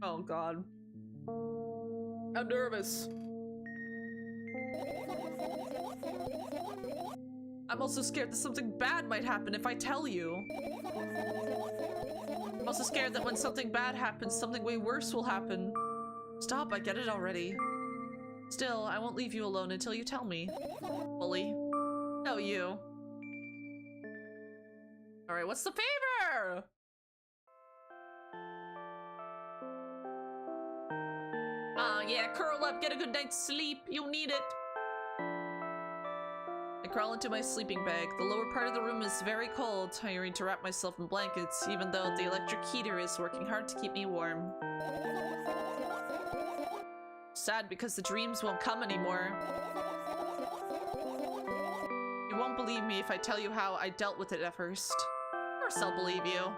Oh god. I'm nervous. I'm also scared that something bad might happen if I tell you. I'm also scared that when something bad happens, something way worse will happen. Stop, I get it already. Still, I won't leave you alone until you tell me. Fully. No, you. Alright, what's the favor? Yeah, curl up, get a good night's sleep. You'll need it. I crawl into my sleeping bag. The lower part of the room is very cold. I hurry to wrap myself in blankets, even though the electric heater is working hard to keep me warm. Sad because the dreams won't come anymore. You won't believe me if I tell you how I dealt with it at first. Of course I'll believe you.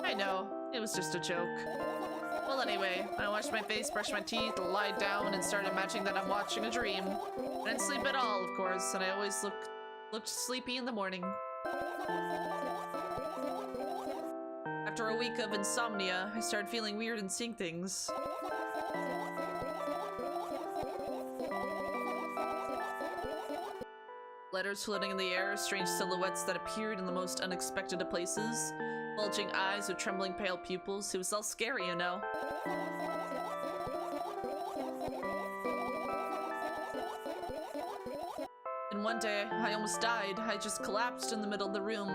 I know, it was just a joke. Well, anyway, I washed my face, brushed my teeth, lied down, and started imagining that I'm watching a dream. I didn't sleep at all, of course, and I always looked sleepy in the morning. After a week of insomnia, I started feeling weird and seeing things. Letters floating in the air, strange silhouettes that appeared in the most unexpected of places. Bulging eyes with trembling pale pupils. It was all scary, you know. And one day, I almost died. I just collapsed in the middle of the room.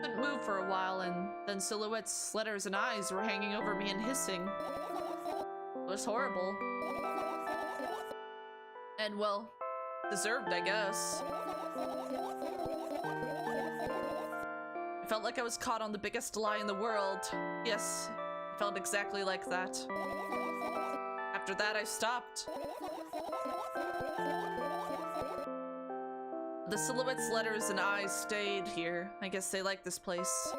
Couldn't move for a while, and then silhouettes, letters, and eyes were hanging over me and hissing. It was horrible. And, well, deserved, I guess. I felt like I was caught on the biggest lie in the world. Yes, I felt exactly like that. After that, I stopped. The silhouettes, letters, and eyes stayed here. I guess they like this place.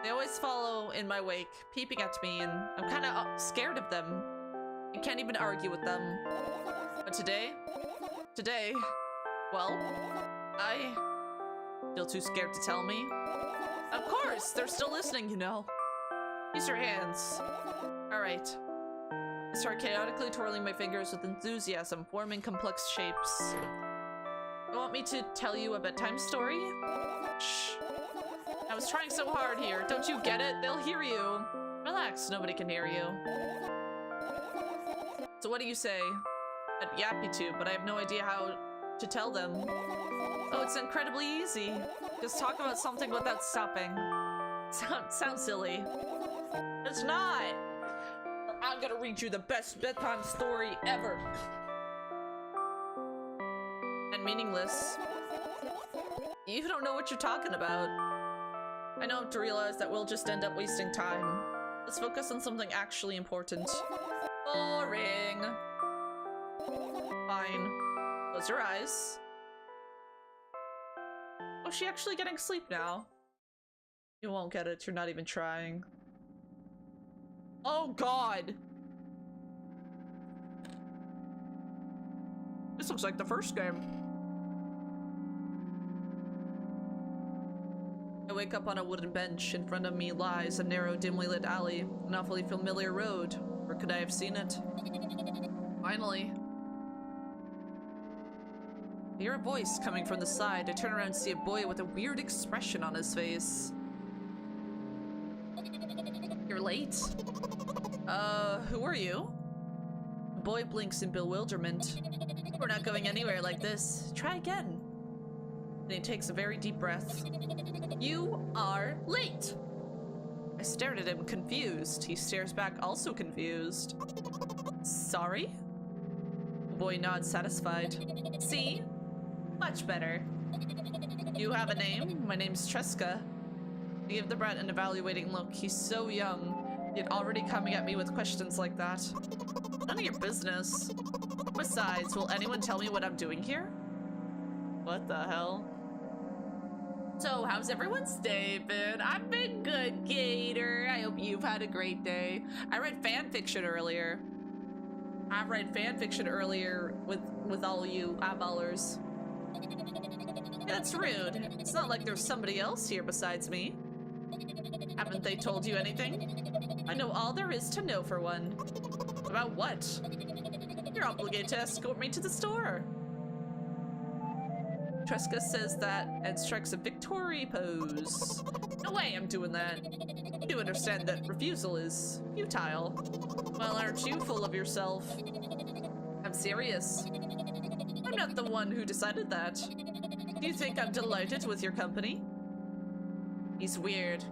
They always follow in my wake, peeping at me, and I'm kind of scared of them. I can't even argue with them. But today, well, I still too scared to tell me. Of course, they're still listening, you know. Use your hands. All right. I start chaotically twirling my fingers with enthusiasm, forming complex shapes. You want me to tell you a bedtime story? Shh. I was trying so hard here. Don't you get it? They'll hear you. Relax, nobody can hear you. So what do you say? I'd be happy to, but I have no idea how to tell them. Oh, it's incredibly easy. Just talk about something without stopping. Sounds silly. It's not. I'm gonna read you the best bedtime story ever. And meaningless. You don't know what you're talking about. I know to realize that we'll just end up wasting time. Let's focus on something actually important. Boring. Fine. Close your eyes. Oh, is she actually getting sleep now? You won't get it. You're not even trying. Oh, God. This looks like the first game. I wake up on a wooden bench. In front of me lies a narrow, dimly lit alley. An awfully familiar road. Where could I have seen it? Finally. I hear a voice coming from the side. I turn around and see a boy with a weird expression on his face. You're late? Who are you? The boy blinks in bewilderment. We're not going anywhere like this. Try again. And he takes a very deep breath. You are late! I stared at him, confused. He stares back, also confused. Sorry? The boy nods, satisfied. See? Much better. You have a name? My name's Treska. I give the brat an evaluating look. He's so young, yet already coming at me with questions like that. None of your business. Besides, will anyone tell me what I'm doing here? What the hell? So, how's everyone's day been? I've been good, Gator. I hope you've had a great day. I read fan fiction earlier. I read fan fiction earlier with all you eyeballers. That's rude. It's not like there's somebody else here besides me. Haven't they told you anything? I know all there is to know for one. About what? You're obligated to escort me to the store. Treska says that and strikes a victory pose. No way I'm doing that. You do understand that refusal is futile. Well, aren't you full of yourself? I'm serious. I'm not the one who decided that. Do you think I'm delighted with your company? He's weird.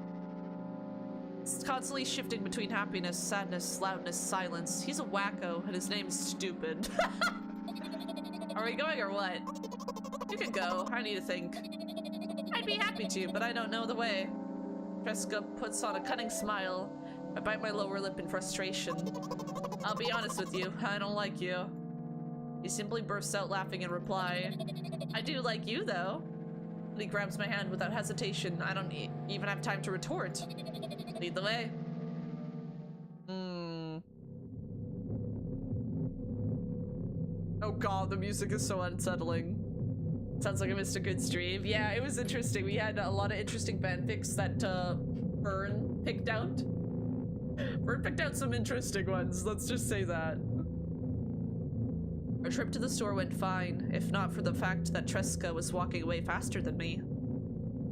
He's constantly shifting between happiness, sadness, loudness, silence. He's a wacko, and his name's Stupid. Are we going or what? You can go. I need to think. I'd be happy to, but I don't know the way. Treska puts on a cunning smile. I bite my lower lip in frustration. I'll be honest with you, I don't like you. He simply bursts out laughing in reply. I do like you, though. And he grabs my hand without hesitation. I don't even have time to retort. Lead the way. Oh god, the music is so unsettling. Sounds like I missed a good stream. Yeah, it was interesting. We had a lot of interesting fanfics that Vern picked out. Vern picked out some interesting ones, let's just say that. Our trip to the store went fine, if not for the fact that Treska was walking away faster than me.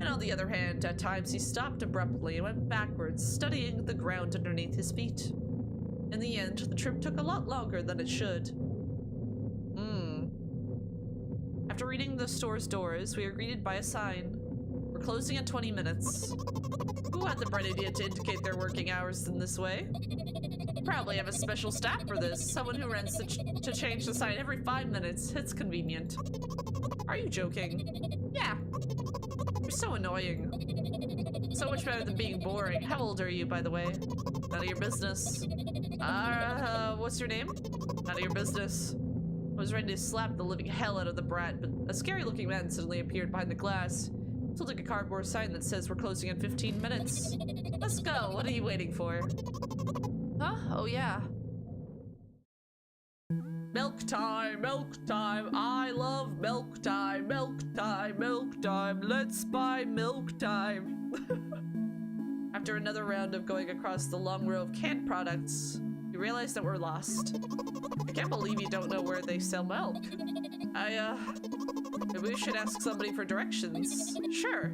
And on the other hand, at times he stopped abruptly and went backwards, studying the ground underneath his feet. In the end, the trip took a lot longer than it should. After reading the store's doors, we are greeted by a sign. We're closing in 20 minutes. Who had the bright idea to indicate their working hours in this way? Probably have a special staff for this. Someone who runs to change the sign every 5 minutes. It's convenient. Are you joking? Yeah. You're so annoying. So much better than being boring. How old are you, by the way? None of your business. What's your name? None of your business. I was ready to slap the living hell out of the brat, but a scary-looking man suddenly appeared behind the glass. He's holding a cardboard sign that says we're closing in 15 minutes. Let's go. What are you waiting for? Huh? Oh, yeah. Milk time, milk time. I love milk time, milk time, milk time. Let's buy milk time. After another round of going across the long row of canned products, we You realize that we're lost. I can't believe you don't know where they sell milk. Maybe we should ask somebody for directions. Sure.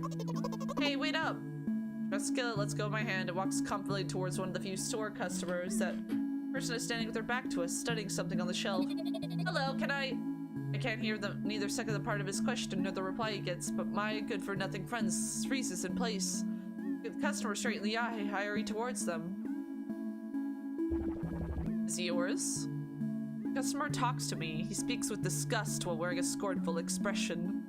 Hey, wait up. Jessica lets go of my hand and walks confidently towards one of the few store customers. That person is standing with their back to us, studying something on the shelf. Hello, can I can't hear neither second the part of his question nor the reply he gets, but my good-for-nothing friend freezes in place. The customer straight in the eye, I hurry towards them. Is he yours? The customer talks to me. He speaks with disgust while wearing a scornful expression.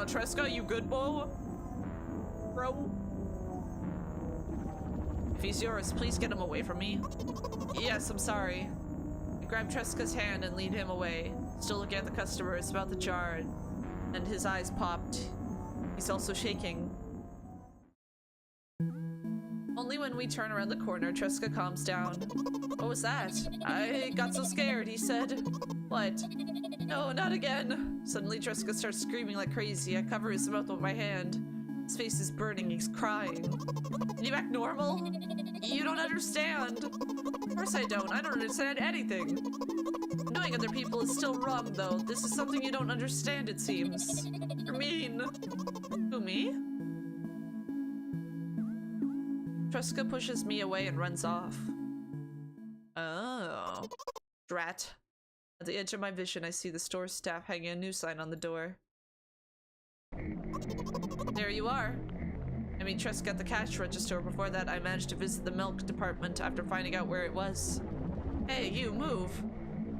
Tresca, you good, bro? If he's yours, please get him away from me. Yes, I'm sorry. I grab Tresca's hand and lead him away, still looking at the customer. It's about the jar, and his eyes popped. He's also shaking. Only when we turn around the corner, Tresca calms down. What was that? I got so scared, he said. What? No, not again. Suddenly, Tresca starts screaming like crazy. I cover his mouth with my hand. His face is burning, he's crying. Can you act normal? You don't understand. Of course I don't. I don't understand anything. Knowing other people is still wrong, though. This is something you don't understand, it seems. You're mean. Who, me? Tresca pushes me away and runs off. Oh. Drat. At the edge of my vision, I see the store staff hanging a new sign on the door. There you are. I meet Tresca at the cash register. Before that, I managed to visit the milk department after finding out where it was. Hey, you, move!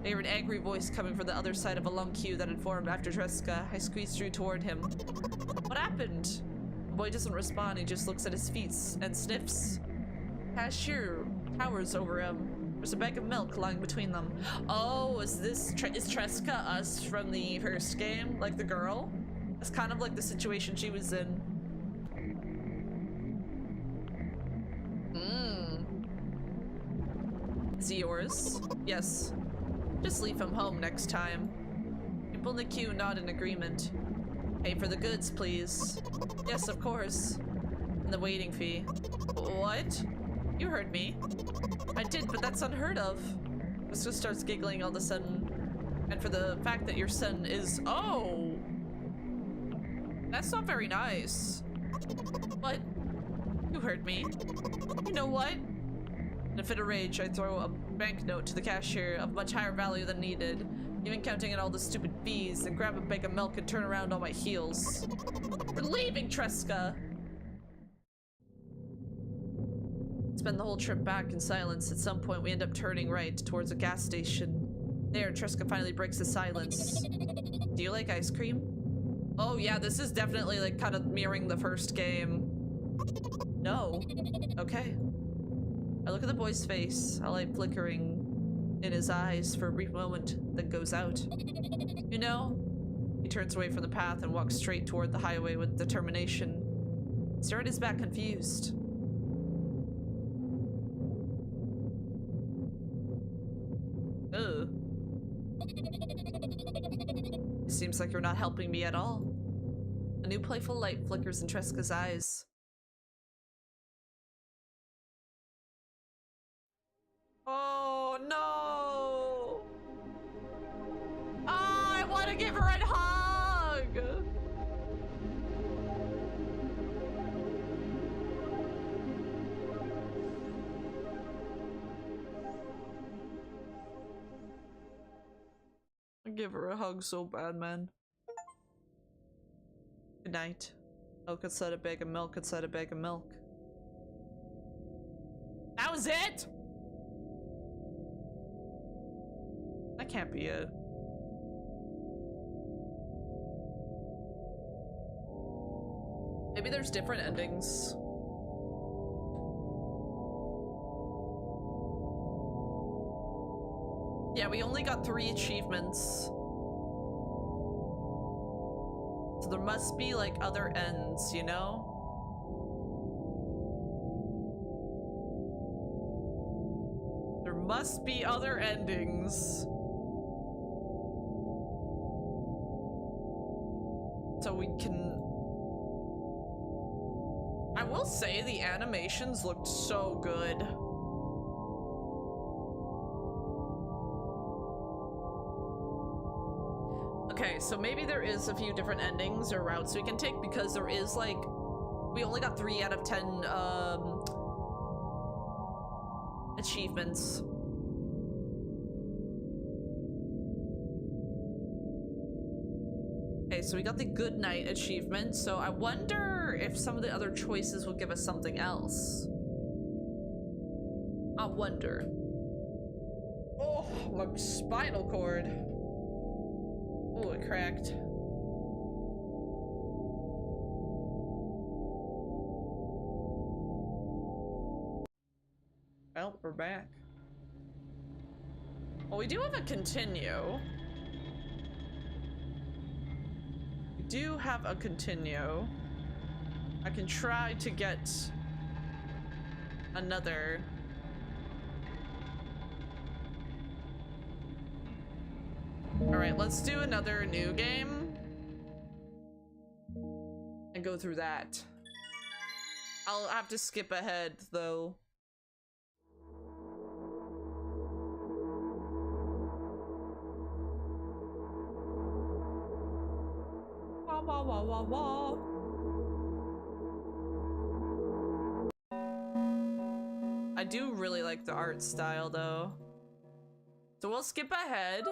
I hear an angry voice coming from the other side of a long queue that had formed after Tresca. I squeeze through toward him. What happened? The boy doesn't respond, he just looks at his feet and sniffs. Cashier towers over him. There's a bag of milk lying between them. Oh, is Tresca us from the first game? Like the girl? It's kind of like the situation she was in. Is he yours? Yes. Just leave him home next time. People in the queue nod in agreement. Pay for the goods, please. Yes, of course. And the waiting fee. What? You heard me. I did, but that's unheard of. Mr. starts giggling all of a sudden. And for the fact that your son is— oh! That's not very nice. What? You heard me. You know what? In a fit of rage, I throw a banknote to the cashier of much higher value than needed, even counting in all the stupid fees, and grab a bag of milk and turn around on my heels. We're leaving, Tresca! Spend the whole trip back in silence. At some point, we end up turning right towards a gas station. There, Tresca finally breaks the silence. Do you like ice cream? Oh yeah, this is definitely like kind of mirroring the first game. No. Okay. I look at the boy's face, a light flickering in his eyes for a brief moment, then goes out. You know? He turns away from the path and walks straight toward the highway with determination. Stare at his back, confused. Ugh. It seems like you're not helping me at all. A new playful light flickers in Tresca's eyes. Oh no! Ah, I want to give her a hug! I give her a hug so bad, man. Good night. Milk inside a bag of milk inside a bag of milk. That was it? That can't be it. Maybe there's different endings. Yeah, we only got 3 achievements. So there must be like other ends, you know? There must be other endings. So we can— I will will say the animations looked so good. Okay, so maybe there is a few different endings or routes we can take, because there is like, we only got 3 out of 10 achievements. Okay, so we got the good night achievement, so I wonder if some of the other choices will give us something else. I wonder. Oh, my spinal cord. Oh, it cracked. Well, we're back. Well, we do have a continue. We do have a continue. I can try to get another. Alright, let's do another new game and go through that. I'll have to skip ahead though. Wah wah wah wah wah. I do really like the art style though. So we'll skip ahead.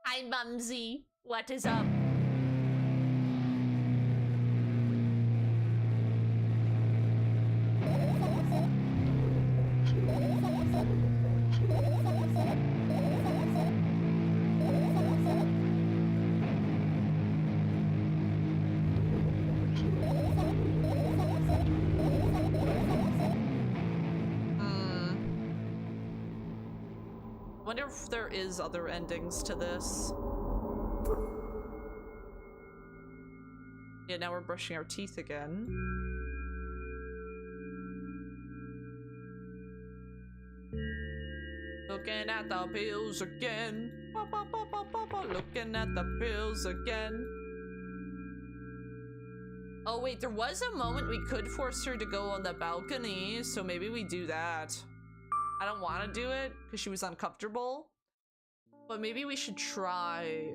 Hi, Mumsy. What is up? Wonder if there is other endings to this. Yeah, now we're brushing our teeth again. Looking at the pills again. Looking at the pills again. Oh wait, there was a moment we could force her to go on the balcony, so maybe we do that. I don't want to do it because she was uncomfortable, but maybe we should try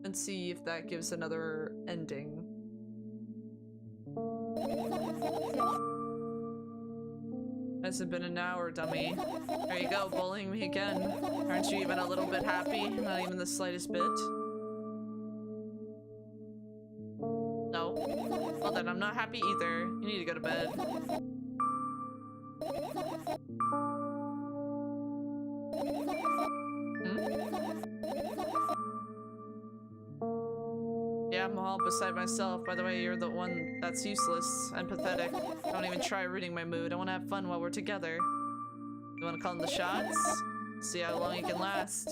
and see if that gives another ending. Hasn't been an hour, dummy. There you go, bullying me again. Aren't you even a little bit happy? Not even the slightest bit. No. Well then, I'm not happy either. You need to go to bed. Yeah, I'm all beside myself. By the way, you're the one that's useless and pathetic. Don't even try ruining my mood. I want to have fun while we're together. You want to call in the shots? See how long you can last.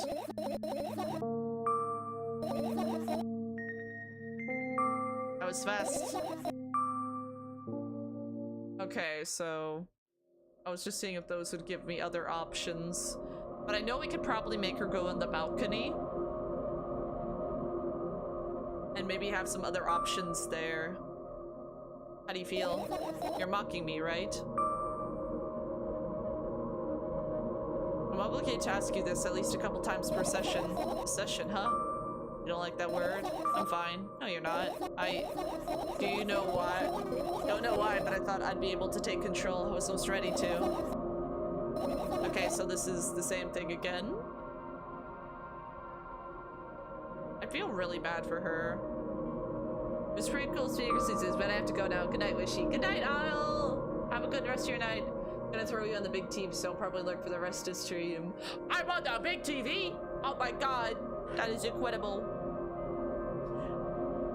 That was fast. Okay, so I was just seeing if those would give me other options. But I know we could probably make her go on the balcony. And maybe have some other options there. How do you feel? You're mocking me, right? I'm obligated to ask you this at least a couple times per session. Session, huh? You don't like that word? I'm fine. No, you're not. Do you know why? Don't know why, but I thought I'd be able to take control. I was most ready to. Okay, so this is the same thing again. I feel really bad for her. It was pretty cool speaker seasons, but I have to go now. Good night, Wishy. Good night, Isle! Have a good rest of your night. Gonna throw you on the big TV, so I'll probably lurk for the rest of the stream. I'm on the big TV? Oh my god. That is incredible.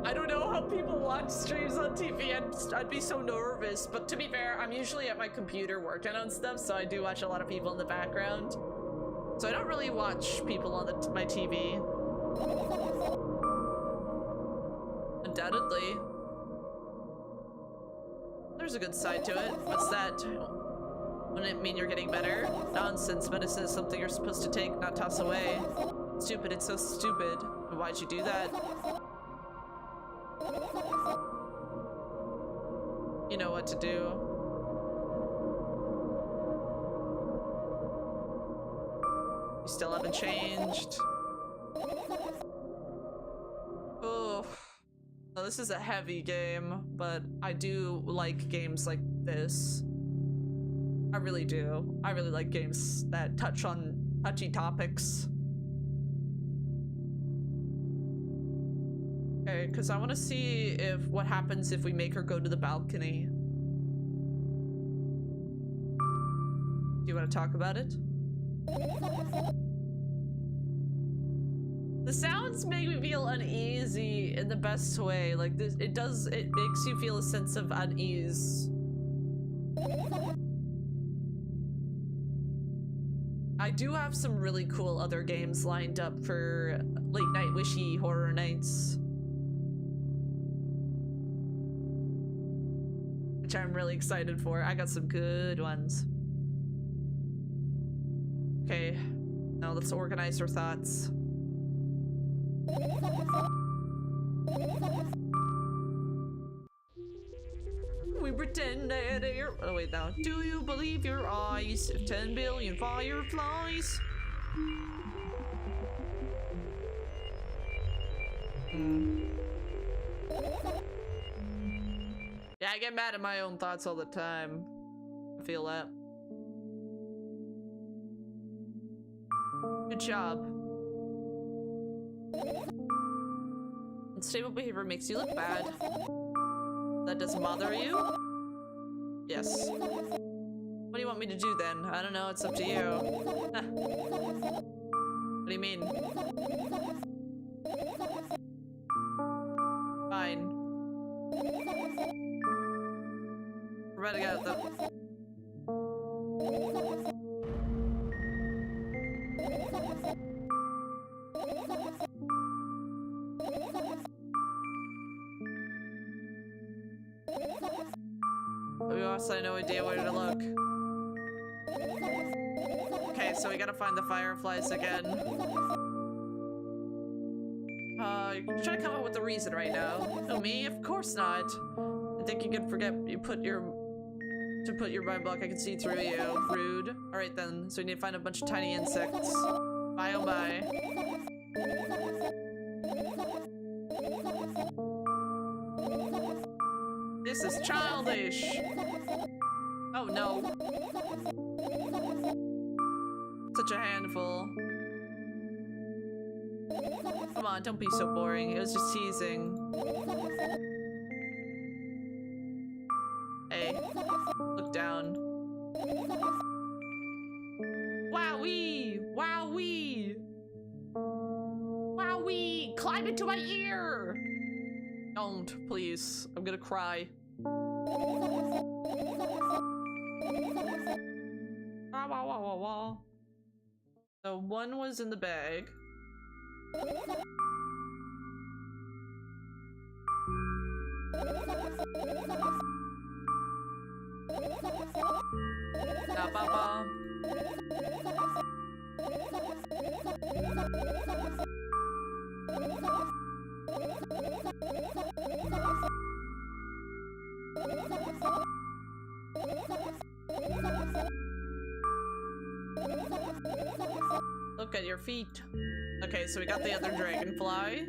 I don't know how people watch streams on TV. I'd be so nervous, but to be fair, I'm usually at my computer working on stuff, so I do watch a lot of people in the background. So I don't really watch people on my TV. Undoubtedly. There's a good side to it. What's that? Wouldn't it mean you're getting better? Nonsense. Medicine is something you're supposed to take, not toss away. Stupid, it's so stupid. Why'd you do that? You know what to do. You still haven't changed. Oh, well, this is a heavy game, but I do like games like this. I really do. I really like games that touch on touchy topics. Okay, because I want to see if what happens if we make her go to the balcony. Do you want to talk about it? The sounds make me feel uneasy in the best way. Like this, it makes you feel a sense of unease. I do have some really cool other games lined up for late night wishy horror nights, which I'm really excited for. I got some good ones. Okay, now let's organize our thoughts. We pretend that air. Oh wait, now. Do you believe your eyes? 10 billion fireflies. Yeah, I get mad at my own thoughts all the time. I feel that. Good job. Unstable behavior makes you look bad. That doesn't bother you? Yes. What do you want me to do then? I don't know, it's up to you. What do you mean? Fine. We're about to get the... We also have no idea where to look. Okay, so we gotta find the fireflies again. You're trying to come up with a reason right now. No, me? Of course not. I think you can forget you put your mind block. I can see through you. Rude. Alright then, so we need to find a bunch of tiny insects. Bye oh bye. This is childish. Oh no. Such a handful. Come on, don't be so boring. It was just teasing. Hey, look down. Wowee! Wowee! Wowee! Climb into my ear! Don't, please. I'm gonna cry. Wah, wah, wah, wah, wah. So one was in the bag. Da, ba, ba. Look at your feet. Okay, so we got the other dragonfly.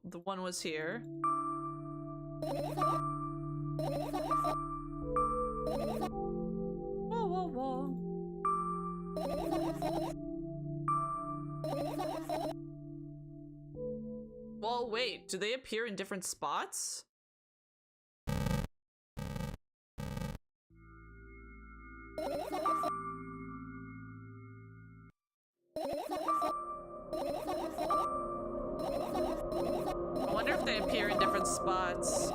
The one was here. Whoa, whoa, whoa. Well, wait, do they appear in different spots? I wonder if they appear in different spots.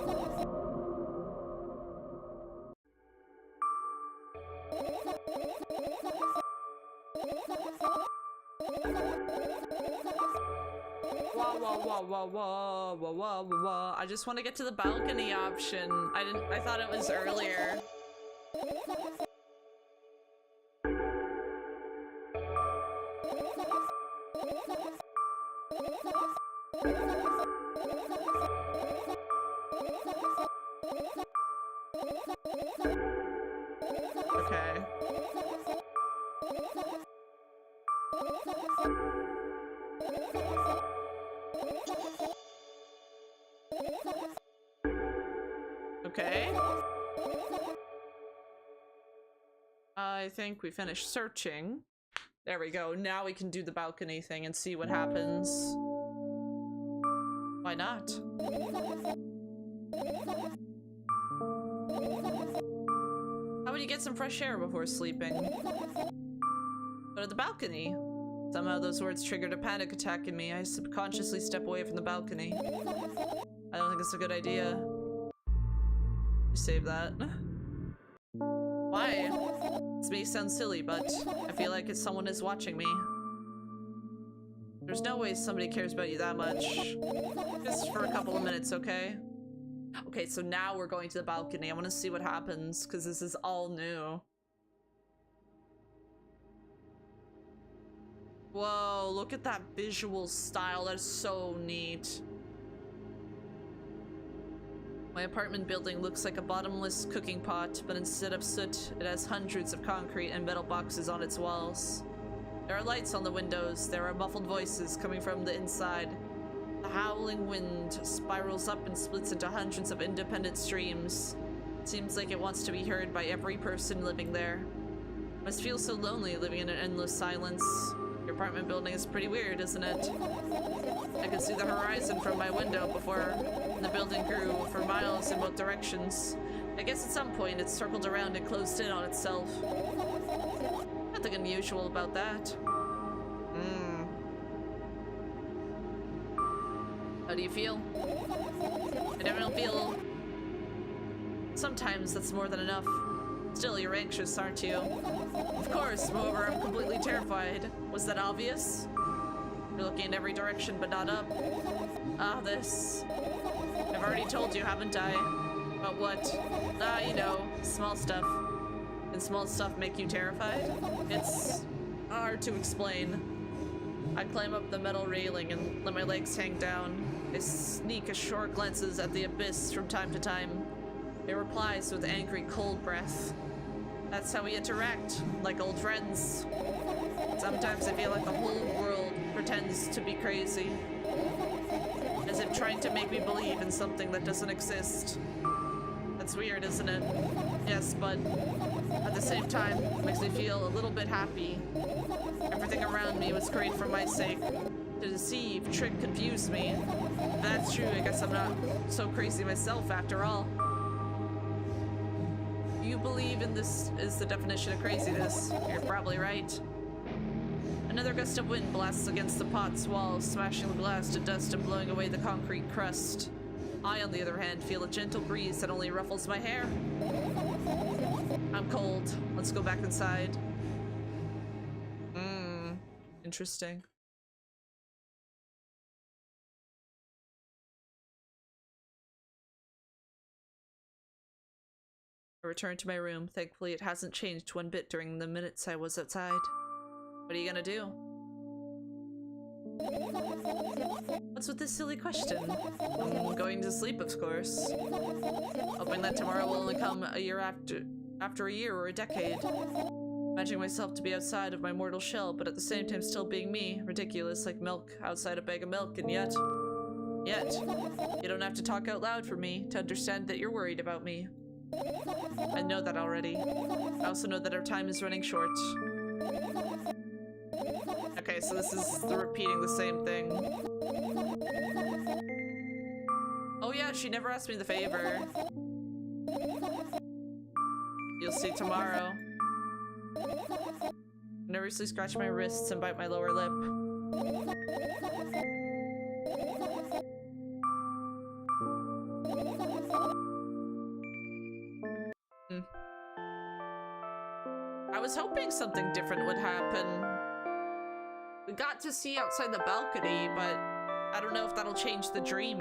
Wah, wah, wah, wah, wah, wah, wah, wah. I just want to get to the balcony option. I thought it was earlier. Okay. Okay. I think we finished searching. There we go. Now we can do the balcony thing and see what happens. Why not? How would you get some fresh air before sleeping? Go to the balcony. Somehow those words triggered a panic attack in me. I subconsciously step away from the balcony. I don't think it's a good idea. Save that. Why? This may sound silly, but I feel like someone is watching me. There's no way somebody cares about you that much. Just for a couple of minutes, okay? Okay, so now we're going to the balcony. I want to see what happens, because this is all new. Whoa, look at that visual style. That is so neat. My apartment building looks like a bottomless cooking pot, but instead of soot, it has hundreds of concrete and metal boxes on its walls. There are lights on the windows. There are muffled voices coming from the inside. The howling wind spirals up and splits into hundreds of independent streams. It seems like it wants to be heard by every person living there. It must feel so lonely living in an endless silence. Your apartment building is pretty weird, isn't it? I can see the horizon from my window before the building grew for miles in both directions. I guess at some point it circled around and closed in on itself. Nothing unusual about that. How do you feel? I don't feel... Sometimes that's more than enough. Still, you're anxious, aren't you? Of course, moreover, I'm completely terrified. Was that obvious? You're looking in every direction, but not up. Ah, this. I've already told you, haven't I? About what? Ah, you know, small stuff. Can small stuff make you terrified? It's hard to explain. I climb up the metal railing and let my legs hang down. I sneak a short glances at the abyss from time to time. It replies with angry, cold breath. That's how we interact, like old friends. Sometimes I feel like the whole world pretends to be crazy. As if trying to make me believe in something that doesn't exist. That's weird, isn't it? Yes, but at the same time, it makes me feel a little bit happy. Everything around me was created for my sake. To deceive, trick, confuse me. If that's true, I guess I'm not so crazy myself after all. You believe in this is the definition of craziness. You're probably right. Another gust of wind blasts against the pot's walls, smashing the glass to dust and blowing away the concrete crust. I, on the other hand, feel a gentle breeze that only ruffles my hair. I'm cold. Let's go back inside. Interesting. I return to my room. Thankfully, it hasn't changed one bit during the minutes I was outside. What are you gonna do? What's with this silly question? I'm going to sleep, of course. Hoping that tomorrow will only come a year after a year or a decade. Imagining myself to be outside of my mortal shell, but at the same time still being me. Ridiculous, like milk outside a bag of milk, and yet, you don't have to talk out loud for me to understand that you're worried about me. I know that already. I also know that our time is running short. Okay, so this is repeating the same thing. Oh yeah, she never asked me the favor. You'll see tomorrow. I nervously scratch my wrists and bite my lower lip. I was hoping something different would happen. We got to see outside the balcony, but I don't know if that'll change the dream.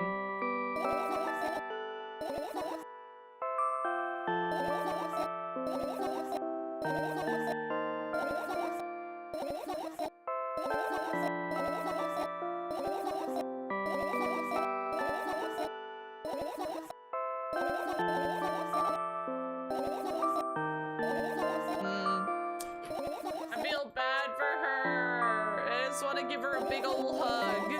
wanna give her a big ol' hug.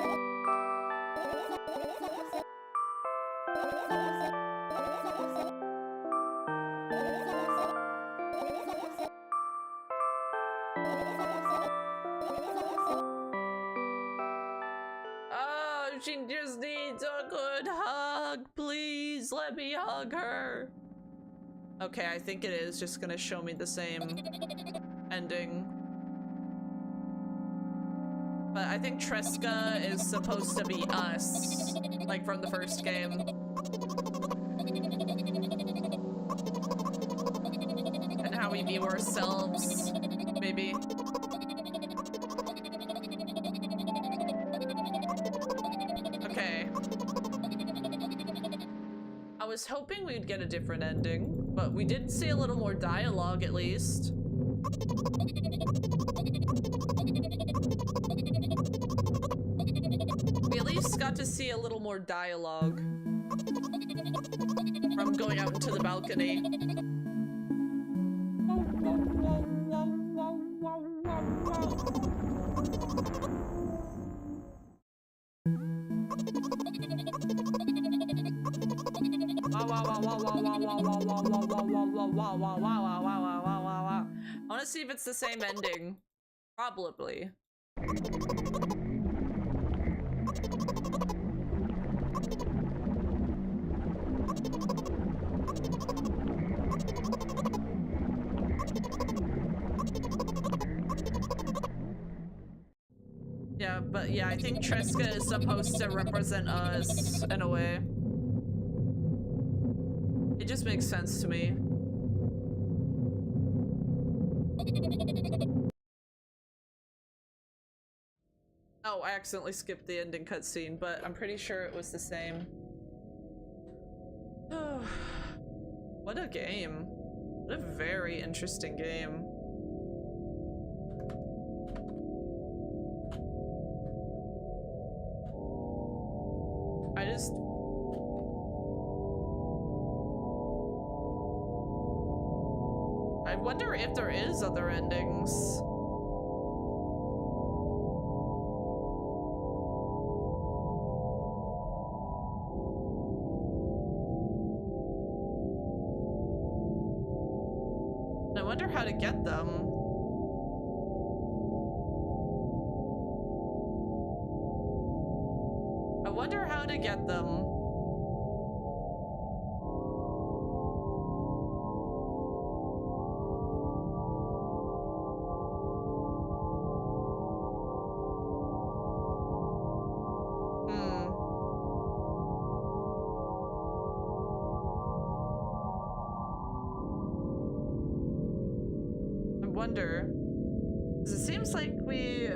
Oh, she just needs a good hug. Please let me hug her. Okay, I think it is just gonna show me the same ending. But I think Tresca is supposed to be us, like from the first game. And how we view ourselves, maybe. Okay. I was hoping we'd get a different ending, but we did see a little more dialogue at least. We at least got to see a little more dialogue from going out into the balcony. I want to see if it's the same ending. Probably. Yeah, but yeah, I think Tresca is supposed to represent us in a way. It just makes sense to me. Oh, I accidentally skipped the ending cutscene, but I'm pretty sure it was the same. What a game. What a very interesting game. I wonder if there is other endings. I wonder how to get them. I wonder how to get them. Wonder, because it seems like we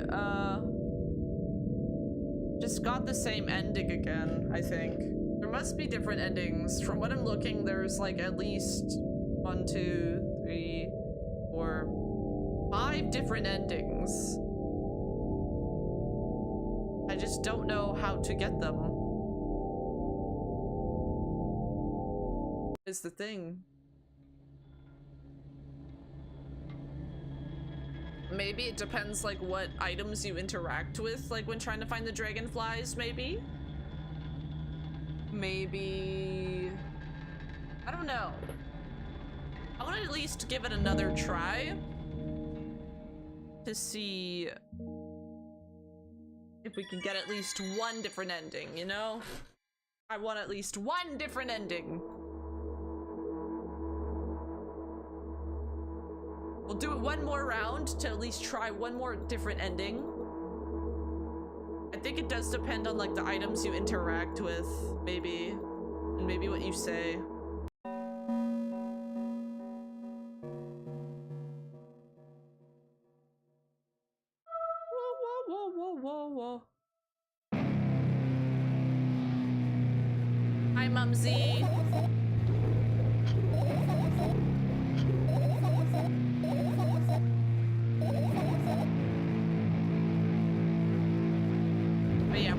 just got the same ending again. I think there must be different endings. From what I'm looking, there's like at least 1, 2, 3, 4, 5 different endings. I just don't know how to get them, is the thing. Maybe it depends like what items you interact with, like when trying to find the dragonflies, maybe? Maybe... I don't know. I want to at least give it another try to see if we can get at least one different ending, you know? I want at least one different ending. We'll do it one more round to at least try one more different ending. I think it does depend on like the items you interact with, maybe, and maybe what you say. Whoa. Hi, Mumsy.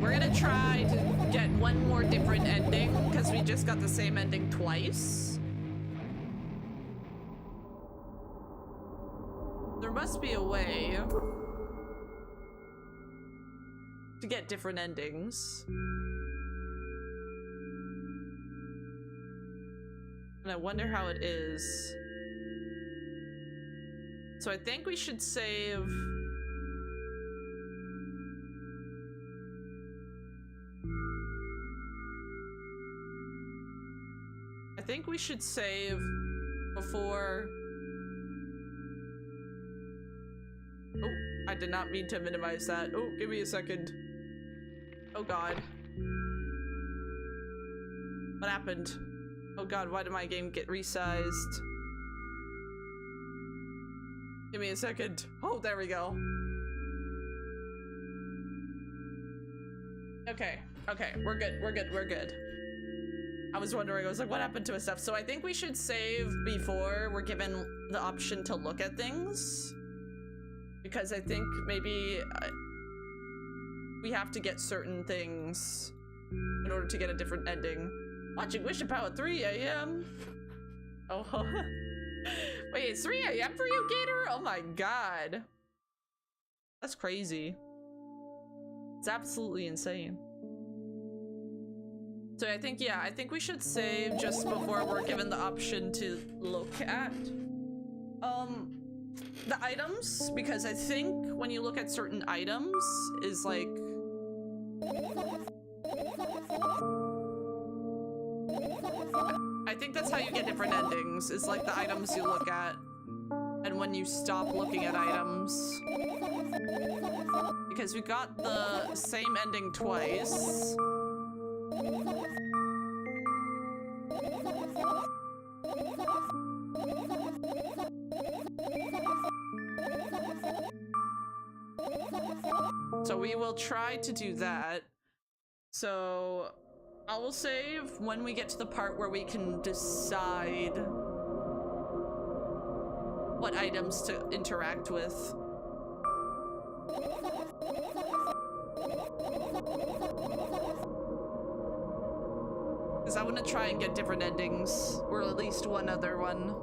We're gonna try to get one more different ending because we just got the same ending twice. There must be a way. to get different endings. And I wonder how it is. So I think we should save... I think we should save before... Oh, I did not mean to minimize that. Oh, give me a second. Oh god. What happened? Oh god, why did my game get resized? Give me a second. Oh, there we go. Okay, okay, we're good, we're good, we're good. I was wondering, I was like, what happened to his stuff? So I think we should save before we're given the option to look at things. Because I think maybe we have to get certain things in order to get a different ending. Watching Wishipow at 3 a.m. Oh, wait, it's 3 a.m. for you, Gator? Oh my god. That's crazy. It's absolutely insane. So I think, yeah, I think we should save just before we're given the option to look at the items, because I think when you look at certain items is like I think that's how you get different endings, is like the items you look at and when you stop looking at items, because we got the same ending twice. So we will try to do that. So I will save when we get to the part where we can decide what items to interact with. Because I want to try and get different endings, or at least one other one.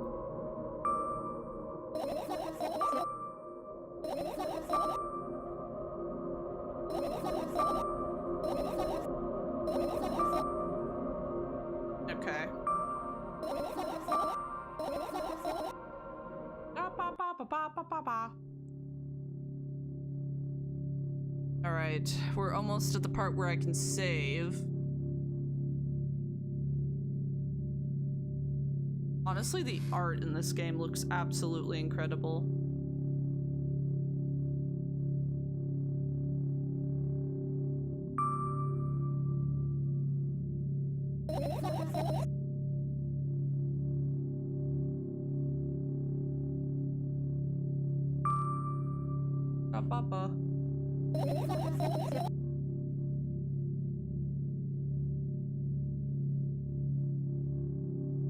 Okay. All right, we're almost at the part where I can save. Honestly, the art in this game looks absolutely incredible. Papa.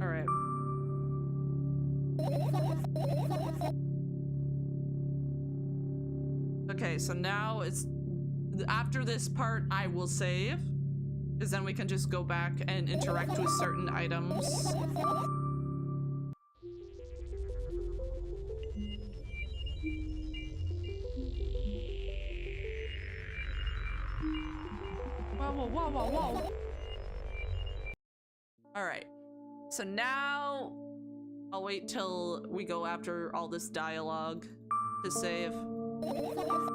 All right. Okay, so now it's after this part I will save, because then we can just go back and interact with certain items. Whoa, whoa, whoa, whoa. All right, so now I'll wait till we go after all this dialogue to save. Whoa, whoa, whoa.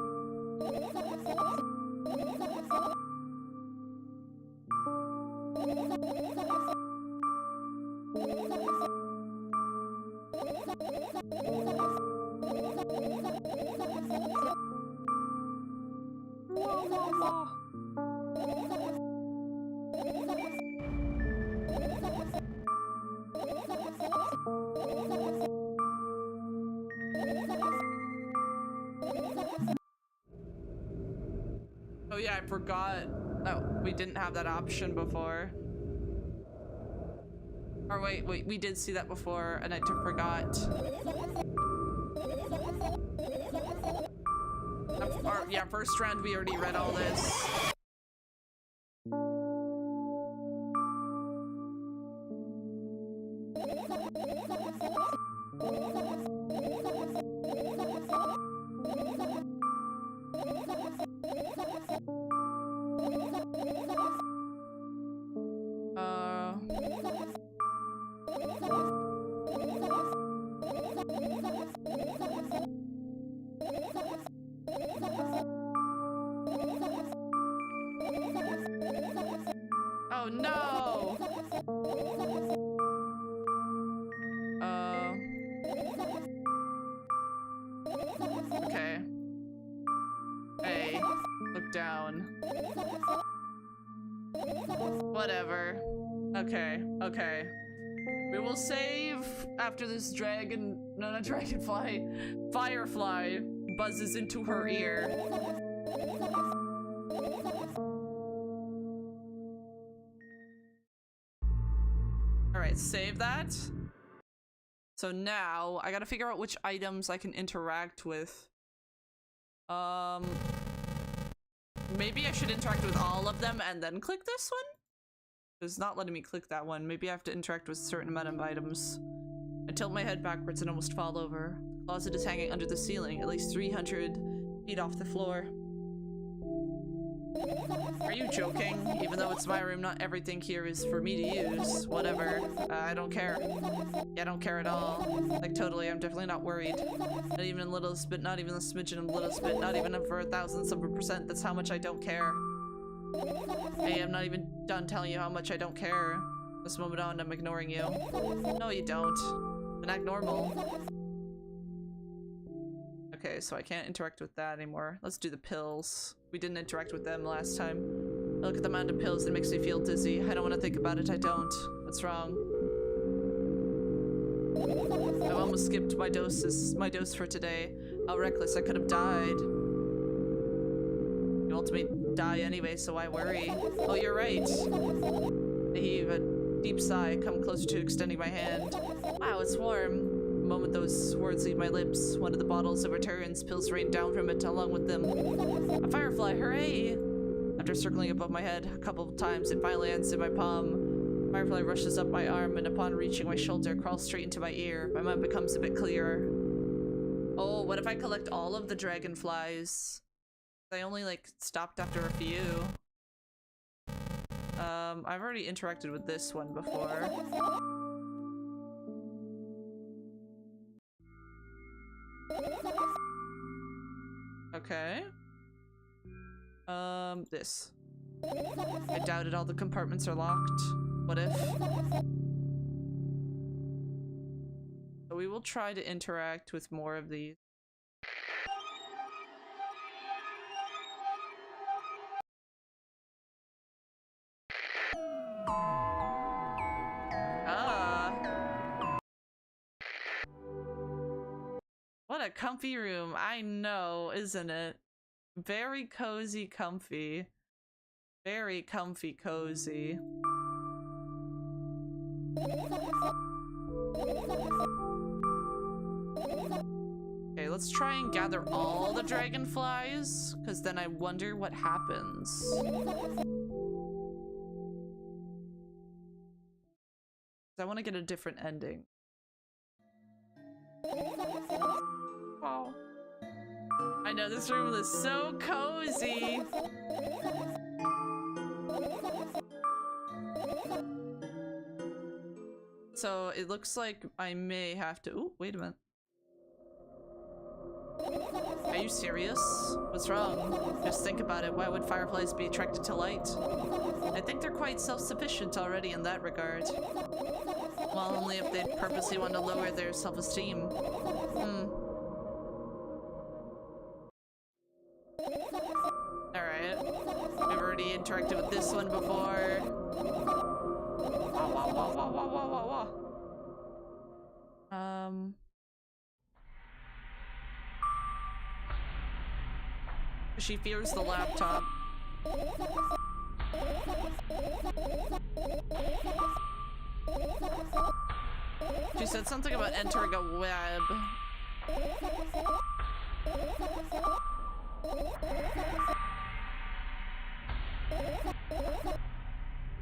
Oh yeah, I forgot. Oh, we didn't have that option before. Or wait, we did see that before and I forgot. Yeah, first round we already read all this. Whatever. Okay, okay. We will save after this dragon... No, not dragonfly. Firefly buzzes into her ear. Alright, save that. So now, I gotta figure out which items I can interact with. Maybe I should interact with all of them and then click this one? It's not letting me click that one. Maybe I have to interact with a certain amount of items. I tilt my head backwards and almost fall over. The closet is hanging under the ceiling, at least 300 feet off the floor. Are you joking? Even though it's my room, not everything here is for me to use. Whatever. I don't care. Yeah, I don't care at all. Like, totally, I'm definitely not worried. Not even a little bit, not even a smidgen of a little bit, not even for a thousandth of a percent. That's how much I don't care. Hey, I'm not even done telling you how much I don't care. This moment on, I'm ignoring you. No, you don't. Then act normal. Okay, so I can't interact with that anymore. Let's do the pills. We didn't interact with them last time. I look at the amount of pills that makes me feel dizzy. I don't want to think about it. I don't. What's wrong? I've almost skipped my dose for today. How reckless. I could have died. You ultimately die anyway, so why worry? Oh, you're right. I heave a deep sigh, come closer to extending my hand. Wow, it's warm. The moment those words leave my lips, one of the bottles overturns, pills rain down from it along with them. A firefly, hooray! After circling above my head a couple of times, it finally ends in my palm. Firefly rushes up my arm, and upon reaching my shoulder, crawls straight into my ear. My mind becomes a bit clearer. Oh, what if I collect all of the dragonflies? I only, like, stopped after a few. I've already interacted with this one before. Okay. This. I doubted all the compartments are locked. What if? So we will try to interact with more of these. What a comfy room. I know, isn't it? Very cozy, comfy. Very comfy, cozy. Okay, let's try and gather all the dragonflies, because then I wonder what happens. I want to get a different ending. Wow. I know, this room is so cozy. So it looks like I may have to— ooh, wait a minute. Are you serious? What's wrong? Just think about it. Why would fireflies be attracted to light? I think they're quite self-sufficient already in that regard. Well, only if they purposely want to lower their self-esteem. Alright. We've already interacted with this one before. She fears the laptop. She said something about entering a web.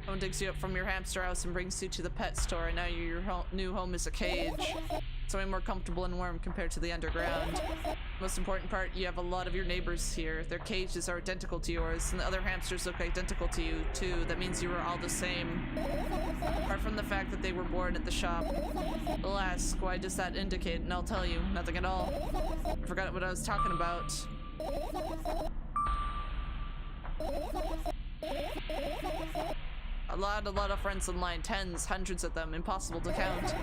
Someone digs you up from your hamster house and brings you to the pet store, and now your new home is a cage. Something more comfortable and warm compared to the underground. Most important part, you have a lot of your neighbors here. Their cages are identical to yours, and the other hamsters look identical to you, too. That means you are all the same. Apart from the fact that they were born at the shop. They'll ask, why does that indicate? And I'll tell you, nothing at all. I forgot what I was talking about. A lot of friends online, tens, hundreds of them, impossible to count.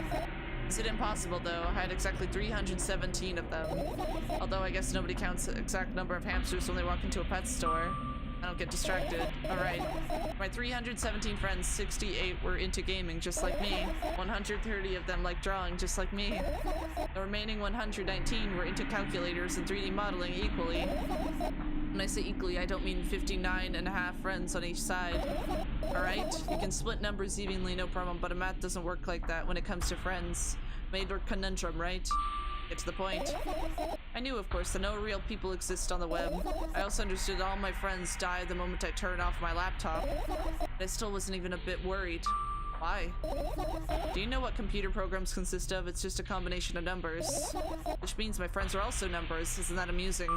Is it impossible though? I had exactly 317 of them. Although I guess nobody counts the exact number of hamsters when they walk into a pet store. I don't get distracted. Alright. My 317 friends, 68 were into gaming just like me. 130 of them like drawing just like me. The remaining 119 were into calculators and 3D modeling equally. When I say equally, I don't mean 59 and a half friends on each side. Alright? You can split numbers evenly, no problem, but a math doesn't work like that when it comes to friends. Major conundrum, right? Get to the point. I knew, of course, that no real people exist on the web. I also understood all my friends die the moment I turn off my laptop. But I still wasn't even a bit worried. Why? Do you know what computer programs consist of? It's just a combination of numbers. Which means my friends are also numbers. Isn't that amusing?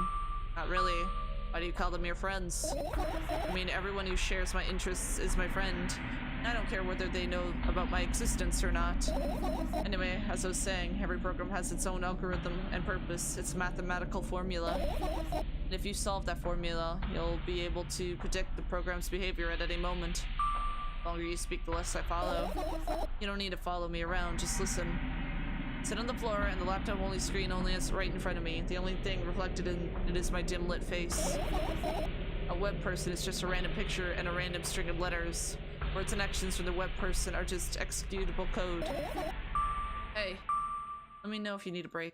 Not really. Why do you call them your friends? I mean, everyone who shares my interests is my friend. I don't care whether they know about my existence or not. Anyway, as I was saying, every program has its own algorithm and purpose, its mathematical formula. And if you solve that formula, you'll be able to predict the program's behavior at any moment. The longer you speak, the less I follow. You don't need to follow me around, just listen. Sit on the floor, and the laptop-only screen only is right in front of me. The only thing reflected in it is my dim-lit face. A web person is just a random picture and a random string of letters. Words and actions from the web person are just executable code. Hey, let me know if you need a break.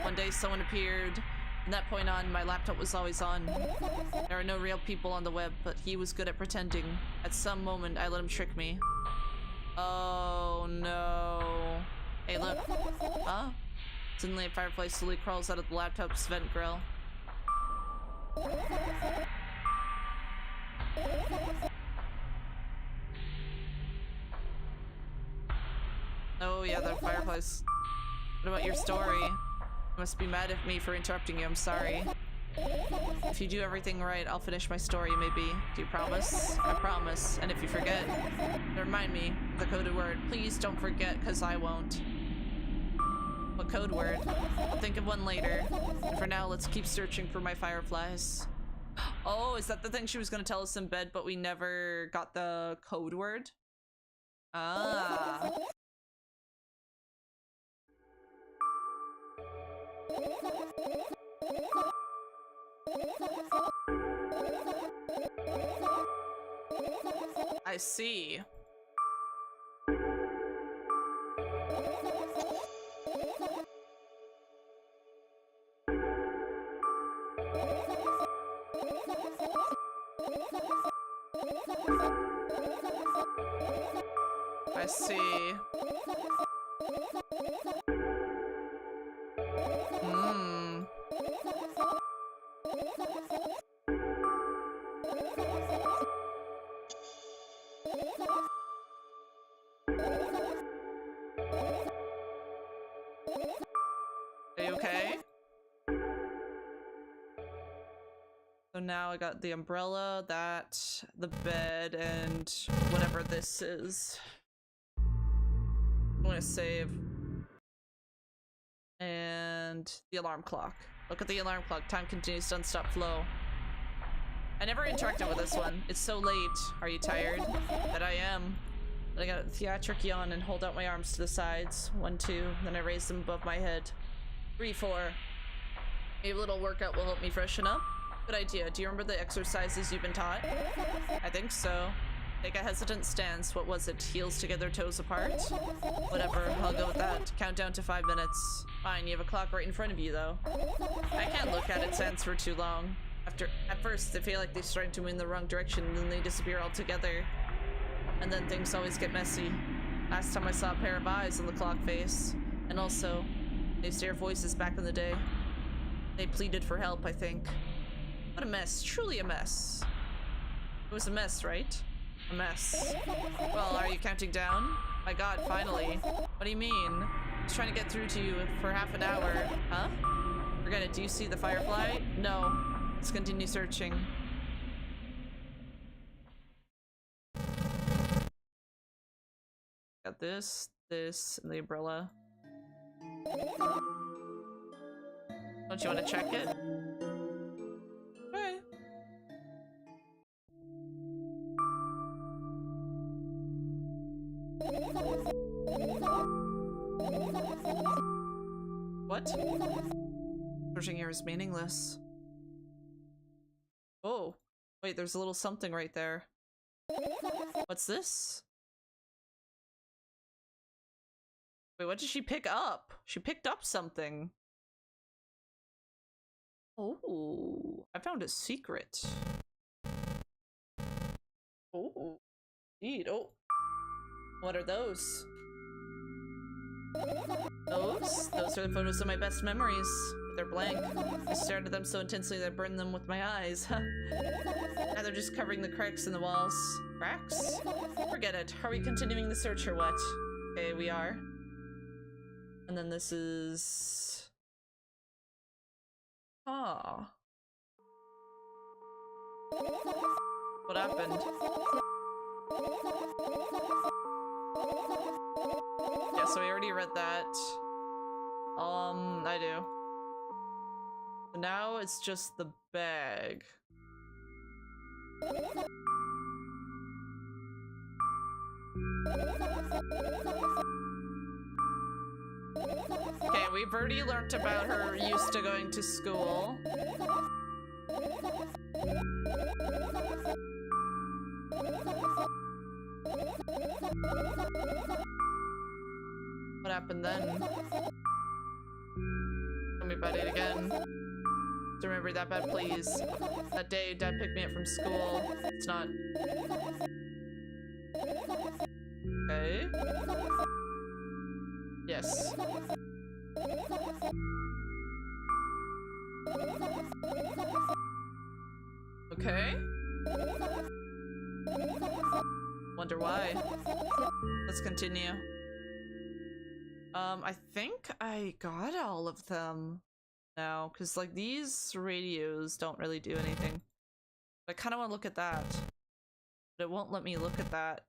One day someone appeared. From that point on, my laptop was always on. There are no real people on the web, but he was good at pretending. At some moment, I let him trick me. Oh no. Hey, look. Huh? Suddenly a firefly slowly crawls out of the laptop's vent grill. Oh yeah, the fireflies. What about your story? You must be mad at me for interrupting you, I'm sorry. If you do everything right, I'll finish my story, maybe. Do you promise? I promise. And if you forget, remind me the coded word. Please don't forget, because I won't. What code word? I'll think of one later. And for now, let's keep searching for my fireflies. Oh, is that the thing she was going to tell us in bed, but we never got the code word? Ah. I see. I see. Hmm. Are you okay? So now I got the umbrella, that, the bed, and whatever this is. I'm gonna save. And the alarm clock. Look at the alarm clock. Time continues to unstop flow. I never interacted with this one. It's so late. Are you tired? That I am. Then I got a theatric yawn and hold out my arms to the sides. 1, 2. Then I raise them above my head. 3, 4. Maybe a little workout will help me freshen up. Good idea. Do you remember the exercises you've been taught? I think so. Take a hesitant stance. What was it? Heels together, toes apart? Whatever, I'll go with that. Count down to 5 minutes. Fine, you have a clock right in front of you, though. I can't look at its ends for too long. At first, they feel like they're starting to move in the wrong direction, and then they disappear altogether. And then things always get messy. Last time I saw a pair of eyes on the clock face. And also, they used to hear voices back in the day. They pleaded for help, I think. What a mess. Truly a mess. It was a mess, right? A mess. Well, are you counting down? My god, finally. What do you mean? I was trying to get through to you for half an hour. Huh? Forget it. Do you see the firefly? No. Let's continue searching. Got this, this, and the umbrella. Don't you want to check it? Okay. What? Searching here is meaningless. Oh, wait, there's a little something right there. What's this? Wait, what did she pick up? She picked up something. Oh, I found a secret. Oh, indeed. Oh, what are those? Those are the photos of my best memories. But they're blank. I stared at them so intensely that I burned them with my eyes. Now they're just covering the cracks in the walls. Cracks? Forget it. Are we continuing the search or what? Okay, we are. And then this is... Ah. What happened? Yeah, so we already read that. I do. So now it's just the bag. Okay, we've already learned about her used to going to school. What happened then? Tell me about it again. Don't remember that bad, please. That day, Dad picked me up from school. It's not... Okay. Yes. Okay. Wonder why. Let's continue. I think I got all of them now, because like these radios don't really do anything. But I kind of want to look at that. But it won't let me look at that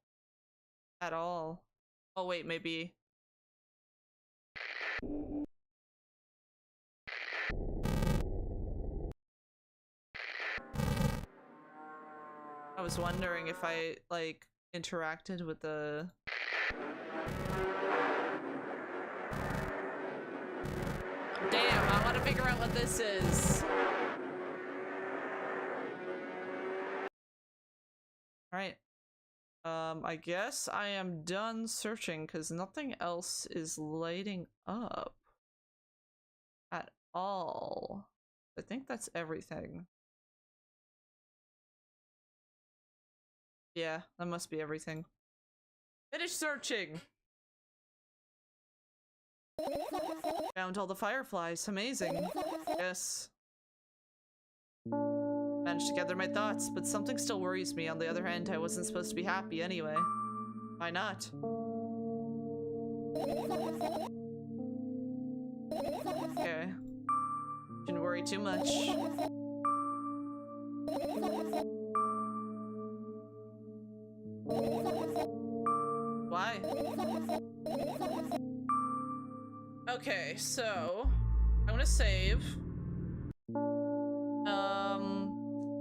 at all. Oh wait, maybe. I was wondering if I like interacted with the... Damn, I want to figure out what this is. Alright. I guess I am done searching because nothing else is lighting up at all. I think that's everything. Yeah, that must be everything. Finish searching! Found all the fireflies. Amazing. Yes. Managed to gather my thoughts, but something still worries me. On the other hand, I wasn't supposed to be happy anyway. Why not? Okay. Shouldn't worry too much. Why? Okay, so I'm gonna save.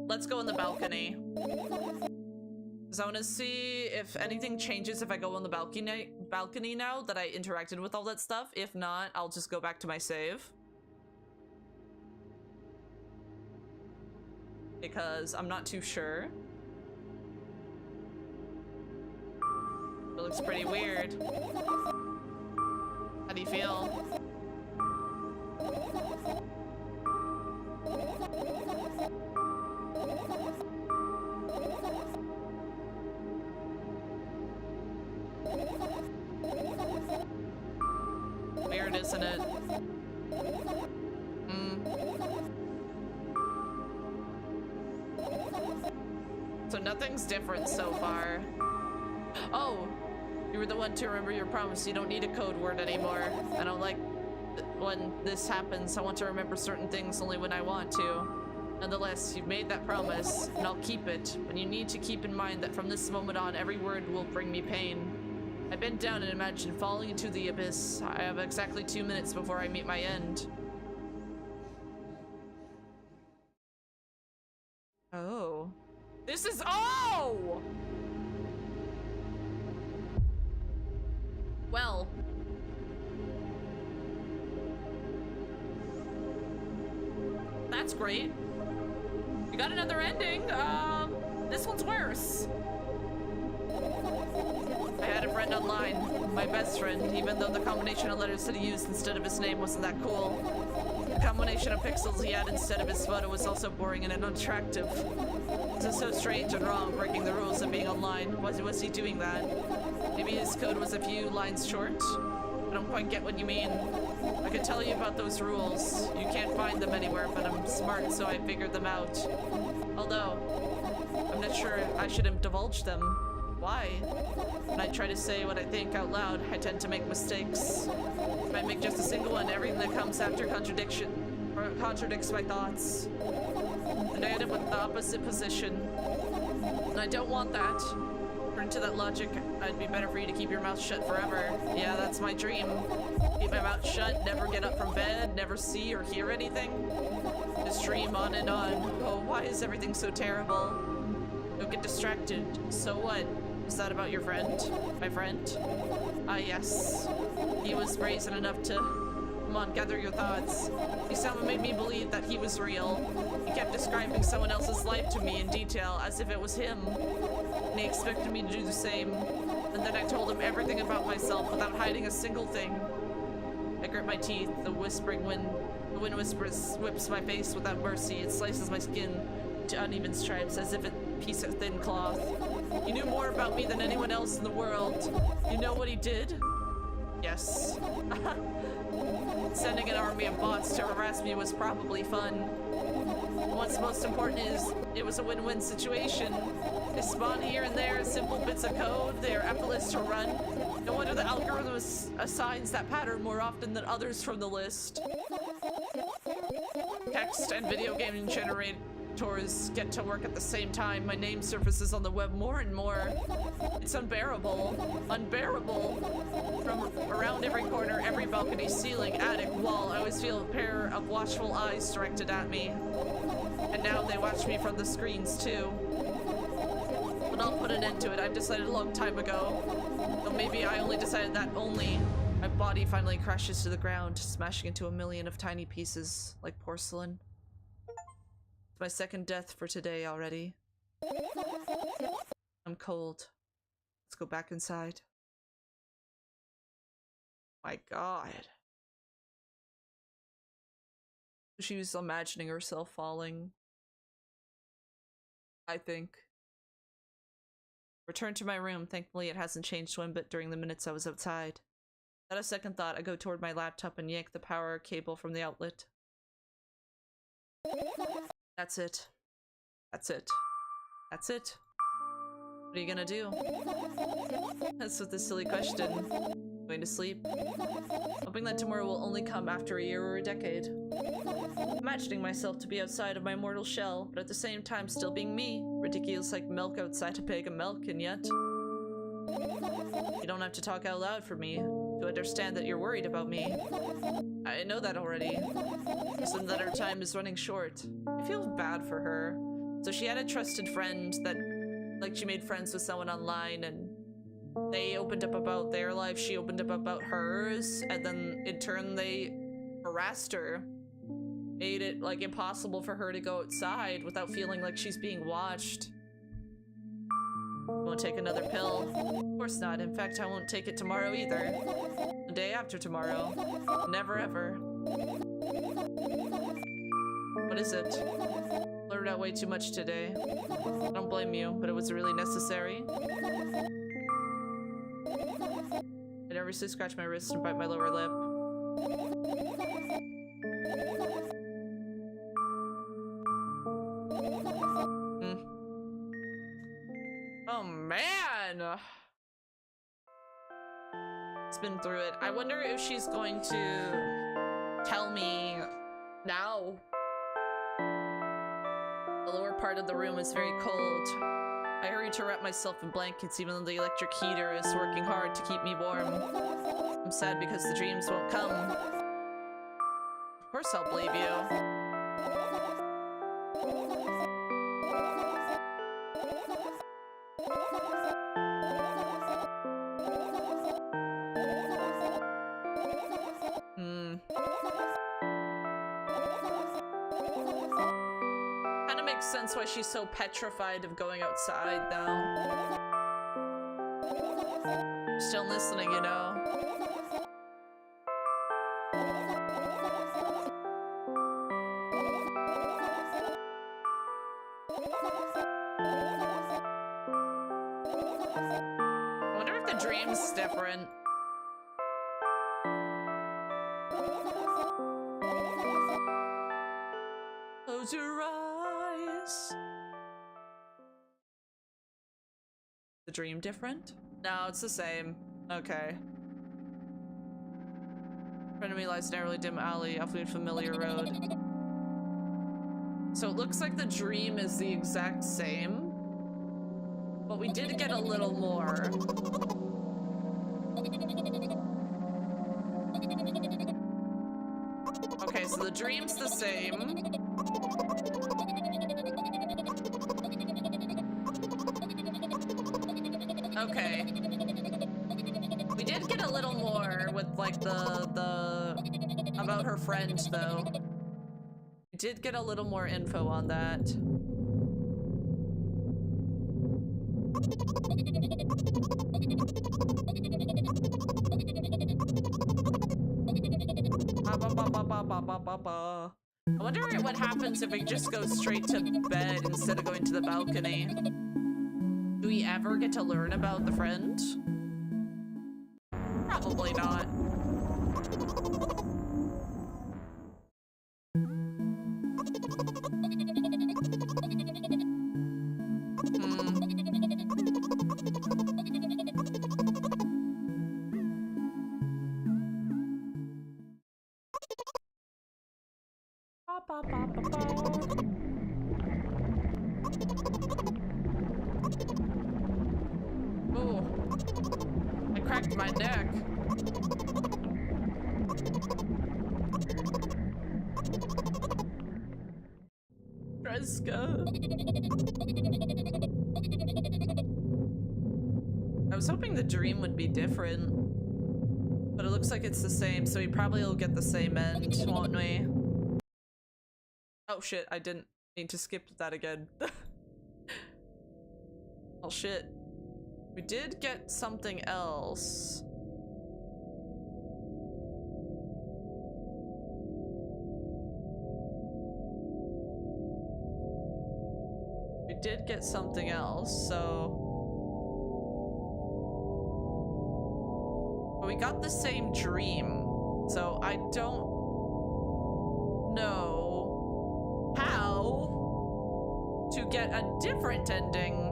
Let's go on the balcony. Because I want to see if anything changes if I go on the balcony now that I interacted with all that stuff. If not, I'll just go back to my save. Because I'm not too sure. It looks pretty weird. How do you feel? Weird, isn't it? So nothing's different so far. Oh, you were the one to remember your promise. You don't need a code word anymore. I don't like when this happens. I want to remember certain things only when I want to. Nonetheless, you've made that promise, and I'll keep it. But you need to keep in mind that from this moment on, every word will bring me pain. I bend down and imagine falling into the abyss. I have exactly 2 minutes before I meet my end. Oh. This is- Oh! Well. That's great. You got another ending? This one's worse. I had a friend online, my best friend, even though the combination of letters that he used instead of his name wasn't that cool. The combination of pixels he had instead of his photo was also boring and unattractive. This is so strange and wrong, breaking the rules of being online. Why was he doing that? Maybe his code was a few lines short? I don't quite get what you mean. I could tell you about those rules. You can't find them anywhere, but I'm smart, so I figured them out. Although, I'm not sure I should have divulged them. Why? When I try to say what I think out loud, I tend to make mistakes. If I make just a single one, everything that comes after contradicts my thoughts. And I end up with the opposite position. And I don't want that. According to that logic, it'd be better for you to keep your mouth shut forever. Yeah, that's my dream. Keep my mouth shut, never get up from bed, never see or hear anything. Just dream on and on. Oh, why is everything so terrible? Don't get distracted. So what? Is that about your friend? My friend? Ah, yes. He was brazen enough to... Come on, gather your thoughts. He somehow made me believe that he was real. He kept describing someone else's life to me in detail, as if it was him. And he expected me to do the same. And then I told him everything about myself without hiding a single thing. I grit my teeth, the whispering wind. The wind whips my face without mercy. It slices my skin to uneven stripes, as if a piece of thin cloth. You knew more about me than anyone else in the world. You know what he did? Yes. Sending an army of bots to harass me was probably fun. What's most important is, it was a win-win situation. They spawn here and there, simple bits of code, they are effortless to run. No wonder the algorithm assigns that pattern more often than others from the list. Text and video game generators get to work at the same time. My name surfaces on the web more and more. It's unbearable. Unbearable. From around every corner, every balcony, ceiling, attic, wall, I always feel a pair of watchful eyes directed at me. And now they watch me from the screens too. But I'll put an end to it. I've decided a long time ago. Though maybe I only decided that only. My body finally crashes to the ground, smashing into a million of tiny pieces, like porcelain. It's my second death for today already. I'm cold. Let's go back inside. My god. She was imagining herself falling. I think. Return to my room. Thankfully it hasn't changed one bit during the minutes I was outside. Without a second thought, I go toward my laptop and yank the power cable from the outlet. That's it. That's it. That's it. What are you gonna do? That's with this silly question. Going to sleep? Hoping that tomorrow will only come after a year or a decade. Imagining myself to be outside of my mortal shell, but at the same time still being me. Ridiculous like milk outside a bag of milk, and yet... You don't have to talk out loud for me to understand that you're worried about me. I know that already. Listen, that our time is running short. I feel bad for her. So she had a trusted friend that, like, she made friends with someone online, and they opened up about their life, she opened up about hers, and then in turn they harassed her. Made it, like, impossible for her to go outside without feeling like she's being watched. Won't take another pill. Of course not. In fact, I won't take it tomorrow either. The day after tomorrow. Never ever. What is it? Blurted out way too much today. I don't blame you, but it was really necessary. I nervously scratch my wrist and bite my lower lip. Oh man! It's been through it. I wonder if she's going to tell me now. The lower part of the room is very cold. I hurry to wrap myself in blankets even though the electric heater is working hard to keep me warm. I'm sad because the dreams won't come. Of course I'll believe you. makes sense why she's so petrified of going outside now. Still listening, you know. I wonder if the dream's different. Close your eyes. The dream different? No, it's the same. Okay. Front of me lies narrowly dim alley, off a familiar road. So it looks like the dream is the exact same, but we did get a little more. Okay, so the dream's the same. Okay. We did get a little more with like the about her friend though. We did get a little more info on that. I wonder what happens if we just go straight to bed instead of going to the balcony. Do we ever get to learn about the friend? Probably not. Oh, I cracked my neck. Fresca. I was hoping the dream would be different, but it looks like it's the same, so we probably will get the same end, won't we? Oh shit, I didn't mean to skip that again. Oh shit. We did get something else. We did get something else, so... But we got the same dream, so I don't know how to get a different ending.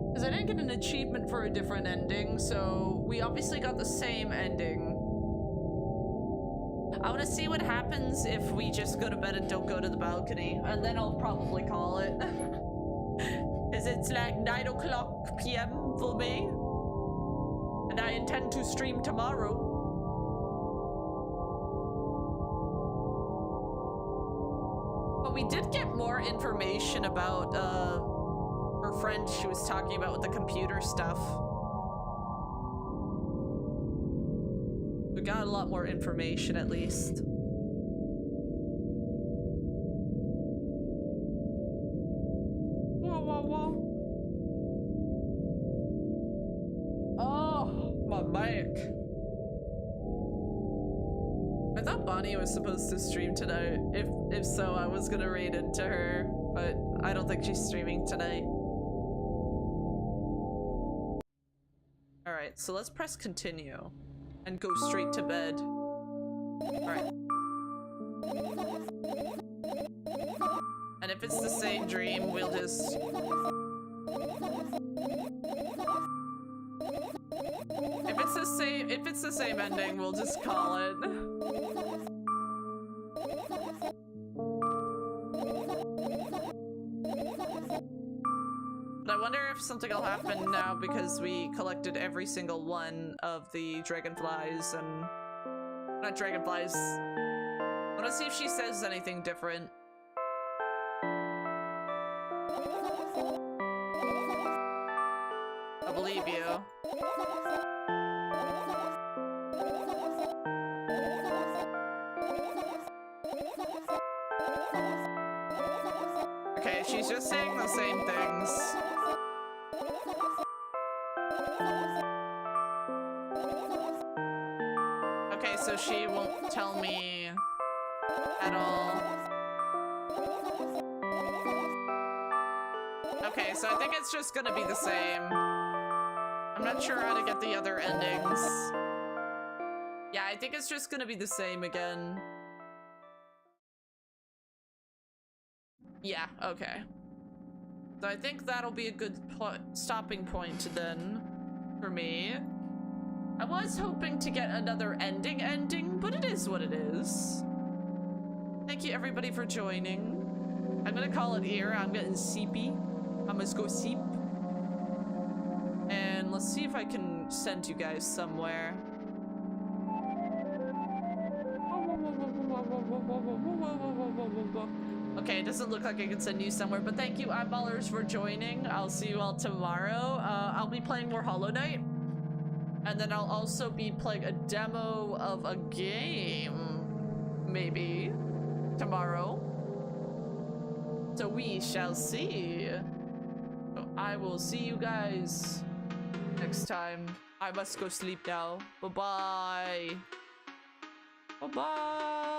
Because I didn't get an achievement for a different ending, so we obviously got the same ending. I want to see what happens if we just go to bed and don't go to the balcony, and then I'll probably call it. Is it's like 9 o'clock p.m. for me, and I intend to stream tomorrow. But we did get more information about her friend she was talking about with the computer stuff. We got a lot more information at least. Whoa, whoa, whoa. Oh, my mic. I thought Bonnie was supposed to stream tonight. If so, I was gonna raid into her, but I don't think she's streaming tonight. Alright, so let's press continue and go straight to bed. Alright. And if it's the same dream, we'll just... If it's the same ending, we'll just call it. But I wonder if something will happen now because we collected every single one of the dragonflies and... Not dragonflies. I want to see if she says anything different. I believe you. she's just saying the same things. Okay, so she won't tell me at all. Okay, so I think it's just gonna be the same. I'm not sure how to get the other endings. Yeah, I think it's just gonna be the same again. Yeah, okay. So I think that'll be a good stopping point then for me. I was hoping to get another ending, but it is what it is. Thank you everybody for joining. I'm gonna call it here. I'm getting seepy. I'm gonna go seep. And let's see if I can send you guys somewhere. Okay, it doesn't look like I can send you somewhere, but thank you eyeballers for joining. I'll see you all tomorrow. I'll be playing more Hollow Knight. And then I'll also be playing a demo of a game, maybe, tomorrow. So we shall see. So I will see you guys next time. I must go sleep now. Bye-bye. Bye-bye.